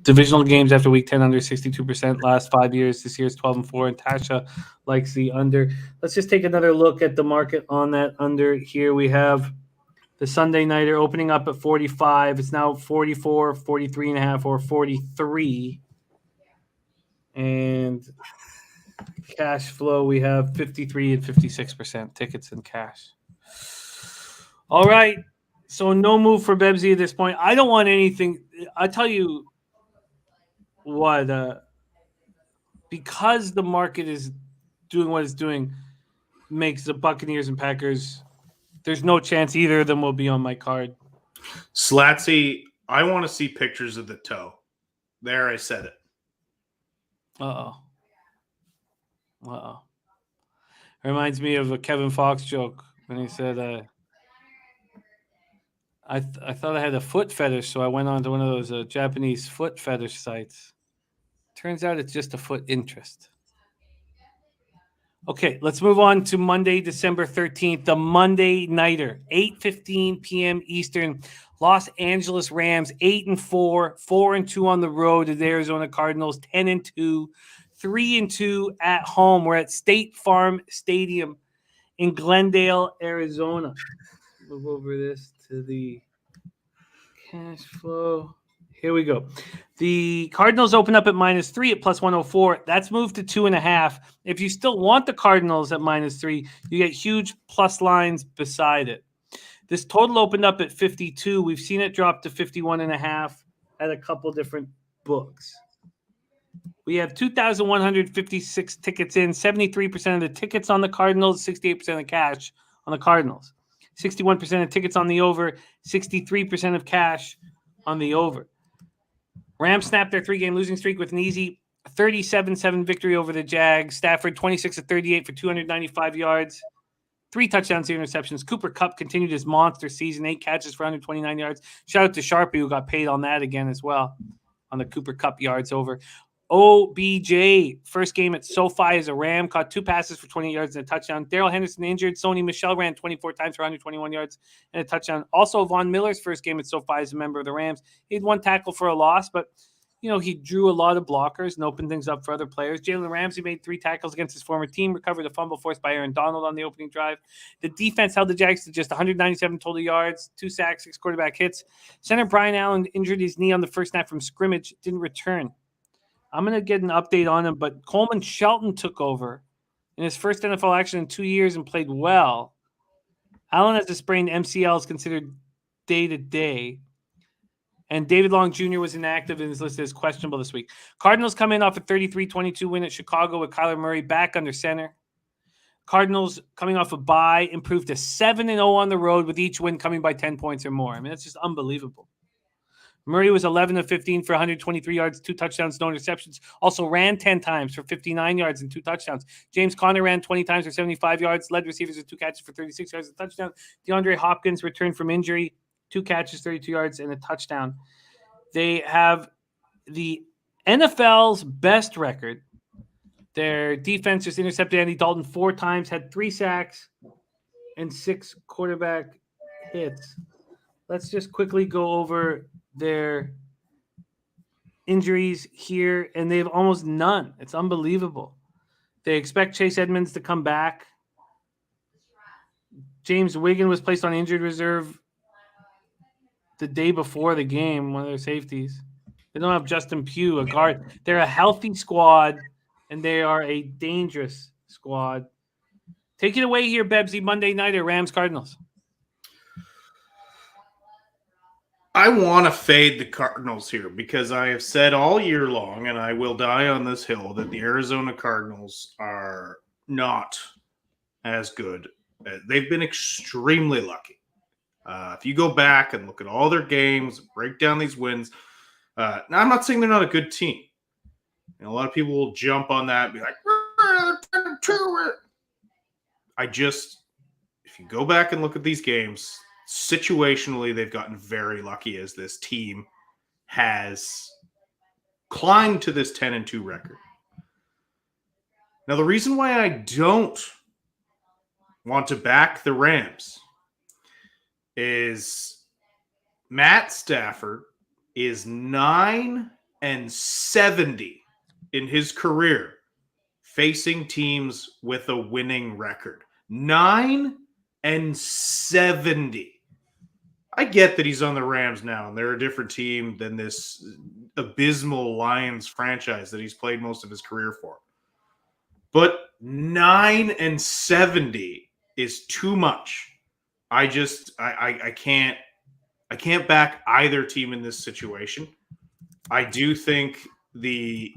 Divisional games after week 10 under 62% last 5 years. This year's 12-4, and Tasha likes the under. Let's just take another look at the market on that under. Here we have the Sunday nighter opening up at 45. It's now 44, 43.5, or 43. And cash flow, we have 53 and 56% tickets and cash. All right. So no move for Bebsie at this point. I don't want anything. I tell you what, because the market is doing what it's doing, makes the Buccaneers and Packers, there's no chance either of them will be on my card. Slatsy, I want to see pictures of the toe. There, I said it. Uh-oh. Reminds me of a Kevin Fox joke when he said, I thought I had a foot fetish, so I went on to one of those Japanese foot fetish sites. Turns out it's just a foot interest. Okay, let's move on to Monday, December 13th, the Monday Nighter, 8:15 p.m. Eastern. Los Angeles Rams, 8-4, 4-2 on the road to the Arizona Cardinals, 10-2, 3-2 at home. We're at State Farm Stadium in Glendale, Arizona. Move over this to the cash flow. Here we go. The Cardinals open up at -3 at +104. That's moved to 2.5. If you still want the Cardinals at -3, you get huge plus lines beside it. This total opened up at 52. We've seen it drop to 51.5 at a couple different books. We have 2,156 tickets in, 73% of the tickets on the Cardinals, 68% of cash on the Cardinals. 61% of tickets on the over, 63% of cash on the over. Rams snapped their 3-game losing streak with an easy 37-7 victory over the Jags. Stafford 26-38 for 295 yards, 3 touchdowns, 0 interceptions. Cooper Kupp continued his monster season, 8 catches for 129 yards. Shout out to Sharpie, who got paid on that again as well, on the Cooper Kupp yards over. OBJ, first game at SoFi as a Ram, caught 2 passes for 20 yards and a touchdown. Darrell Henderson injured. Sony Michel ran 24 times for 121 yards and a touchdown. Also, Von Miller's first game at SoFi as a member of the Rams. He had 1 tackle for a loss, but he drew a lot of blockers and opened things up for other players. Jalen Ramsey made 3 tackles against his former team, recovered a fumble forced by Aaron Donald on the opening drive. The defense held the Jags to just 197 total yards, 2 sacks, 6 quarterback hits. Center Brian Allen injured his knee on the first snap from scrimmage, didn't return. I'm going to get an update on him, but Coleman Shelton took over in his first NFL action in 2 years and played well. Allen has a sprained MCL, is considered day-to-day. And David Long Jr. was inactive and is listed as questionable this week. Cardinals come in off a 33-22 win at Chicago with Kyler Murray back under center. Cardinals coming off a bye, improved to 7-0 on the road with each win coming by 10 points or more. I mean, that's just unbelievable. Murray was 11-15 for 123 yards, 2 touchdowns, no interceptions. Also ran 10 times for 59 yards and 2 touchdowns. James Conner ran 20 times for 75 yards, led receivers with 2 catches for 36 yards and a touchdown. DeAndre Hopkins returned from injury, 2 catches, 32 yards, and a touchdown. They have the NFL's best record. Their defense just intercepted Andy Dalton 4 times, had 3 sacks, and 6 quarterback hits. Let's just quickly go over their injuries here, and they have almost none. It's unbelievable. They expect Chase Edmonds to come back. James Wiggin was placed on injured reserve the day before the game, one of their safeties. They don't have Justin Pugh, a guard. They're a healthy squad, and they are a dangerous squad. Take it away here, Bebsie. Monday Nighter, Rams Cardinals. I want to fade the Cardinals here because I have said all year long, and I will die on this hill, that the Arizona Cardinals are not as good. They've been extremely lucky. If you go back and look at all their games, break down these wins, now I'm not saying they're not a good team. And a lot of people will jump on that and be like, if you go back and look at these games, situationally, they've gotten very lucky as this team has climbed to this 10-2 record. Now, the reason why I don't want to back the Rams is Matt Stafford is 9-2 9-70 in his career facing teams with a winning record. 9-70. I get that he's on the Rams now, and they're a different team than this abysmal Lions franchise that he's played most of his career for. But 9-70 is too much. I can't back either team in this situation. I do think the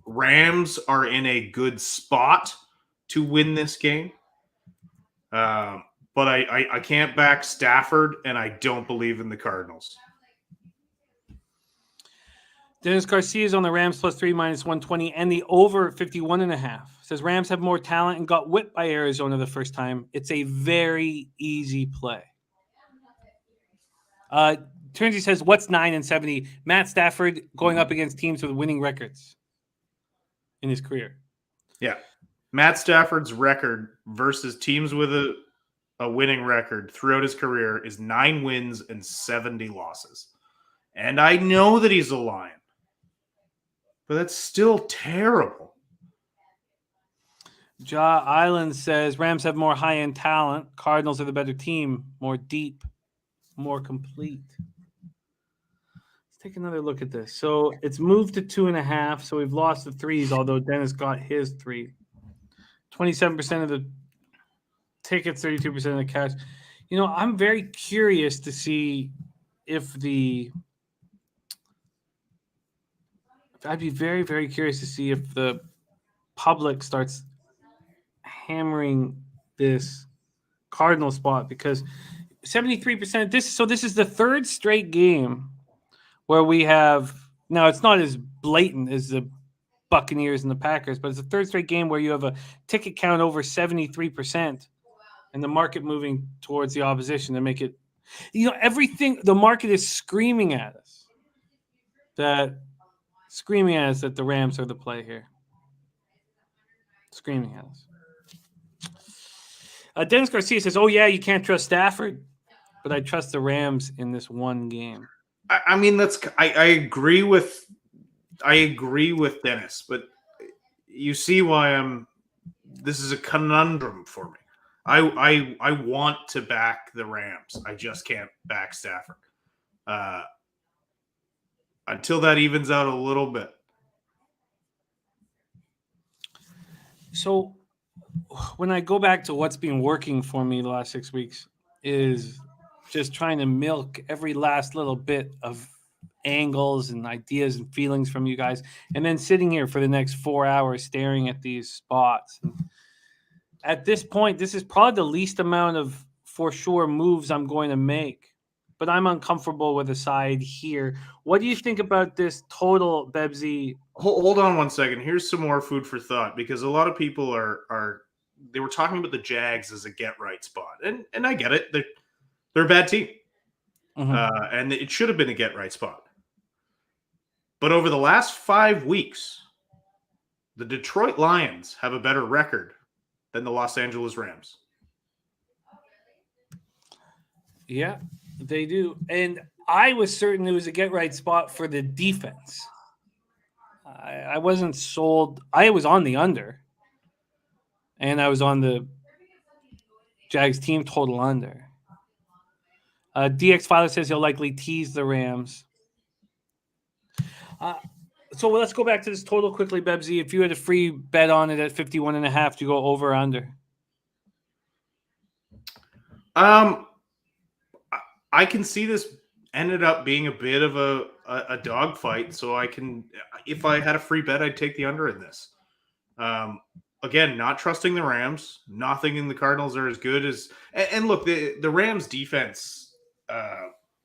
Rams are in a good spot to win this game. But I can't back Stafford, and I don't believe in the Cardinals. Dennis Garcia is on the Rams +3 -120 and the over 51.5. Says Rams have more talent and got whipped by Arizona the first time. It's a very easy play. Turnsey says, what's 9-70? Matt Stafford going up against teams with winning records in his career. Yeah. Matt Stafford's record versus teams with a winning record throughout his career is 9 wins and 70 losses. And I know that he's a Lion, but that's still terrible. Ja Island says Rams have more high-end talent. Cardinals are the better team, more deep, more complete. Let's take another look at this. So it's moved to 2.5. So we've lost the threes, although Dennis got his 3. 27% of the tickets, 32% of the cash. You know, I'm very curious to see I'd be very, very curious to see if the public starts hammering this Cardinal spot, because 73% this is the third straight game where we have, now it's not as blatant as the Buccaneers and the Packers, but it's the third straight game where you have a ticket count over 73% and the market moving towards the opposition to make it, everything, the market is screaming at us that the Rams are the play here. Screaming at us. Dennis Garcia says, "Oh yeah, you can't trust Stafford, but I trust the Rams in this one game." I mean, I agree with Dennis, but you see why this is a conundrum for me. I want to back the Rams. I just can't back Stafford. Until that evens out a little bit. So when I go back to what's been working for me the last 6 weeks is just trying to milk every last little bit of angles and ideas and feelings from you guys, and then sitting here for the next 4 hours staring at these spots. And at this point, this is probably the least amount of for sure moves I'm going to make, but I'm uncomfortable with a side here. What do you think about this total, Bebsie? Hold on one second. Here's some more food for thought, because a lot of people they were talking about the Jags as a get right spot, and I get it. They're a bad team, and it should have been a get right spot. But over the last 5 weeks, the Detroit Lions have a better record than the Los Angeles Rams. Yeah, they do. And I was certain it was a get right spot for the defense. I wasn't sold. I was on the under. And I was on the Jags team total under. DX Filer says he'll likely tease the Rams. So let's go back to this total quickly, Bebsie. If you had a free bet on it at 51.5, do you go over or under? I can see this ended up being a bit of a dogfight. So if I had a free bet, I'd take the under in this. Again, not trusting the Rams, not thinking the Cardinals are as good as. And look, the Rams defense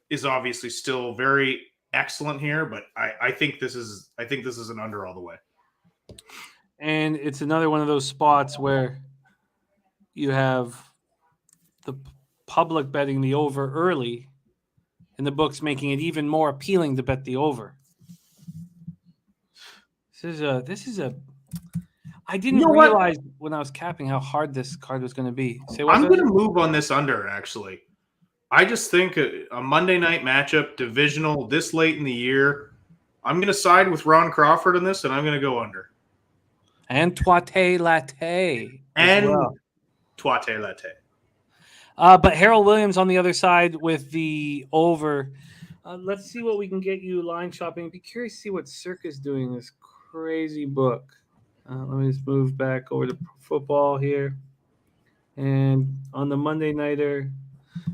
is obviously still very excellent here, but I think this is an under all the way. And it's another one of those spots where you have the public betting the over early, and the books making it even more appealing to bet the over. This is a. I didn't realize when I was capping how hard this card was going to be. I'm going to move on this under, actually. I just think a Monday night matchup, divisional, this late in the year, I'm going to side with Ron Crawford in this, and I'm going to go under. And Toite Latte. And well. Toite Latte. But Harold Williams on the other side with the over. Let's see what we can get you line shopping. I'd be curious to see what Circa's doing in this crazy book. Let me just move back over to football here. And on the Monday Nighter,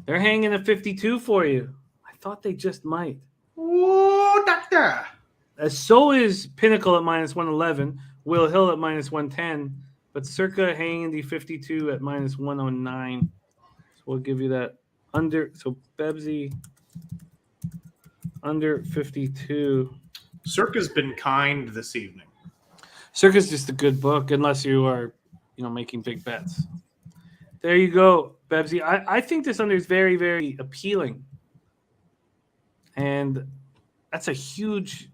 they're hanging a 52 for you. I thought they just might. Ooh, doctor. So is Pinnacle at minus 111, Will Hill at minus 110, but Circa hanging the 52 at minus 109. So we'll give you that under. So Bebsie under 52. Circa's been kind this evening. Circa's just a good book, unless you are, making big bets. There you go, Bebsie. I think this under is very, very appealing, and that's a huge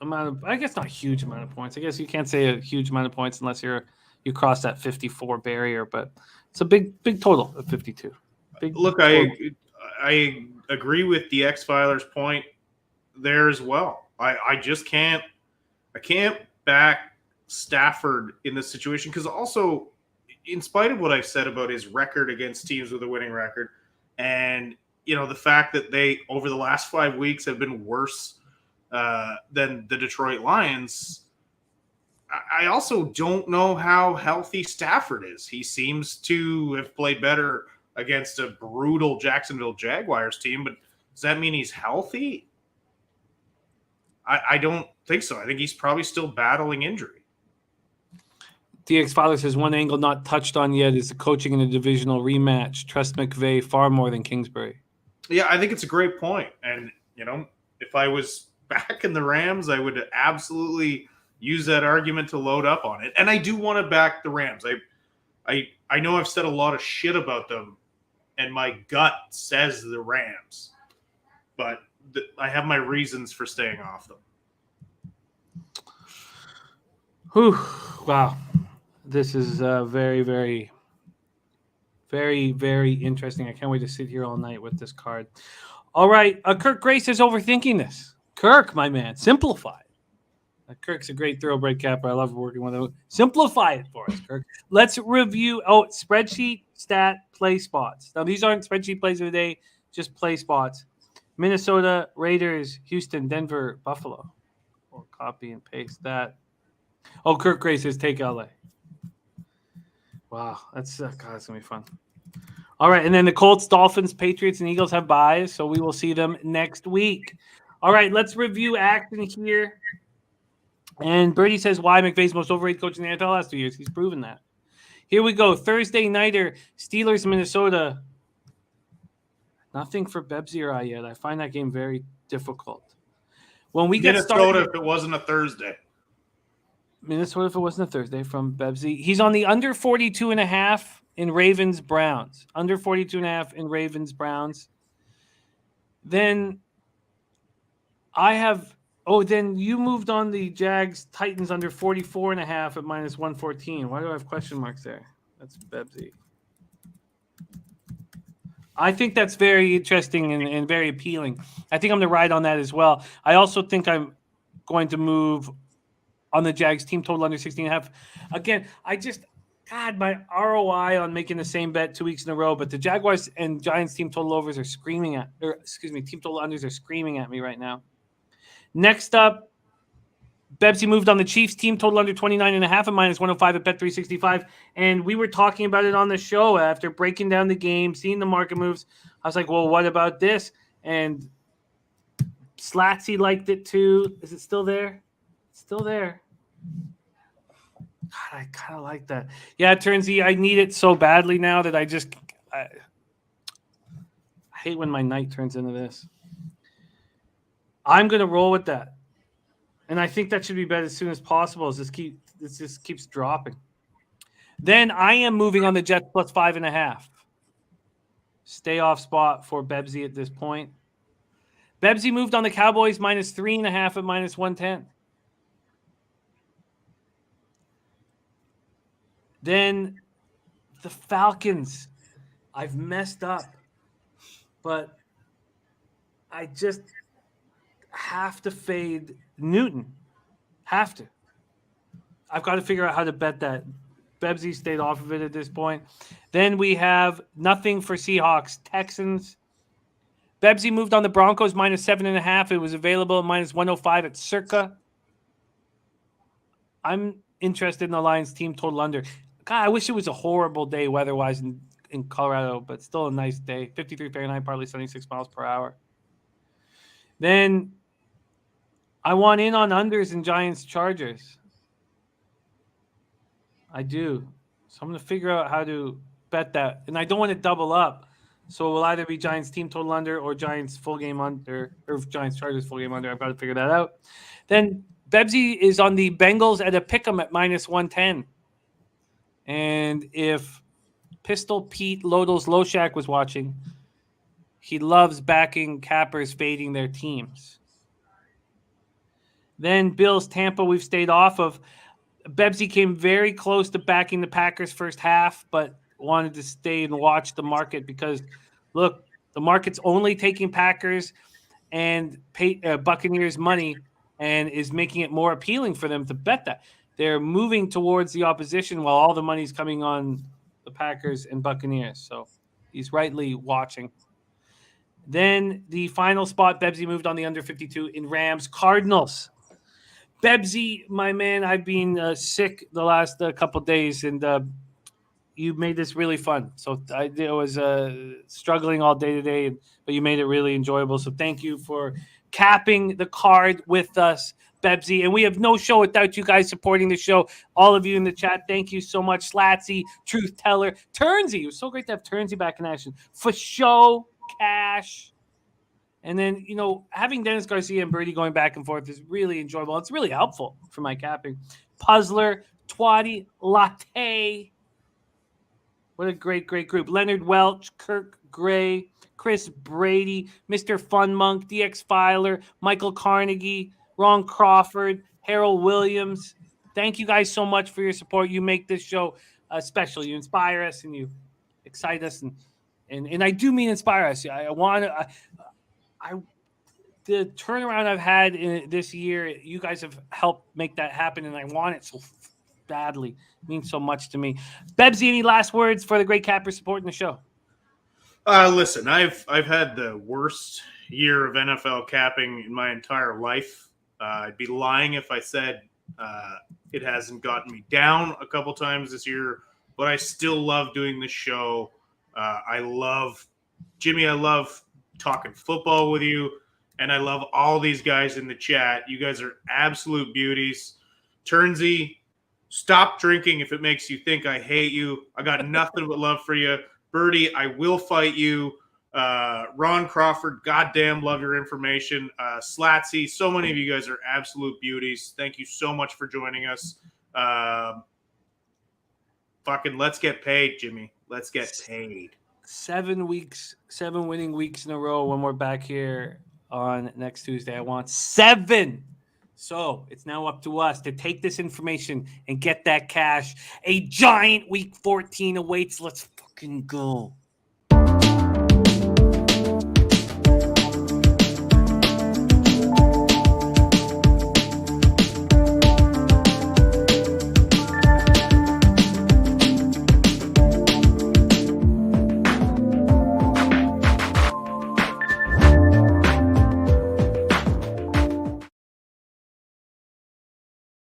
amount of. I guess not a huge amount of points. I guess you can't say a huge amount of points unless you cross that 54 barrier, but it's a big total of 52. Look, I agree with the X-Filers point there as well. I just can't. I can't back Stafford in this situation because also, in spite of what I've said about his record against teams with a winning record, and the fact that they over the last 5 weeks have been worse than the Detroit Lions, I also don't know how healthy Stafford is. He seems to have played better against a brutal Jacksonville Jaguars team, but does that mean he's healthy? I don't think so. I think he's probably still battling injury. DX Father says one angle not touched on yet is the coaching in a divisional rematch. Trust McVay far more than Kingsbury. Yeah, I think it's a great point. And, if I was back in the Rams, I would absolutely use that argument to load up on it. And I do want to back the Rams. I know I've said a lot of shit about them, and my gut says the Rams. But I have my reasons for staying off them. Whew. Wow. This is very, very, very, very interesting. I can't wait to sit here all night with this card. All right. Kirk Grace is overthinking this. Kirk, my man, simplify it. Kirk's a great thoroughbred capper. I love working with him. Simplify it for us, Kirk. Let's review. Spreadsheet, stat, play spots. Now, these aren't spreadsheet plays of the day, just play spots. Minnesota, Raiders, Houston, Denver, Buffalo. We'll copy and paste that. Kirk Grace says take LA. Wow, that's going to be fun. All right, and then the Colts, Dolphins, Patriots, and Eagles have byes, so we will see them next week. All right, let's review action here. And Birdie says why McVay's most overrated coach in the NFL last 2 years. He's proven that. Here we go. Thursday nighter, Steelers, Minnesota. Nothing for Bebsie or I yet. I find that game very difficult. When we get started, if it wasn't a Thursday. Minnesota if it wasn't a Thursday from Bebsie. He's on the under 42.5 in Ravens Browns. Under 42.5 in Ravens Browns. Then I have. Then you moved on the Jags Titans under 44.5 at minus 114. Why do I have question marks there? That's Bebsie. I think that's very interesting and very appealing. I think I'm going to ride on that as well. I also think I'm going to move on the Jags team total under 16.5. Again, my ROI on making the same bet 2 weeks in a row, but the Jaguars and Giants team total overs are team total unders are screaming at me right now. Next up, Bebsie moved on the Chiefs team total under 29.5 at minus 105 at Bet365. And we were talking about it on the show after breaking down the game, seeing the market moves. I was like, well, what about this? And Slatsy liked it too. Is it still there? It's still there. God, I kind of like that. Yeah, Turnsy, I need it so badly now that I hate when my night turns into this. I'm going to roll with that. And I think that should be bet as soon as possible as this just keeps dropping. Then I am moving on the Jets plus 5.5. Stay off spot for Bebsie at this point. Bebsie moved on the Cowboys minus 3.5 at minus 110. Then the Falcons. I've messed up. But have to fade Newton. Have to. I've got to figure out how to bet that. Bebsie stayed off of it at this point. Then we have nothing for Seahawks. Texans. Bebsie moved on the Broncos minus 7.5. It was available at minus 105 at Circa. I'm interested in the Lions team total under. God, I wish it was a horrible day weather-wise in Colorado, but still a nice day. 53 Fahrenheit, partly 76 miles per hour. Then I want in on unders in Giants Chargers. I do. So I'm going to figure out how to bet that. And I don't want to double up. So it will either be Giants team total under or Giants full game under, or Giants Chargers full game under. I've got to figure that out. Then Bebsie is on the Bengals at a pick'em at minus 110. And if Pistol Pete Lodels Loshak was watching, he loves backing cappers fading their teams. Then Bills Tampa, we've stayed off of. Bebsie came very close to backing the Packers first half, but wanted to stay and watch the market because, look, the market's only taking Packers and Buccaneers money and is making it more appealing for them to bet that. They're moving towards the opposition while all the money's coming on the Packers and Buccaneers. So he's rightly watching. Then the final spot, Bebsie moved on the under 52 in Rams Cardinals. Bebsie, my man, I've been sick the last couple days, and you made this really fun. So I was struggling all day today, but you made it really enjoyable. So thank you for capping the card with us, Bebsie. And we have no show without you guys supporting the show. All of you in the chat, thank you so much. Slatsy, Truth Teller, Turnsy. It was so great to have Turnsy back in action. For show, Cash. And then, you know, having Dennis Garcia and Birdie going back and forth is really enjoyable. It's really helpful for my capping. Puzzler, Twatty, Latte. What a great, great group. Leonard Welch, Kirk Gray, Chris Brady, Mr. Fun Monk, DX Filer, Michael Carnegie, Ron Crawford, Harold Williams. Thank you guys so much for your support. You make this show special. You inspire us and you excite us. And I do mean inspire us. The turnaround I've had in this year, you guys have helped make that happen, and I want it so badly. It means so much to me. Bebsie, any last words for the great cappers supporting the show? Listen, I've had the worst year of NFL capping in my entire life. I'd be lying if I said it hasn't gotten me down a couple times this year, but I still love doing this show. I love Jimmy. I love talking football with you, and I love all these guys in the chat. You guys are absolute beauties. Turnsy, stop drinking if it makes you think I hate you. I got nothing but love for you. Birdie, I will fight you. Ron Crawford, goddamn love your information. Slatsy, so many of you guys are absolute beauties. Thank you so much for joining us. Fucking let's get paid, Jimmy. Let's get paid. 7 winning weeks in a row when we're back here on next Tuesday. I want 7. So it's now up to us to take this information and get that cash. A giant week 14 awaits. Let's fucking go.